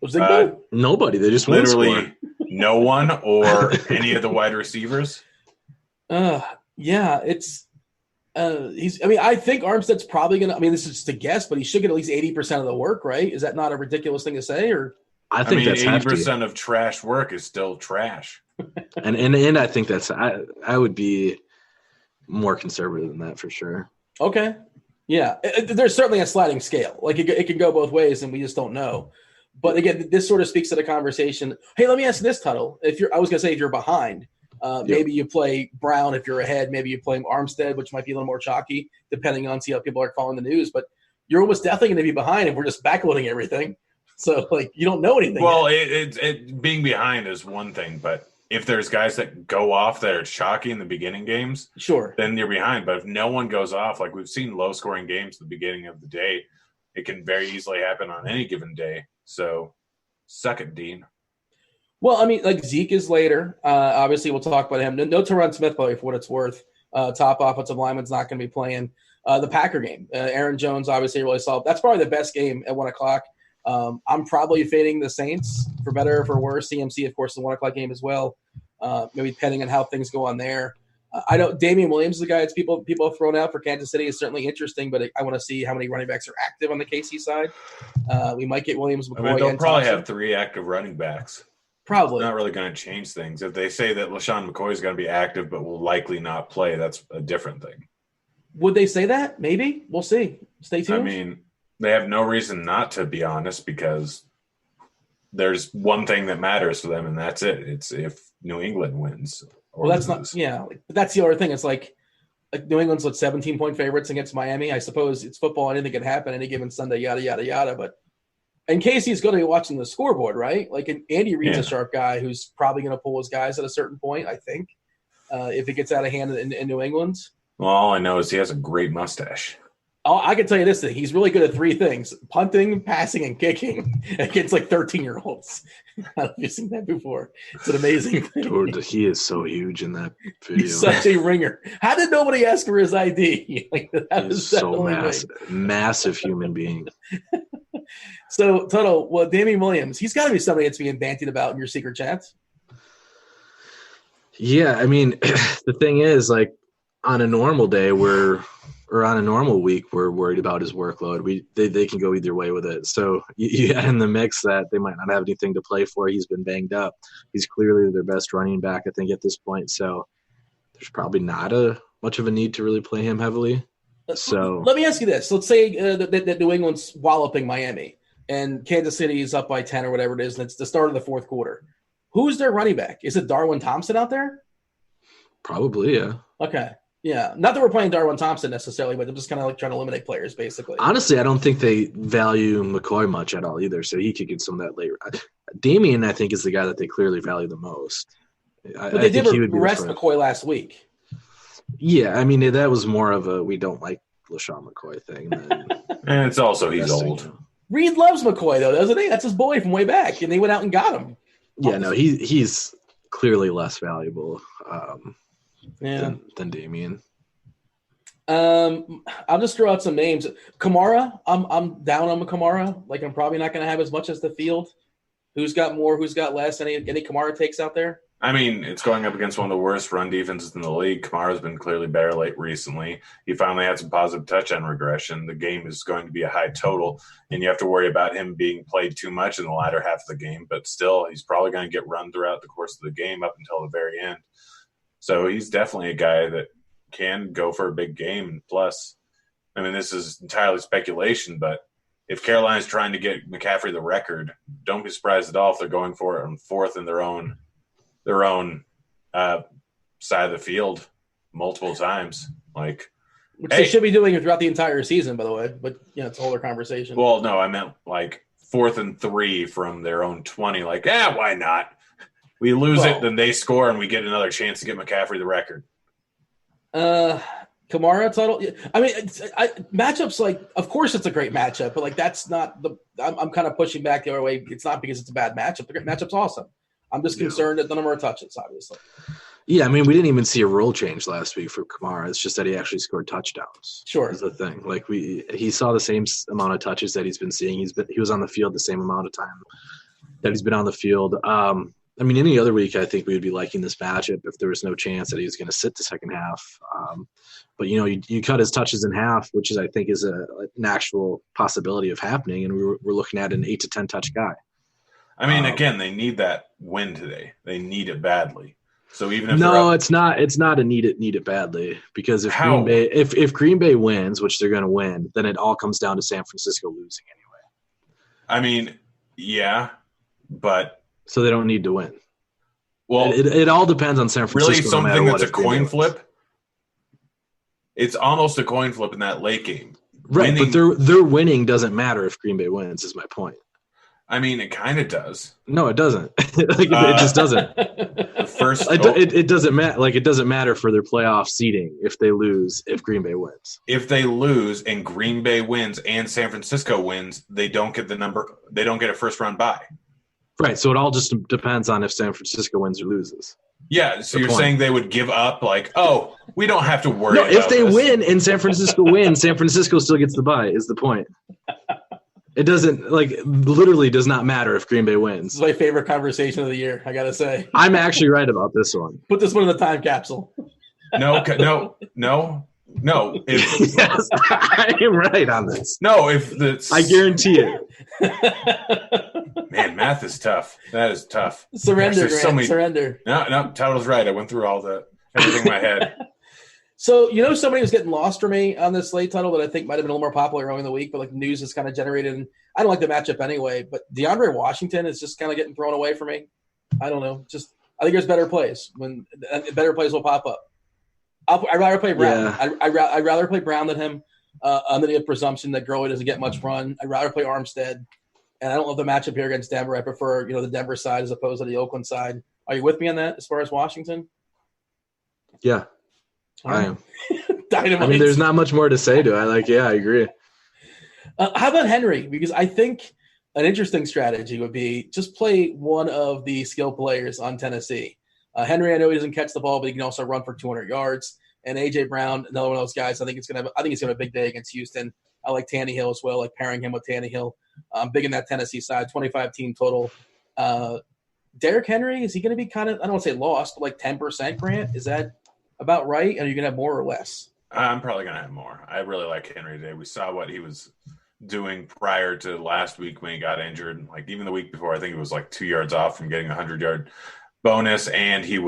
Zigbo? Nobody. They just literally no one or any of the wide receivers. Yeah, it's I think Armstead's probably going to. I mean, this is just a guess, but he should get at least 80% of the work, right? Is that not a ridiculous thing to say? Or I think that's 80% of trash work is still trash. And I think that's I would be more conservative than that for sure. Okay, yeah, there's certainly a sliding scale. Like it can go both ways, and we just don't know. But again, this sort of speaks to the conversation. Hey, let me ask this, Tuttle. If you're behind, maybe you play Brown. If you're ahead, maybe you play Armstead, which might be a little more chalky, depending on see how people are following the news. But you're almost definitely going to be behind if we're just backloading everything. So like you don't know anything. Well, it being behind is one thing, but if there's guys that go off that are chalky in the beginning games, sure, then you're behind. But if no one goes off, like we've seen low scoring games at the beginning of the day, it can very easily happen on any given day. So suck it, Dean. Well, I mean, like Zeke is later. Obviously, we'll talk about him. No Tyron Smith, probably, for what it's worth. Top offensive lineman's not going to be playing. The Packer game. Aaron Jones, obviously, really solid. That's probably the best game at 1 o'clock. I'm probably fading the Saints for better or for worse. CMC, of course, the 1 o'clock game as well. Maybe depending on how things go on there. I know Damian Williams is the guy that's people have thrown out for Kansas City is certainly interesting, but I want to see how many running backs are active on the KC side. We might get Williams. McCoy, they'll and probably Thompson. have 3 active running backs. Probably. It's not really going to change things. If they say that LaShawn McCoy is going to be active but will likely not play, that's a different thing. Would they say that? Maybe. We'll see. Stay tuned. I mean, they have no reason not to be honest because there's one thing that matters to them, and that's it. It's if New England wins. Well, that's not – yeah. But that's the other thing. It's like New England's 17-point favorites against Miami. I suppose it's football. Anything can happen any given Sunday, yada, yada, yada. But – and Casey's going to be watching the scoreboard, right? Like Andy Reid's a sharp guy who's probably going to pull his guys at a certain point, I think, if it gets out of hand in New England. Well, all I know is he has a great mustache. I can tell you this thing. He's really good at 3 things: punting, passing, and kicking against like 13-year-olds. I don't know if you've seen that before. It's an amazing thing. Dude, he is so huge in that video. He's such a ringer. How did nobody ask for his ID? He's so massive human being. So, Tuttle, well, Damian Williams, he's got to be somebody that's being bantied about in your secret chats. Yeah, I mean, the thing is, like, on a normal day, or on a normal week, we're worried about his workload. They can go either way with it. So you add in the mix that they might not have anything to play for. He's been banged up. He's clearly their best running back, I think, at this point. So there's probably not much of a need to really play him heavily. So let me ask you this. Let's say that New England's walloping Miami and Kansas City is up by 10 or whatever it is, and it's the start of the fourth quarter. Who's their running back? Is it Darwin Thompson out there? Probably, yeah. Okay. Yeah. Not that we're playing Darwin Thompson necessarily, but they're just kind of like trying to eliminate players, basically. Honestly, I don't think they value McCoy much at all either, so he could get some of that later. Damian, I think, is the guy that they clearly value the most. But they did rest McCoy last week. Yeah, I mean, that was more of a we don't like LaShawn McCoy thing. And it's also he's old. Reed loves McCoy, though, doesn't he? That's his boy from way back, and they went out and got him. Yeah, no, he's clearly less valuable than Damian. I'll just throw out some names. Kamara, I'm down on Kamara. Like, I'm probably not going to have as much as the field. Who's got more? Who's got less? Any Kamara takes out there? I mean, it's going up against one of the worst run defenses in the league. Kamara's been clearly better late recently. He finally had some positive touchdown regression. The game is going to be a high total, and you have to worry about him being played too much in the latter half of the game. But still, he's probably going to get run throughout the course of the game up until the very end. So he's definitely a guy that can go for a big game. Plus, I mean, this is entirely speculation, but if Carolina's trying to get McCaffrey the record, don't be surprised at all if they're going for it on fourth in their own side of the field multiple times. Like, which they should be doing throughout the entire season, by the way. But it's a whole other conversation. Well, no, I meant like 4th and 3 from their own 20. Like, why not? We lose it, then they score, and we get another chance to get McCaffrey the record. Kamara total. I mean, matchups, like, of course it's a great matchup, but like that's not the. I'm kind of pushing back the other way. It's not because it's a bad matchup. The matchup's awesome. I'm just concerned at the number of touches, obviously. Yeah, I mean, we didn't even see a rule change last week for Kamara. It's just that he actually scored touchdowns. Sure, is the thing. Like he saw the same amount of touches that he's been seeing. He was on the field the same amount of time that he's been on the field. I mean, any other week, I think we would be liking this matchup if there was no chance that he was going to sit the second half. But you cut his touches in half, which is I think is an actual possibility of happening, and we're looking at an 8 to 10 touch guy. I mean, again, they need that win today. They need it badly. So even if it's not a need it badly, because if Green Bay wins, which they're going to win, then it all comes down to San Francisco losing anyway. I mean, yeah, but so they don't need to win. Well, it all depends on San Francisco. Really, something that's a coin flip. It's almost a coin flip in that late game, right? But their winning doesn't matter if Green Bay wins. Is my point. I mean, it kind of does. No, it doesn't. It just doesn't. It doesn't matter. Like, it doesn't matter for their playoff seeding if they lose. If Green Bay wins, if they lose and Green Bay wins and San Francisco wins, they don't get the number. They don't get a first round bye. Right. So it all just depends on if San Francisco wins or loses. Yeah. So you're saying they would give up? Like, oh, we don't have to worry. No, if they this. win and San Francisco wins, San Francisco still gets the bye. Is the point? It doesn't, literally does not matter if Green Bay wins. This is my favorite conversation of the year, I got to say. I'm actually right about this one. Put this one in the time capsule. No. Yes, I am right on this. No, I guarantee it. Man, math is tough. That is tough. Surrender, Grant, surrender. No, Tyler's right. I went through everything in my head. So, somebody was getting lost for me on this late title that I think might have been a little more popular early in the week, but the news is kind of generated. And I don't like the matchup anyway, but DeAndre Washington is just kind of getting thrown away for me. I don't know. I think there's better plays when better plays will pop up. I'd rather play Brown. Yeah. I'd rather play Brown than him under the presumption that Gurley doesn't get much run. I'd rather play Armstead. And I don't love the matchup here against Denver. I prefer, the Denver side as opposed to the Oakland side. Are you with me on that as far as Washington? Yeah. I am. Dynamite. I mean, there's not much more to say to it. I agree. How about Henry? Because I think an interesting strategy would be just play one of the skill players on Tennessee. Henry, I know he doesn't catch the ball, but he can also run for 200 yards. And A.J. Brown, another one of those guys, I think he's going to have a big day against Houston. I like Tannehill as well, like pairing him with Tannehill. I'm big in that Tennessee side, 25 team total. Derrick Henry, is he going to be kind of, I don't want to say lost, but 10%, Grant? Is that about right? Are you going to have more or less? I'm probably going to have more. I really like Henry today. We saw what he was doing prior to last week when he got injured. Even the week before, I think it was 2 yards off from getting a 100-yard bonus, and he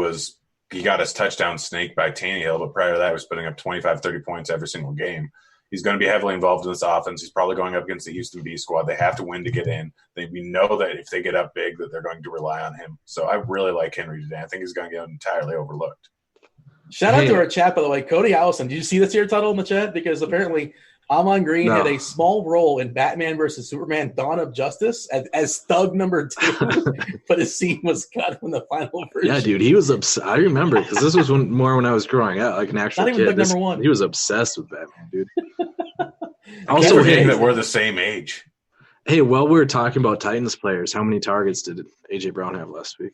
got his touchdown snaked by Tannehill, but prior to that, he was putting up 25, 30 points every single game. He's going to be heavily involved in this offense. He's probably going up against the Houston B squad. They have to win to get in. We know that if they get up big, that they're going to rely on him. So I really like Henry today. I think he's going to get entirely overlooked. Shout out to our chat, by the way. Cody Allison, did you see this here title in the chat? Because apparently Amon Green had a small role in Batman versus Superman Dawn of Justice as Thug number 2, but his scene was cut from the final version. Yeah, dude, he was obsessed. I remember because this was more when I was growing up, an actual Not even kid. number 1. He was obsessed with Batman, dude. Also, that we're the same age. Hey, while we were talking about Titans players, how many targets did A.J. Brown have last week?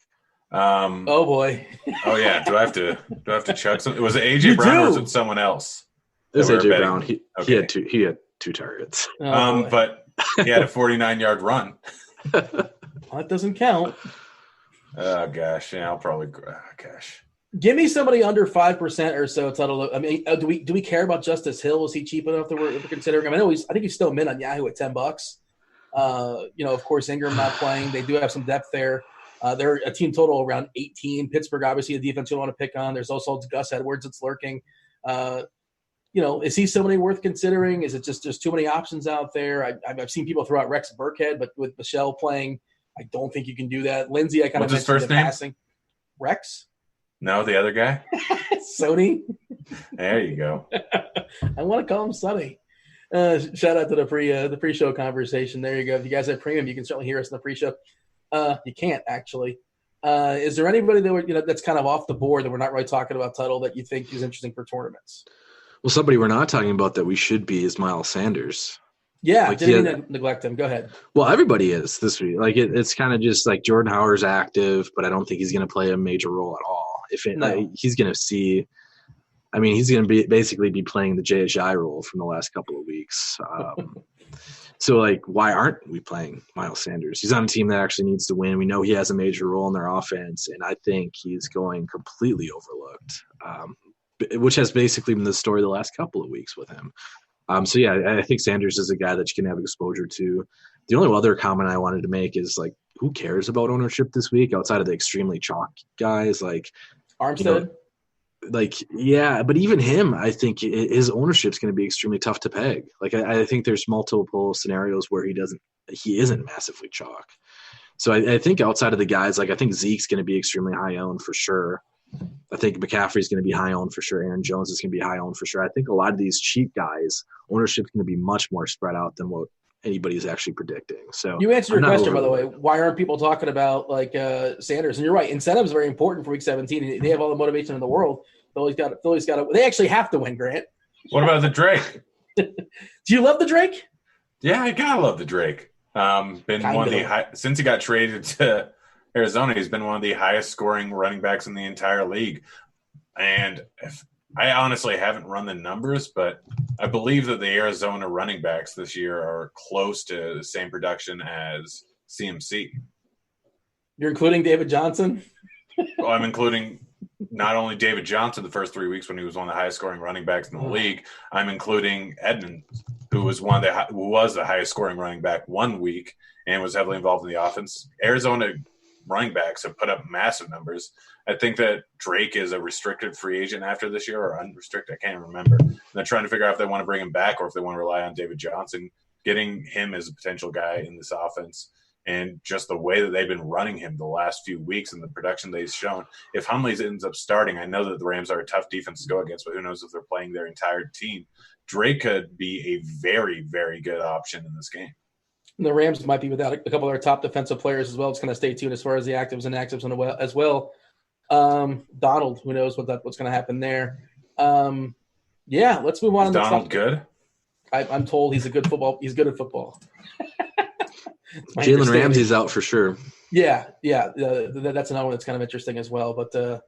Oh boy. Oh yeah. Do I have to chuck some? Was it You AJ Brown or was do. it someone else? It was that we were A.J. betting? Brown. He Okay. had two targets. Oh, boy. But he had a 49-yard run. Well, that doesn't count. Oh gosh, yeah, I'll probably. Gosh, Give me somebody under 5% or so. Tuttle. I mean, do we care about Justice Hill? Is he cheap enough that we're considering him? I think he's still mint on Yahoo at $10. Of course, Ingram not playing. They do have some depth there. They're a team total around 18. Pittsburgh, obviously, a defense you want to pick on. There's also Gus Edwards that's lurking. Is he somebody worth considering? Is it just too many options out there? I've seen people throw out Rex Burkhead, but with Michelle playing, I don't think you can do that. Lindsay, I kind of What's his mentioned first in name? passing. Rex? no, the other guy. Sony? There you go. I want to call him Sonny. Shout out to the pre-show conversation. There you go. If you guys have premium, you can certainly hear us in the pre-show. You can't actually. Is there anybody that that's kind of off the board that we're not really talking about, Tuttle, that you think is interesting for tournaments? Well, somebody we're not talking about that we should be is Miles Sanders. Yeah, didn't neglect him. Go ahead. Well, everybody is this week. Like it's kind of just like Jordan Howard's active, but I don't think he's going to play a major role at all. He's going to see. I mean, he's going to basically be playing the JHI role from the last couple of weeks. So, like, why aren't we playing Miles Sanders? He's on a team that actually needs to win. We know he has a major role in their offense, and I think he's going completely overlooked, which has basically been the story the last couple of weeks with him. So, yeah, I think Sanders is a guy that you can have exposure to. The only other comment I wanted to make is, like, who cares about ownership this week outside of the extremely chalk guys? Like, Armstead? Yeah, but even him, I think his ownership is going to be extremely tough to peg. Like, I think there's multiple scenarios where he isn't massively chalk. So I think outside of the guys, like I think Zeke's going to be extremely high owned for sure. I think McCaffrey's going to be high owned for sure. Aaron Jones is going to be high owned for sure. I think a lot of these cheap guys, ownership's going to be much more spread out than what anybody's actually predicting. So you answered your question, by the way. Why aren't people talking about Sanders? And you're right. Incentive is very important for Week 17. They have all the motivation in the world. Philly's got to. They actually have to win, Grant. What about the Drake? Do you love the Drake? Yeah, I gotta love the Drake. Been Kind one of of. the since he got traded to Arizona, he's been one of the highest scoring running backs in the entire league. And I honestly haven't run the numbers, but I believe that the Arizona running backs this year are close to the same production as CMC. You're including David Johnson? Well, I'm including not only David Johnson the first 3 weeks when he was one of the highest scoring running backs in the league. I'm including Edmonds, who was the highest scoring running back 1 week and was heavily involved in the offense. Arizona running backs have put up massive numbers. I think that Drake is a restricted free agent after this year, or unrestricted. I can't remember. And they're trying to figure out if they want to bring him back or if they want to rely on David Johnson. Getting him as a potential guy in this offense and just the way that they've been running him the last few weeks and the production they've shown. If Humleys ends up starting, I know that the Rams are a tough defense to go against, but who knows if they're playing their entire team. Drake could be a very, very good option in this game. And the Rams might be without a couple of their top defensive players as well. It's going to stay tuned as far as the actives and inactives as well. Donald, who knows what's going to happen there. Let's move on. Is Donald good? I'm told he's good at football. Jalen Ramsey's out for sure. Yeah. That's another one that's kind of interesting as well. But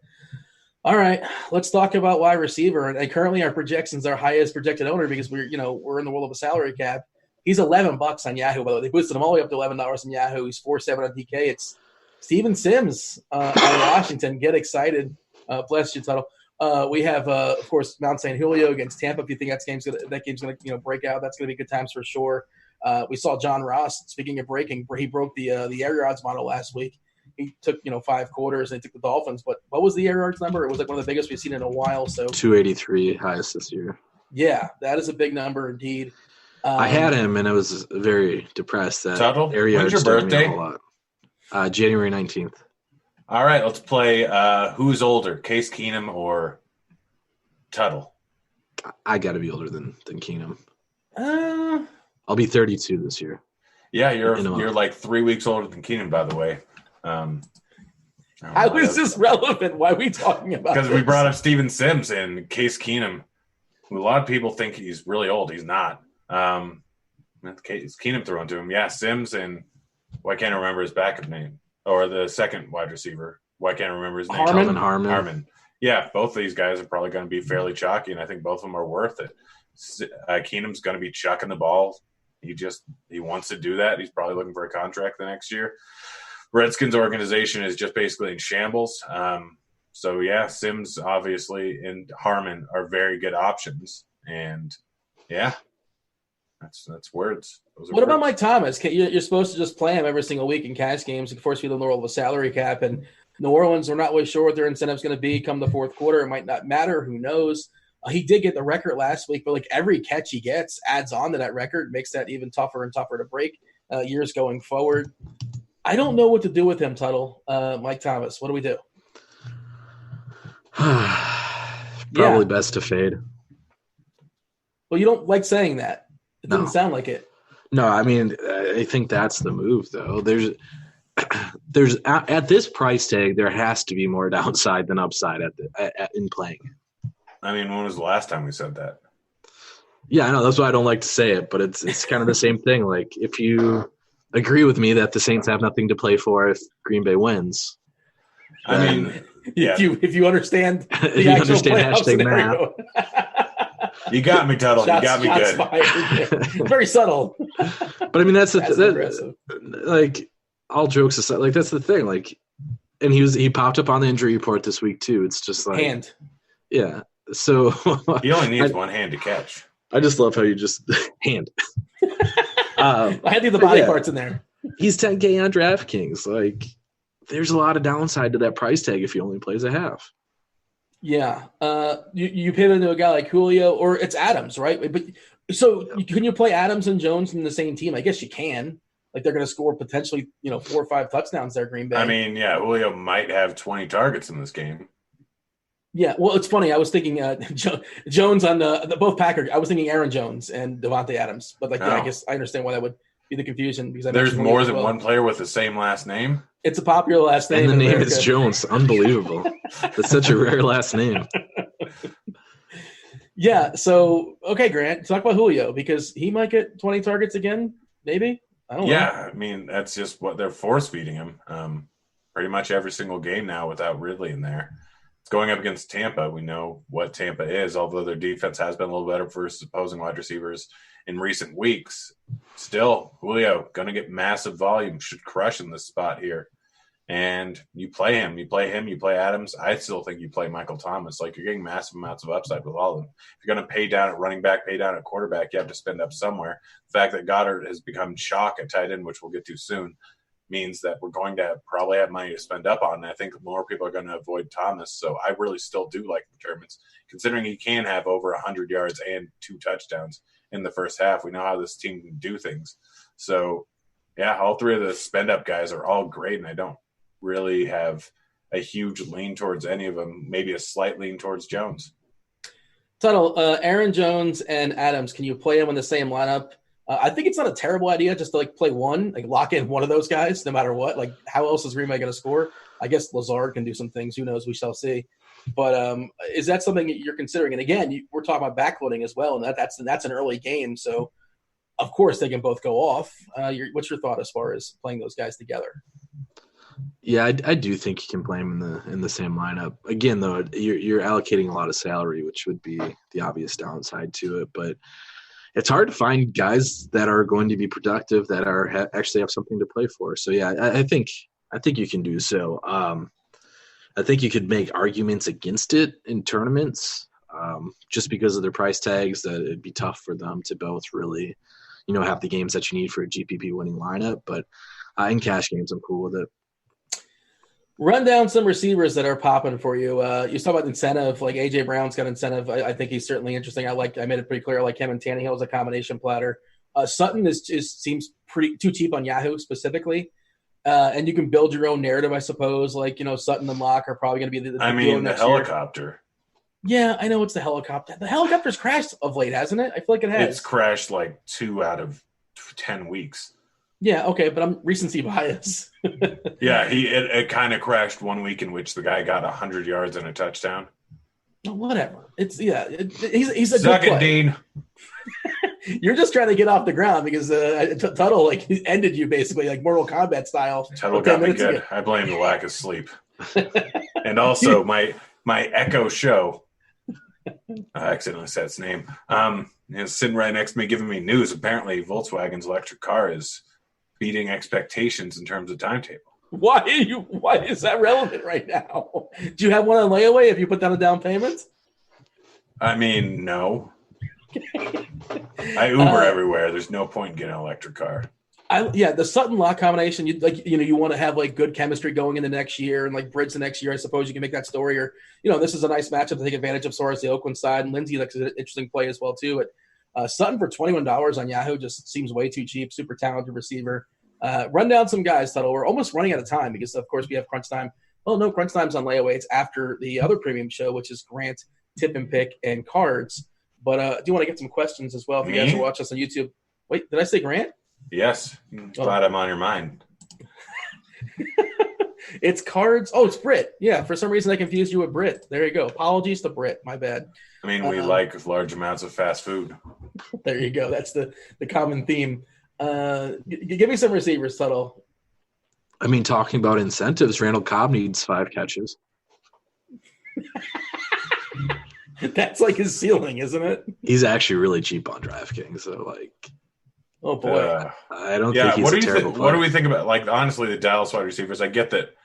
all right, let's talk about wide receiver. And currently our projections are highest projected owner because we're in the world of a salary cap. He's $11 on Yahoo. By the way, they boosted him all the way up to $11 on Yahoo. He's 4.7 on DK. It's Steven Sims out of Washington. Get excited. Bless you, Tuttle. We have, of course, Mount St. Julio against Tampa. If you think that game's going to break out, that's going to be good times for sure. We saw John Ross, speaking of breaking, he broke the air yards model last week. He took 5 quarters and he took the Dolphins. But what was the air yards number? It was like one of the biggest we've seen in a while. So 283 highest this year. Yeah, that is a big number indeed. I had him and I was very depressed that Tuttle, air yards when's your birthday? a lot. January 19th. All right, let's play who's older, Case Keenum or Tuttle? I got to be older than Keenum. I'll be 32 this year. Yeah, you're like 3 weeks older than Keenum, by the way. How is this relevant? Why are we talking about this? Because we brought up Steven Sims and Case Keenum. A lot of people think he's really old. He's not. Is Keenum throwing to him? Yeah, Sims and why can't I remember his backup name or the second wide receiver? Why can't I remember his name? Harmon. Yeah, both of these guys are probably going to be fairly chalky, and I think both of them are worth it. Keenum's going to be chucking the ball. He wants to do that. He's probably looking for a contract the next year. Redskins organization is just basically in shambles. So, yeah, Sims, obviously, and Harmon are very good options. And, yeah, that's words. What about Mike Thomas? You're supposed to just play him every single week in cash games and force feed the role of a salary cap. And New Orleans, we're not really sure what their incentive is going to be come the fourth quarter. It might not matter. Who knows? He did get the record last week, but like every catch he gets adds on to that record, makes that even tougher and tougher to break years going forward. I don't know what to do with him, Tuttle. Mike Thomas, what do we do? Probably best to fade. Well, you don't like saying that. It doesn't sound like it. No, I mean, I think that's the move, though. There's at this price tag, there has to be more downside than upside in playing. I mean, when was the last time we said that? Yeah, I know. That's why I don't like to say it, but it's kind of the same thing. Like, if you agree with me that the Saints have nothing to play for if Green Bay wins, I mean, yeah. If you understand the if you actual understand playoff scenario. You got me, Tuttle. You got me good. Very subtle. But I mean, that's like, all jokes aside, like, that's the thing. Like, and he popped up on the injury report this week too. It's just like hand. Yeah. So he only needs one hand to catch. I just love how you just hand. I had the body parts in there. He's 10K on DraftKings. Like, there's a lot of downside to that price tag if he only plays a half. Yeah. You pivot into a guy like Julio, or it's Adams, right? But so can you play Adams and Jones in the same team? I guess you can. Like, they're going to score potentially, 4 or 5 touchdowns there, Green Bay. I mean, yeah, Julio might have 20 targets in this game. Yeah, well, it's funny. I was thinking Jones on the both Packers. I was thinking Aaron Jones and Devontae Adams. But, yeah, I guess I understand why that would be the confusion. Because there's more than one player with the same last name? It's a popular last name. And the name is Jones. Unbelievable. That's such a rare last name. Yeah, so, okay, Grant, talk about Julio because he might get 20 targets again, maybe? I don't know. Yeah, I mean, that's just what they're force-feeding him pretty much every single game now without Ridley in there. It's going up against Tampa. We know what Tampa is, although their defense has been a little better for opposing wide receivers in recent weeks. Still, Julio going to get massive volume, should crush in this spot here. And you play him, you play Adams. I still think you play Michael Thomas. Like, you're getting massive amounts of upside with all of them. If you're going to pay down at running back, pay down at quarterback, you have to spend up somewhere. The fact that Goddard has become chalk at tight end, which we'll get to soon, means that we're going to probably have money to spend up on. And I think more people are going to avoid Thomas. So I really still do like the Germans, considering he can have over 100 yards and 2 touchdowns in the first half. We know how this team can do things. So, yeah, all 3 of the spend-up guys are all great, and I don't really have a huge lean towards any of them, maybe a slight lean towards Jones. Tuttle, Aaron Jones and Adams, can you play them in the same lineup? I think it's not a terrible idea just to play one, lock in one of those guys no matter what. Like, how else is Green Bay going to score? I guess Lazard can do some things. Who knows? We shall see. But is that something that you're considering? And again, we're talking about backloading as well, and that's an early game. So, of course, they can both go off. What's your thought as far as playing those guys together? Yeah, I do think you can play him in the same lineup. Again, though, you're allocating a lot of salary, which would be the obvious downside to it. But it's hard to find guys that are going to be productive that are actually have something to play for. So yeah, I think you can do so. I think you could make arguments against it in tournaments, just because of their price tags. That it'd be tough for them to both really, have the games that you need for a GPP winning lineup. But in cash games, I'm cool with it. Run down some receivers that are popping for you. You talk about incentive, like A.J. Brown's got incentive. I think he's certainly interesting. I made it pretty clear. I like him and Tannehill as a combination platter. Sutton seems pretty too cheap on Yahoo specifically. And you can build your own narrative, I suppose. Sutton and Locke are probably going to be the helicopter. Yeah, I know it's the helicopter. The helicopter's crashed of late, hasn't it? I feel like it has. It's crashed 2 out of 10 weeks. Yeah, okay, but I'm recency bias. Yeah, it kind of crashed one week in which the guy got 100 yards and a touchdown. Whatever. He's a Suck good play. it, Dean. You're just trying to get off the ground because Tuttle like ended you basically like Mortal Kombat style. Tuttle got me good. I blame the lack of sleep, and also my Echo Show. I accidentally said its name. Is sitting right next to me, giving me news. Apparently, Volkswagen's electric car is beating expectations in terms of timetable. Why is that relevant right now? Do you have one on layaway if you put down a down payment? I mean, no. I Uber everywhere. There's no point in getting an electric car. The Sutton Lock combination. You want to have like good chemistry going in the next year, and like Brits the next year. I suppose you can make that story, or this is a nice matchup to take advantage of. So as the Oakland side, and Lindsay looks an interesting play as well too. But Sutton for $21 on Yahoo just seems way too cheap. Super talented receiver. Run down some guys, Tuttle. We're almost running out of time because of course we have crunch time. Well, no, crunch time's on layaway. It's after the other premium show, which is Grant, Tip and Pick, and Cards. But I do want to get some questions as well. If you guys are watching us on YouTube. Wait, did I say Grant? Yes. Glad I'm on your mind. It's Cards. Oh, it's Brit. Yeah, for some reason I confused you with Brit. There you go. Apologies to Brit. My bad. I mean, we like large amounts of fast food. There you go. That's the common theme. Give me some receivers, Tuttle. I mean, talking about incentives, Randall Cobb needs 5 catches. That's like his ceiling, isn't it? He's actually really cheap on DraftKings. So, like, oh boy, I don't think he's a terrible player. What do we think about, like, honestly, the Dallas wide receivers? I get that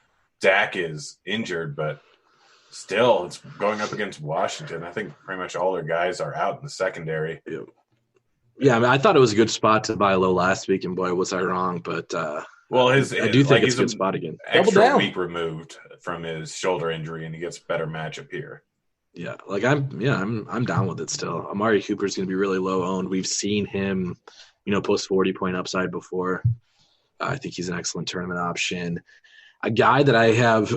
Dak is injured, but still, it's going up against Washington. I think pretty much all their guys are out in the secondary. Yeah, I mean, I thought it was a good spot to buy low last week, and boy, was I wrong. But I do think it's a good spot again. Extra week removed from his shoulder injury, and he gets a better matchup here. Yeah, like I'm down with it still. Amari Cooper's going to be really low owned. We've seen him, post 40-point upside before. I think he's an excellent tournament option. A guy that I have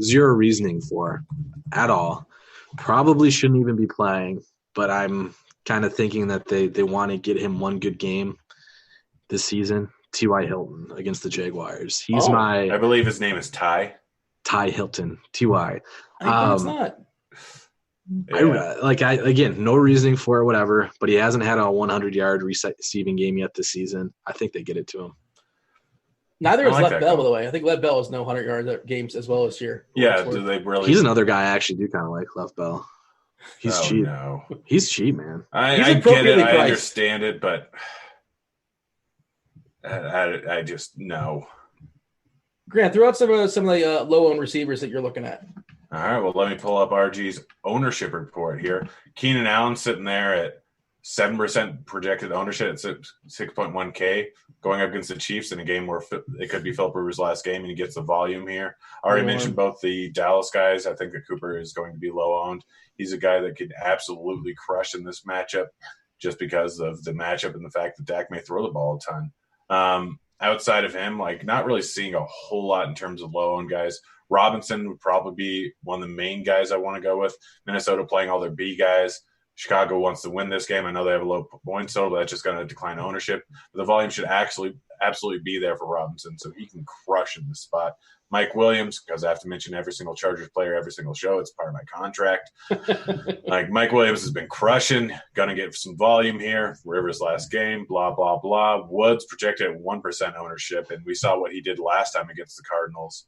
zero reasoning for at all. Probably shouldn't even be playing, but I'm kind of thinking that they want to get him one good game this season. T.Y. Hilton against the Jaguars. I believe his name is Ty Hilton. T.Y. I think it's not. Yeah. Again, no reasoning for it, whatever, but he hasn't had a 100-yard receiving game yet this season. I think they get it to him. Neither is Lev Bell, by the way. I think Lev Bell has no 100-yard games as well this year. Yeah, do they really? He's another guy I actually do kind of like, Lev Bell. He's cheap. No. He's cheap, man. I get it. I understand it, but I just no. Grant, throw out some of the low-owned receivers that you're looking at. All right, well, let me pull up RG's ownership report here. Keenan Allen sitting there at 7% projected ownership at 6.1K, going up against the Chiefs in a game where it could be Philip Rivers' last game, and he gets the volume here. I already mentioned both the Dallas guys. I think that Cooper is going to be low-owned. He's a guy that could absolutely crush in this matchup just because of the matchup and the fact that Dak may throw the ball a ton. Outside of him, not really seeing a whole lot in terms of low-owned guys. Robinson would probably be one of the main guys I want to go with. Minnesota playing all their B guys. Chicago wants to win this game. I know they have a low point total, but that's just going to decline ownership. But the volume should actually absolutely be there for Robinson, so he can crush in this spot. Mike Williams, because I have to mention every single Chargers player, every single show. It's part of my contract. Mike Williams has been crushing. Going to get some volume here. Rivers' last game, blah, blah, blah. Woods projected at 1% ownership, and we saw what he did last time against the Cardinals.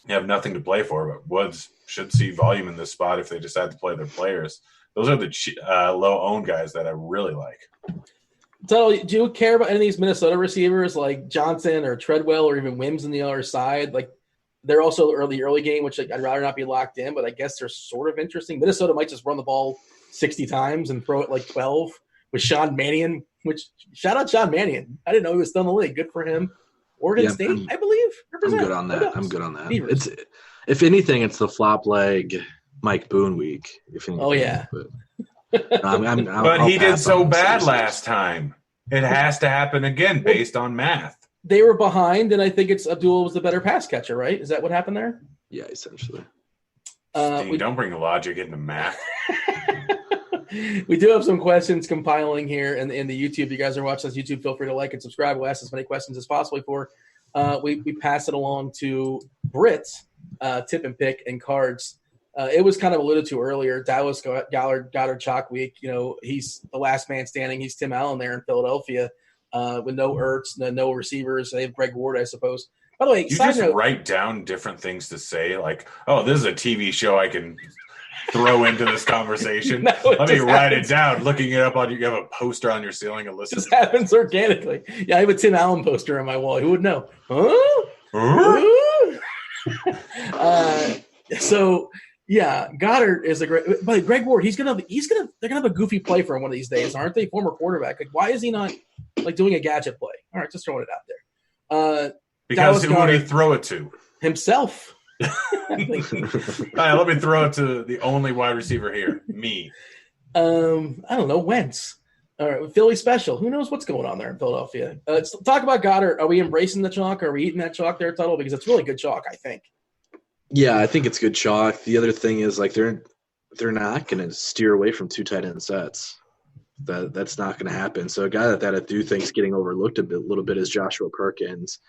You have nothing to play for, but Woods should see volume in this spot if they decide to play their players. Those are the low-owned guys that I really like. So, do you care about any of these Minnesota receivers like Johnson or Treadwell or even Wims on the other side? Like, they're also early game, which I'd rather not be locked in, but I guess they're sort of interesting. Minnesota might just run the ball 60 times and throw it 12 with Sean Mannion, which shout out Sean Mannion. I didn't know he was still in the league. Good for him. Oregon State, I believe. I'm good on that. Beavers. If anything, it's the flop leg Mike Boone week. If anything. Oh, yeah. But he did so bad last time. It has to happen again based on math. They were behind, and I think Abdul was the better pass catcher, right? Is that what happened there? Yeah, essentially. Don't bring the logic into math. We do have some questions compiling here in the YouTube. If you guys are watching this YouTube, feel free to like and subscribe. We'll ask as many questions as possible before we pass it along to Britt, Tip and Pick and Cards. It was kind of alluded to earlier. Dallas Goddard chalk week. He's the last man standing. He's Tim Allen there in Philadelphia with no Ertz, no receivers. They have Greg Ward, I suppose. By the way, you just write down different things to say, like, "Oh, this is a TV show I can throw into this conversation." No, Let me write it down. Looking it up on you have a poster on your ceiling and listen. It just happens organically. Yeah, I have a Tim Allen poster on my wall. Who would know? Huh? So yeah, Goddard is a great. But Greg Ward, they're gonna have a goofy play for him one of these days, aren't they? Former quarterback. Like, why is he not like doing a gadget play? All right, just throwing it out there. Because who would he throw it to? Himself. All right, let me throw it to the only wide receiver here, me. I don't know, Wentz. All right, Philly special. Who knows what's going on there in Philadelphia? Let's talk about Goddard. Are we embracing the chalk? Are we eating that chalk there, Tuttle? Because it's really good chalk, I think. Yeah, I think it's good chalk. The other thing is like they're not going to steer away from 2 tight end sets. That's not going to happen. So a guy that I do think is getting overlooked a little bit is Joshua Perkins.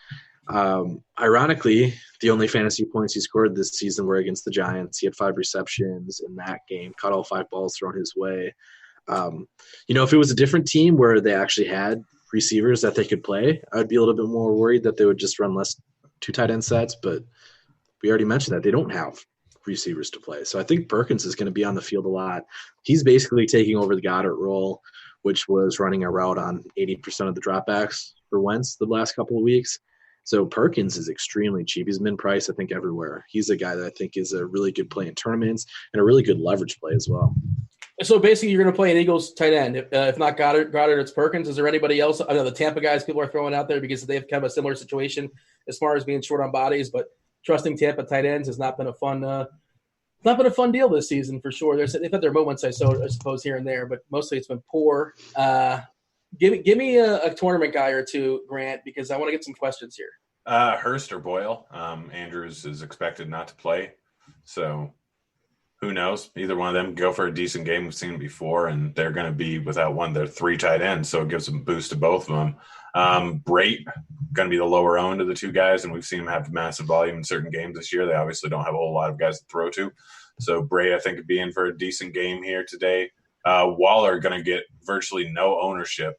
Ironically, the only fantasy points he scored this season were against the Giants. He had 5 receptions in that game, caught all 5 balls thrown his way. If it was a different team where they actually had receivers that they could play, I would be a little bit more worried that they would just run less 2 tight end sets. But we already mentioned that they don't have receivers to play. So I think Perkins is going to be on the field a lot. He's basically taking over the Goddard role, which was running a route on 80% of the dropbacks for Wentz the last couple of weeks. So Perkins is extremely cheap. He's min-priced, I think, everywhere. He's a guy that I think is a really good play in tournaments and a really good leverage play as well. So basically, you're going to play an Eagles tight end. If not Goddard, it's Perkins. Is there anybody else? I know the Tampa guys people are throwing out there because they've kind of a similar situation as far as being short on bodies. But trusting Tampa tight ends has not been a fun deal this season for sure. They've had their moments, I suppose, here and there, but mostly it's been poor. Give me a tournament guy or two, Grant, because I want to get some questions here. Hurst or Boyle. Andrews is expected not to play, so who knows? Either one of them go for a decent game. We've seen it before, and they're going to be without one. They're 3 tight ends, so it gives them a boost to both of them. Brait going to be the lower owned of the 2 guys, and we've seen him have massive volume in certain games this year. They obviously don't have a whole lot of guys to throw to, so Brait I think would be in for a decent game here today. Waller going to get virtually no ownership.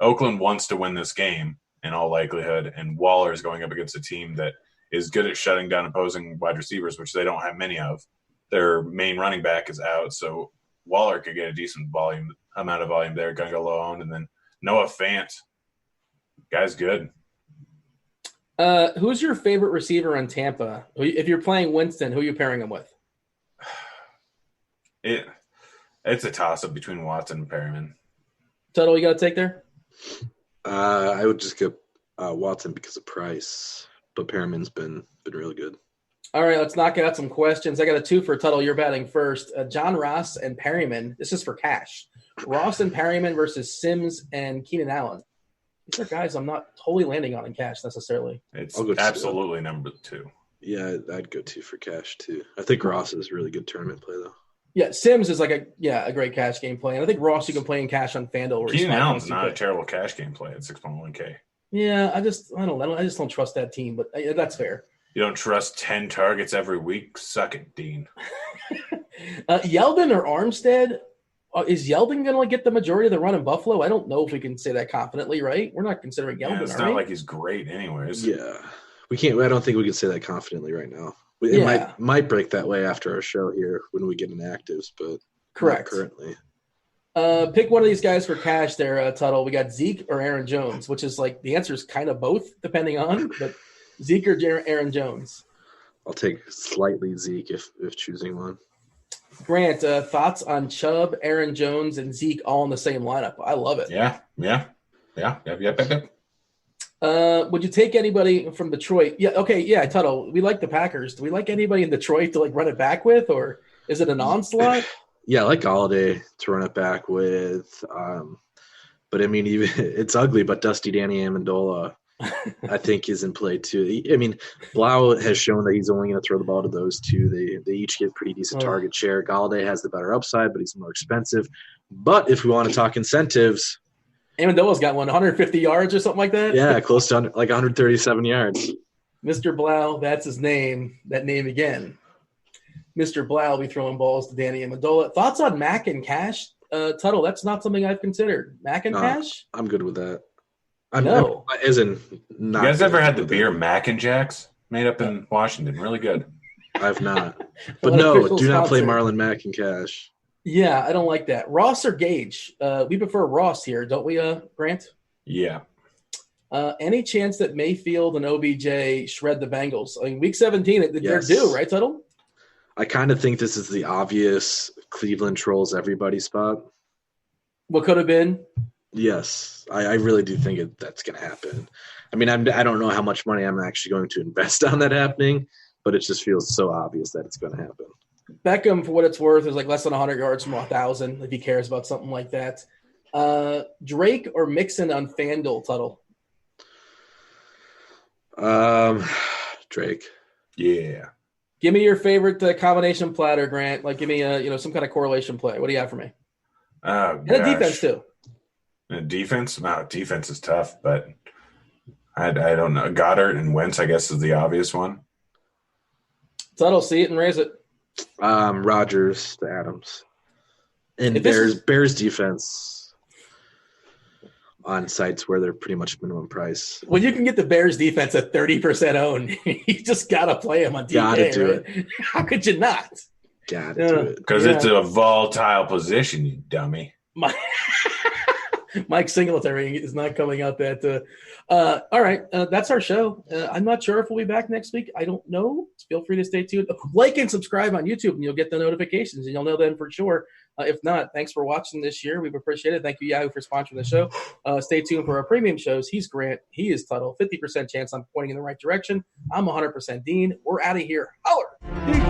Oakland wants to win this game in all likelihood, and Waller is going up against a team that is good at shutting down opposing wide receivers, which they don't have many of. Their main running back is out, so Waller could get a decent amount of volume there, going to go low owned. And then Noah Fant, guy's good. Who's your favorite receiver on Tampa? If you're playing Winston, who are you pairing him with? It's a toss-up between Watson and Perryman. Tuttle, you got to take there? I would just go Watson because of price, but Perriman's been really good. All right, let's knock out some questions. I got a 2 for Tuttle. You're batting first. John Ross and Perryman. This is for cash. Ross and Perryman versus Sims and Keenan Allen. These are guys I'm not totally landing on in cash necessarily. It's absolutely number 2. Yeah, I'd go 2 for cash too. I think Ross is a really good tournament play though. Yeah, Sims is like a great cash game play. And I think Ross you can play in cash on FanDuel. Keenan Allen's not a terrible cash game play at 6.1K. Yeah, I just don't trust that team, but that's fair. You don't trust 10 targets every week? Suck it, Dean. Yeldon or Armstead? Is Yeldon going to get the majority of the run in Buffalo? I don't know if we can say that confidently, right? We're not considering Yeldon. It's not like he's great anyways. Yeah. We can't. I don't think we can say that confidently right now. It might break that way after our show here when we get inactives, but correct. Not currently. Pick one of these guys for cash there, Tuttle. We got Zeke or Aaron Jones, which is like the answer is kind of both depending on, but Zeke or Aaron Jones? I'll take slightly Zeke if choosing one. Grant, thoughts on Chubb, Aaron Jones, and Zeke all in the same lineup? I love it. Yeah. Would you take anybody from Detroit? Yeah, okay, yeah, Tuttle. We like the Packers. Do we like anybody in Detroit to run it back with, or is it an onslaught? Yeah, I like Galladay to run it back with. But I mean, even it's ugly, but Dusty Danny Amendola, I think, is in play too. I mean, Blau has shown that he's only going to throw the ball to those 2. They each get pretty decent target share. Galladay has the better upside, but he's more expensive. But if we want to talk incentives, Amendola's got 150 yards or something like that? Yeah, close to 137 yards. Mr. Blau, that's his name. That name again. Mr. Blau will be throwing balls to Danny Amendola. Thoughts on Mac and Cash? Tuttle, that's not something I've considered. Mac and Cash? I'm good with that. No. As in, not You guys ever had the with beer it. Mac and Jacks made up in Washington? Really good. I've not. Not But no, official do not play sponsor. Marlon Mack and Cash. Yeah, I don't like that. Ross or Gage? We prefer Ross here, don't we, Grant? Yeah. Any chance that Mayfield and OBJ shred the Bengals? I mean, Week 17, they're Yes. due, right, Tuttle? I kind of think this is the obvious Cleveland trolls everybody spot. What could have been? Yes, I really do think that's going to happen. I mean, I don't know how much money I'm actually going to invest on that happening, but it just feels so obvious that it's going to happen. Beckham, for what it's worth, is like less than 100 yards from 1,000 if he cares about something like that. Drake or Mixon on FanDuel, Tuttle? Drake. Yeah. Give me your favorite combination platter, Grant. Like, give me some kind of correlation play. What do you have for me? Oh, And a defense too. Defense? No, defense is tough, but I don't know. Goddard and Wentz, I guess, is the obvious one. Tuttle, see it and raise it. Rodgers to Adams. And If this Bears defense on sites where they're pretty much minimum price. Well, you can get the Bears defense at 30% owned. You just got to play them on DK. Gotta do it. How could you not? Gotta do it. Because it's a volatile position, you dummy. Mike Singletary is not coming out that. All right, that's our show. I'm not sure if we'll be back next week. I don't know. Feel free to stay tuned. Like and subscribe on YouTube, and you'll get the notifications, and you'll know then for sure. If not, thanks for watching this year. We've appreciated it. Thank you, Yahoo, for sponsoring the show. Stay tuned for our premium shows. He's Grant. He is Tuttle. 50% chance I'm pointing in the right direction. I'm 100% Dean. We're out of here. Holler!